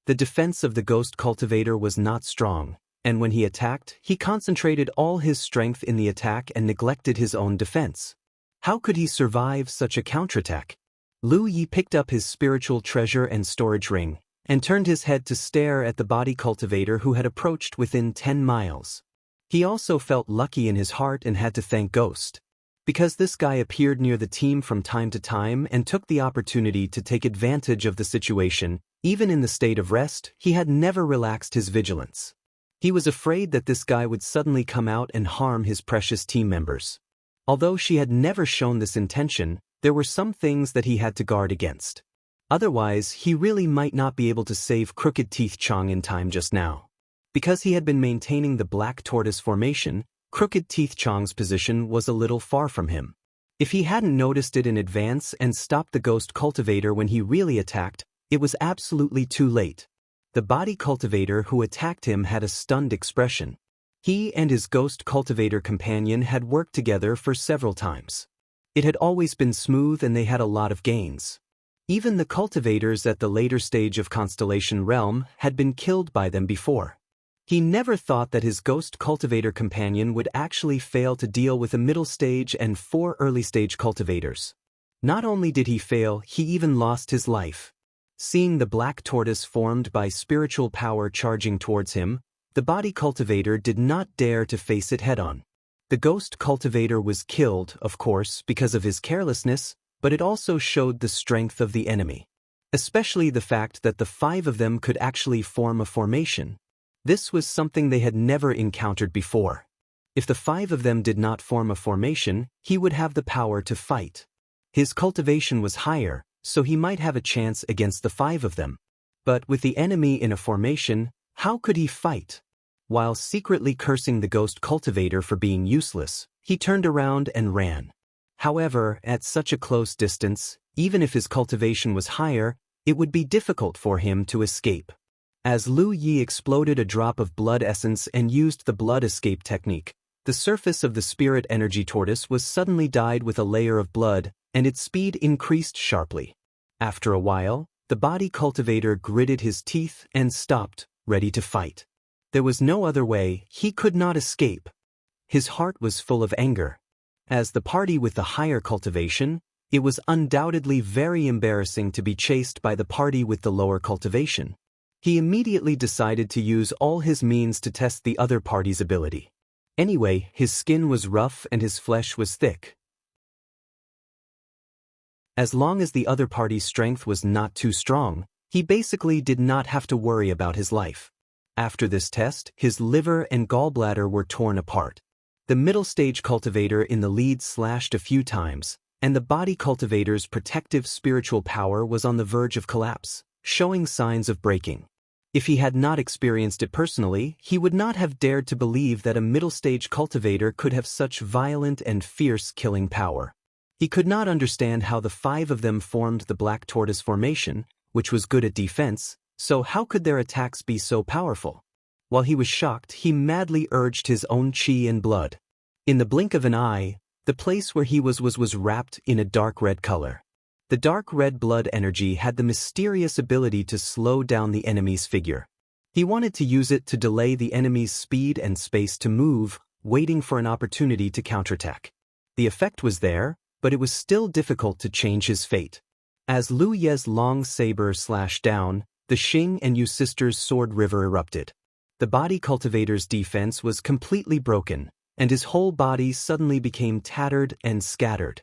The defense of the ghost cultivator was not strong, and when he attacked, he concentrated all his strength in the attack and neglected his own defense. How could he survive such a counterattack? Lu Yi picked up his spiritual treasure and storage ring, and turned his head to stare at the body cultivator who had approached within 10 miles. He also felt lucky in his heart and had to thank Ghost. Because this guy appeared near the team from time to time and took the opportunity to take advantage of the situation, even in the state of rest, he had never relaxed his vigilance. He was afraid that this guy would suddenly come out and harm his precious team members. Although she had never shown this intention, there were some things that he had to guard against. Otherwise, he really might not be able to save Crooked Teeth Chong in time just now. Because he had been maintaining the Black Tortoise formation, Crooked Teeth Chong's position was a little far from him. If he hadn't noticed it in advance and stopped the ghost cultivator when he really attacked, it was absolutely too late. The body cultivator who attacked him had a stunned expression. He and his ghost cultivator companion had worked together for several times. It had always been smooth and they had a lot of gains. Even the cultivators at the later stage of Constellation Realm had been killed by them before. He never thought that his ghost cultivator companion would actually fail to deal with a middle stage and 4 early stage cultivators. Not only did he fail, he even lost his life. Seeing the Black Tortoise formed by spiritual power charging towards him, the body cultivator did not dare to face it head-on. The ghost cultivator was killed, of course, because of his carelessness, but it also showed the strength of the enemy. Especially the fact that the 5 of them could actually form a formation. This was something they had never encountered before. If the 5 of them did not form a formation, he would have the power to fight. His cultivation was higher, so he might have a chance against the 5 of them. But with the enemy in a formation, How could he fight? While secretly cursing the ghost cultivator for being useless, he turned around and ran. However, at such a close distance, even if his cultivation was higher, it would be difficult for him to escape. As Lu Yi exploded a drop of blood essence and used the blood escape technique, the surface of the spirit energy tortoise was suddenly dyed with a layer of blood, and its speed increased sharply. After a while, the body cultivator gritted his teeth and stopped, ready to fight. There was no other way, he could not escape. His heart was full of anger. As the party with the higher cultivation, it was undoubtedly very embarrassing to be chased by the party with the lower cultivation. He immediately decided to use all his means to test the other party's ability. Anyway, his skin was rough and his flesh was thick. As long as the other party's strength was not too strong, he basically did not have to worry about his life. After this test, his liver and gallbladder were torn apart. The middle stage cultivator in the lead slashed a few times, and the body cultivator's protective spiritual power was on the verge of collapse, showing signs of breaking. If he had not experienced it personally, he would not have dared to believe that a middle-stage cultivator could have such violent and fierce killing power. He could not understand how the 5 of them formed the Black Tortoise formation, which was good at defense, so how could their attacks be so powerful? While he was shocked, he madly urged his own chi and blood. In the blink of an eye, the place where he was wrapped in a dark red color. The dark red blood energy had the mysterious ability to slow down the enemy's figure. He wanted to use it to delay the enemy's speed and space to move, waiting for an opportunity to counterattack. The effect was there, but it was still difficult to change his fate. As Lu Ye's long saber slashed down, the Xing and Yu sisters' sword river erupted. The body cultivator's defense was completely broken, and his whole body suddenly became tattered and scattered.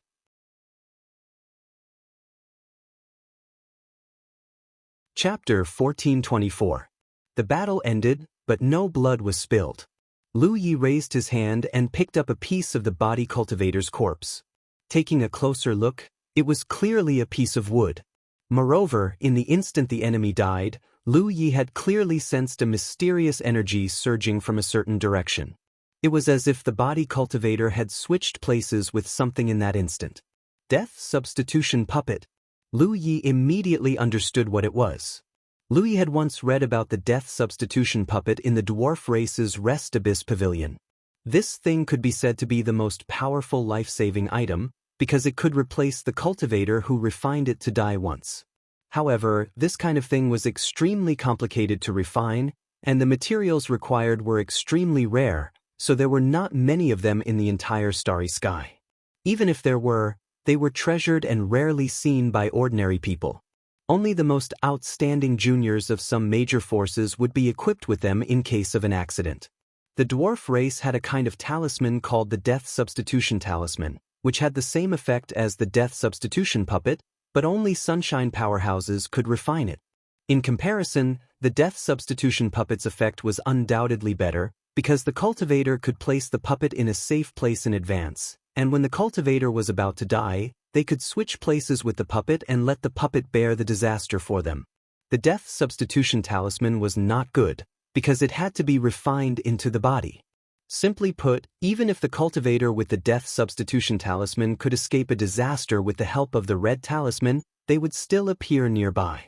Chapter 1424. The battle ended, but no blood was spilled. Lu Yi raised his hand and picked up a piece of the body cultivator's corpse. Taking a closer look, it was clearly a piece of wood. Moreover, in the instant the enemy died, Lu Yi had clearly sensed a mysterious energy surging from a certain direction. It was as if the body cultivator had switched places with something in that instant. Death substitution puppet. Lu Yi immediately understood what it was. Lu Yi had once read about the death substitution puppet in the dwarf race's Rest Abyss Pavilion. This thing could be said to be the most powerful life-saving item, because it could replace the cultivator who refined it to die once. However, this kind of thing was extremely complicated to refine, and the materials required were extremely rare, so there were not many of them in the entire starry sky. Even if there were, they were treasured and rarely seen by ordinary people. Only the most outstanding juniors of some major forces would be equipped with them in case of an accident. The dwarf race had a kind of talisman called the Death Substitution Talisman, which had the same effect as the Death Substitution Puppet, but only sunshine powerhouses could refine it. In comparison, the Death Substitution Puppet's effect was undoubtedly better, because the cultivator could place the puppet in a safe place in advance, and when the cultivator was about to die, they could switch places with the puppet and let the puppet bear the disaster for them. The Death Substitution Talisman was not good, because it had to be refined into the body. Simply put, even if the cultivator with the Death Substitution Talisman could escape a disaster with the help of the red talisman, they would still appear nearby.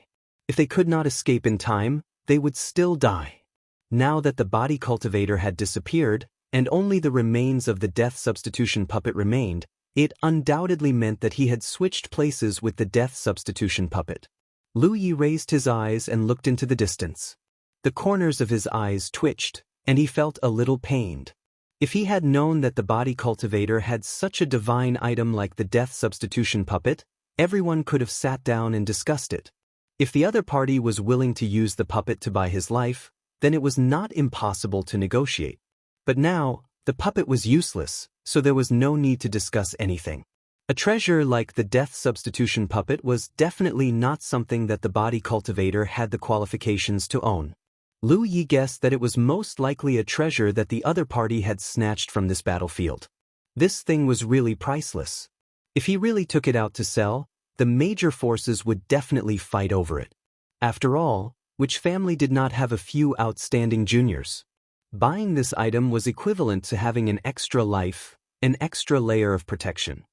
If they could not escape in time, they would still die. Now that the body cultivator had disappeared, and only the remains of the Death Substitution Puppet remained, it undoubtedly meant that he had switched places with the Death Substitution Puppet. Lu Yi raised his eyes and looked into the distance. The corners of his eyes twitched, and he felt a little pained. If he had known that the body cultivator had such a divine item like the Death Substitution Puppet, everyone could have sat down and discussed it. If the other party was willing to use the puppet to buy his life, then it was not impossible to negotiate. But now, the puppet was useless, so there was no need to discuss anything. A treasure like the Death Substitution Puppet was definitely not something that the body cultivator had the qualifications to own. Lu Yi guessed that it was most likely a treasure that the other party had snatched from this battlefield. This thing was really priceless. If he really took it out to sell, the major forces would definitely fight over it. After all, Which family did not have a few outstanding juniors? Buying this item was equivalent to having an extra life, an extra layer of protection.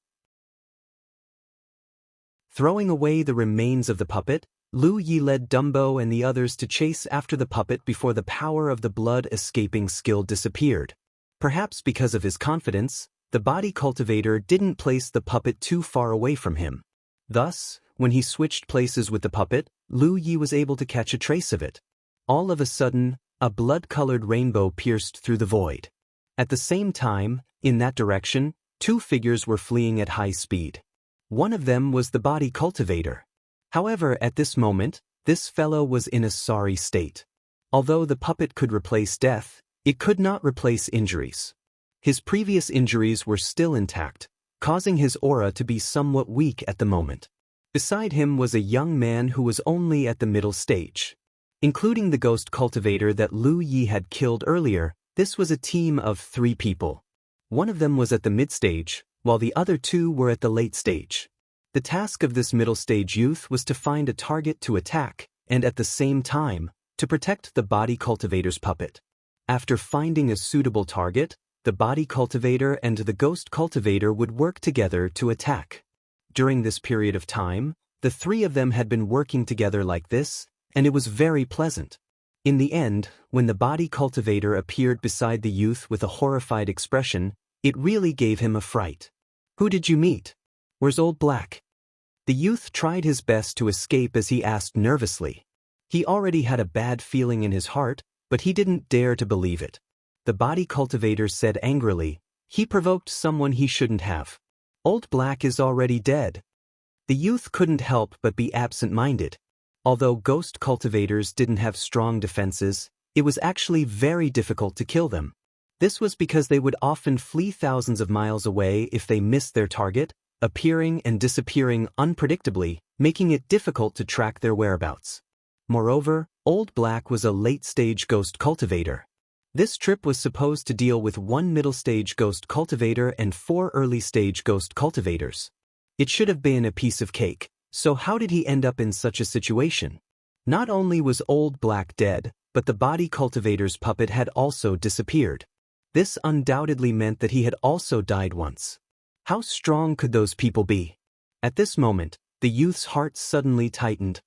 Throwing away the remains of the puppet, Lu Yi led Dumbo and the others to chase after the puppet before the power of the blood-escaping skill disappeared. Perhaps because of his confidence, the body cultivator didn't place the puppet too far away from him. Thus, when he switched places with the puppet, Lu Yi was able to catch a trace of it. All of a sudden, a blood-colored rainbow pierced through the void. At the same time, in that direction, two figures were fleeing at high speed. One of them was the body cultivator. However, at this moment, this fellow was in a sorry state. Although the puppet could replace death, it could not replace injuries. His previous injuries were still intact, causing his aura to be somewhat weak at the moment. Beside him was a young man who was only at the middle stage. Including the ghost cultivator that Lu Yi had killed earlier, this was a team of 3 people. One of them was at the mid-stage, while the other 2 were at the late stage. The task of this middle-stage youth was to find a target to attack, and at the same time, to protect the body cultivator's puppet. After finding a suitable target, the body cultivator and the ghost cultivator would work together to attack. During this period of time, the 3 of them had been working together like this, and it was very pleasant. In the end, when the body cultivator appeared beside the youth with a horrified expression, it really gave him a fright. "Who did you meet? Where's Old Black?" The youth tried his best to escape as he asked nervously. He already had a bad feeling in his heart, but he didn't dare to believe it. The body cultivator said angrily, "He provoked someone he shouldn't have. Old Black is already dead." The youth couldn't help but be absent-minded. Although ghost cultivators didn't have strong defenses, it was actually very difficult to kill them. This was because they would often flee thousands of miles away if they missed their target, appearing and disappearing unpredictably, making it difficult to track their whereabouts. Moreover, Old Black was a late-stage ghost cultivator. This trip was supposed to deal with 1 middle-stage ghost cultivator and 4 early-stage ghost cultivators. It should have been a piece of cake, so how did he end up in such a situation? Not only was Old Black dead, but the body cultivator's puppet had also disappeared. This undoubtedly meant that he had also died once. How strong could those people be? At this moment, the youth's heart suddenly tightened.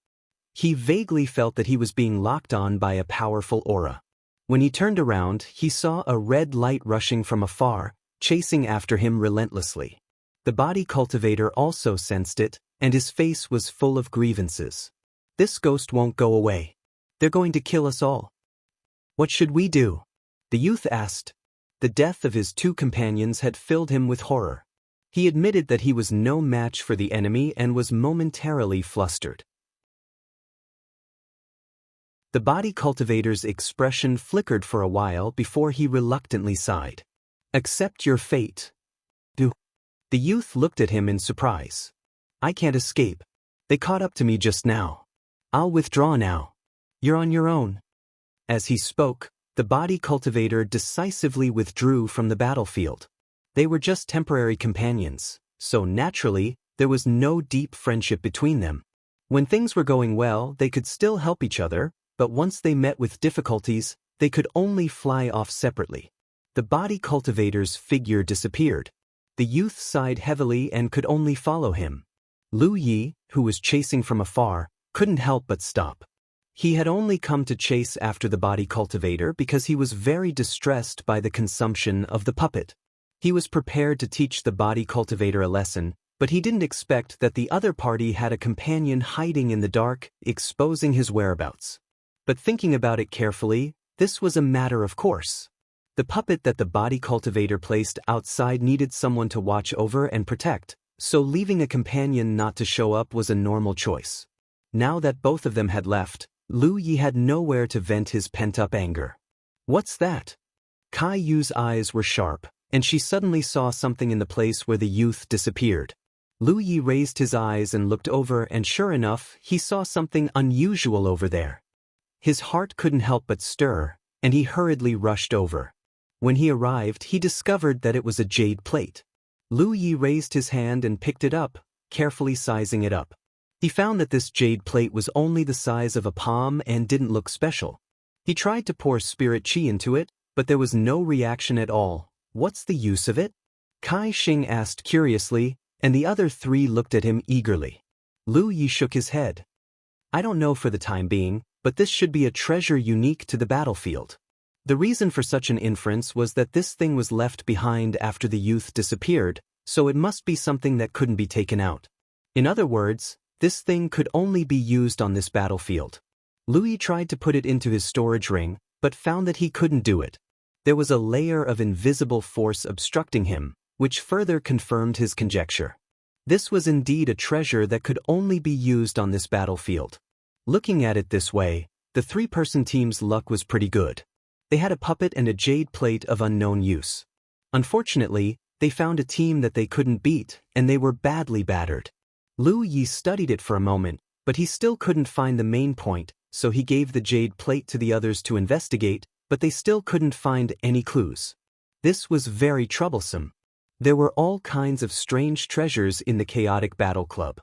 He vaguely felt that he was being locked on by a powerful aura. When he turned around, he saw a red light rushing from afar, chasing after him relentlessly. The body cultivator also sensed it, and his face was full of grievances. "This ghost won't go away. They're going to kill us all. What should we do?" the youth asked. The death of his 2 companions had filled him with horror. He admitted that he was no match for the enemy and was momentarily flustered. The body cultivator's expression flickered for a while before he reluctantly sighed. "Accept your fate." "Do?" The youth looked at him in surprise. "I can't escape. They caught up to me just now. I'll withdraw now. You're on your own." As he spoke, the body cultivator decisively withdrew from the battlefield. They were just temporary companions, so naturally, there was no deep friendship between them. When things were going well, they could still help each other, but once they met with difficulties, they could only fly off separately. The body cultivator's figure disappeared. The youth sighed heavily and could only follow him. Lu Yi, who was chasing from afar, couldn't help but stop. He had only come to chase after the body cultivator because he was very distressed by the consumption of the puppet. He was prepared to teach the body cultivator a lesson, but he didn't expect that the other party had a companion hiding in the dark, exposing his whereabouts. But thinking about it carefully, this was a matter of course. The puppet that the body cultivator placed outside needed someone to watch over and protect, so leaving a companion not to show up was a normal choice. Now that both of them had left, Lu Yi had nowhere to vent his pent-up anger. "What's that?" Kai Yu's eyes were sharp, and she suddenly saw something in the place where the youth disappeared. Lu Yi raised his eyes and looked over, and sure enough, he saw something unusual over there. His heart couldn't help but stir, and he hurriedly rushed over. When he arrived, he discovered that it was a jade plate. Lu Yi raised his hand and picked it up, carefully sizing it up. He found that this jade plate was only the size of a palm and didn't look special. He tried to pour spirit chi into it, but there was no reaction at all. What's the use of it? Kai Xing asked curiously, and the other three looked at him eagerly. Lu Yi shook his head. I don't know for the time being, but this should be a treasure unique to the battlefield. The reason for such an inference was that this thing was left behind after the youth disappeared, so it must be something that couldn't be taken out. In other words, this thing could only be used on this battlefield. Lu Yi tried to put it into his storage ring, but found that he couldn't do it. There was a layer of invisible force obstructing him, which further confirmed his conjecture. This was indeed a treasure that could only be used on this battlefield. Looking at it this way, the three-person team's luck was pretty good. They had a puppet and a jade plate of unknown use. Unfortunately, they found a team that they couldn't beat, and they were badly battered. Lu Yi studied it for a moment, but he still couldn't find the main point, so he gave the jade plate to the others to investigate, but they still couldn't find any clues. This was very troublesome. There were all kinds of strange treasures in the chaotic battle club.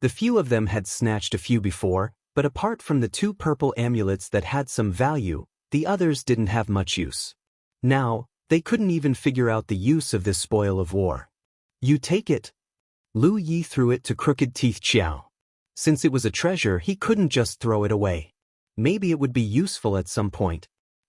The few of them had snatched a few before, but apart from the 2 purple amulets that had some value, the others didn't have much use. Now, they couldn't even figure out the use of this spoil of war. You take it. Lu Yi threw it to Crooked Teeth Xiao. Since it was a treasure, he couldn't just throw it away. Maybe it would be useful at some point.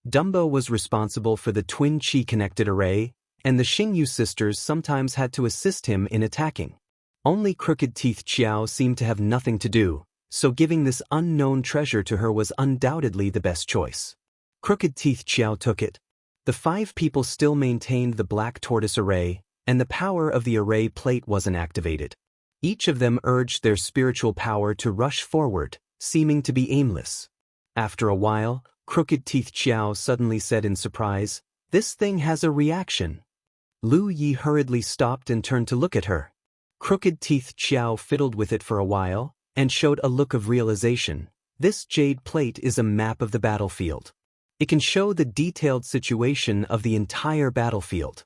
Dumbo was responsible for the twin chi-connected array, and the Xingyu sisters sometimes had to assist him in attacking. Only Crooked Teeth Xiao seemed to have nothing to do, so giving this unknown treasure to her was undoubtedly the best choice. Crooked Teeth Xiao took it. The 5 people still maintained the black tortoise array, and the power of the array plate wasn't activated. Each of them urged their spiritual power to rush forward, seeming to be aimless. After a while, Crooked Teeth Xiao suddenly said in surprise, "This thing has a reaction." Lu Yi hurriedly stopped and turned to look at her. Crooked Teeth Xiao fiddled with it for a while, and showed a look of realization. This jade plate is a map of the battlefield. It can show the detailed situation of the entire battlefield.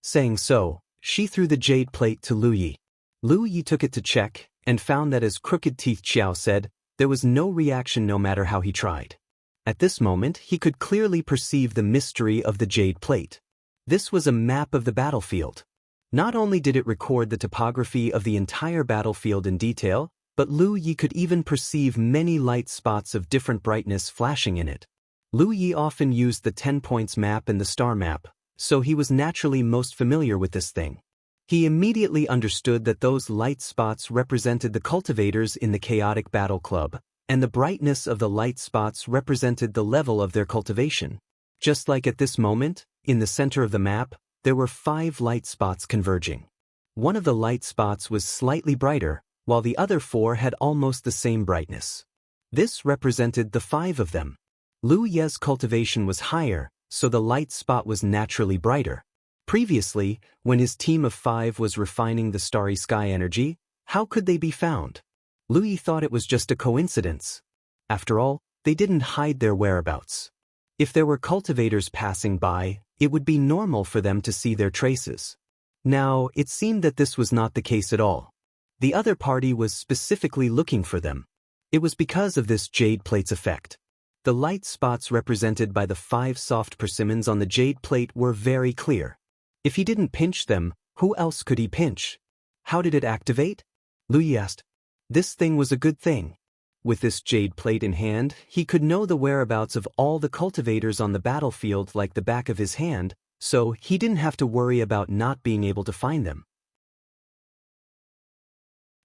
Saying so, she threw the jade plate to Lu Yi. Lu Yi took it to check, and found that as Crooked Teeth Xiao said, there was no reaction no matter how he tried. At this moment, he could clearly perceive the mystery of the jade plate. This was a map of the battlefield. Not only did it record the topography of the entire battlefield in detail, but Lu Yi could even perceive many light spots of different brightness flashing in it. Lu Yi often used the 10 points map and the star map, so he was naturally most familiar with this thing. He immediately understood that those light spots represented the cultivators in the chaotic battle club, and the brightness of the light spots represented the level of their cultivation. Just like at this moment, in the center of the map, there were 5 light spots converging. One of the light spots was slightly brighter, while the other 4 had almost the same brightness. This represented the 5 of them. Lu Ye's cultivation was higher, so the light spot was naturally brighter. Previously, when his team of 5 was refining the starry sky energy, how could they be found? Lu Yi thought it was just a coincidence. After all, they didn't hide their whereabouts. If there were cultivators passing by, it would be normal for them to see their traces. Now, it seemed that this was not the case at all. The other party was specifically looking for them. It was because of this jade plate's effect. The light spots represented by the 5 soft persimmons on the jade plate were very clear. If he didn't pinch them, who else could he pinch? How did it activate? Lu Yi asked. This thing was a good thing. With this jade plate in hand, he could know the whereabouts of all the cultivators on the battlefield like the back of his hand, so he didn't have to worry about not being able to find them.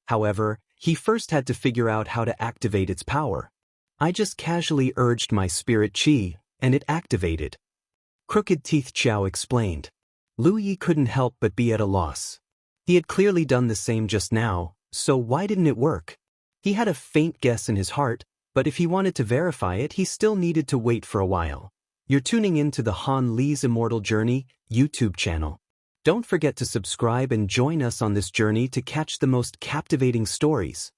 However, he first had to figure out how to activate its power. I just casually urged my spirit chi, and it activated. Crooked Teeth Xiao explained. Lu Yi couldn't help but be at a loss. He had clearly done the same just now, so why didn't it work? He had a faint guess in his heart, but if he wanted to verify it, he still needed to wait for a while. You're tuning in to the Han Li's Immortal Journey YouTube channel. Don't forget to subscribe and join us on this journey to catch the most captivating stories.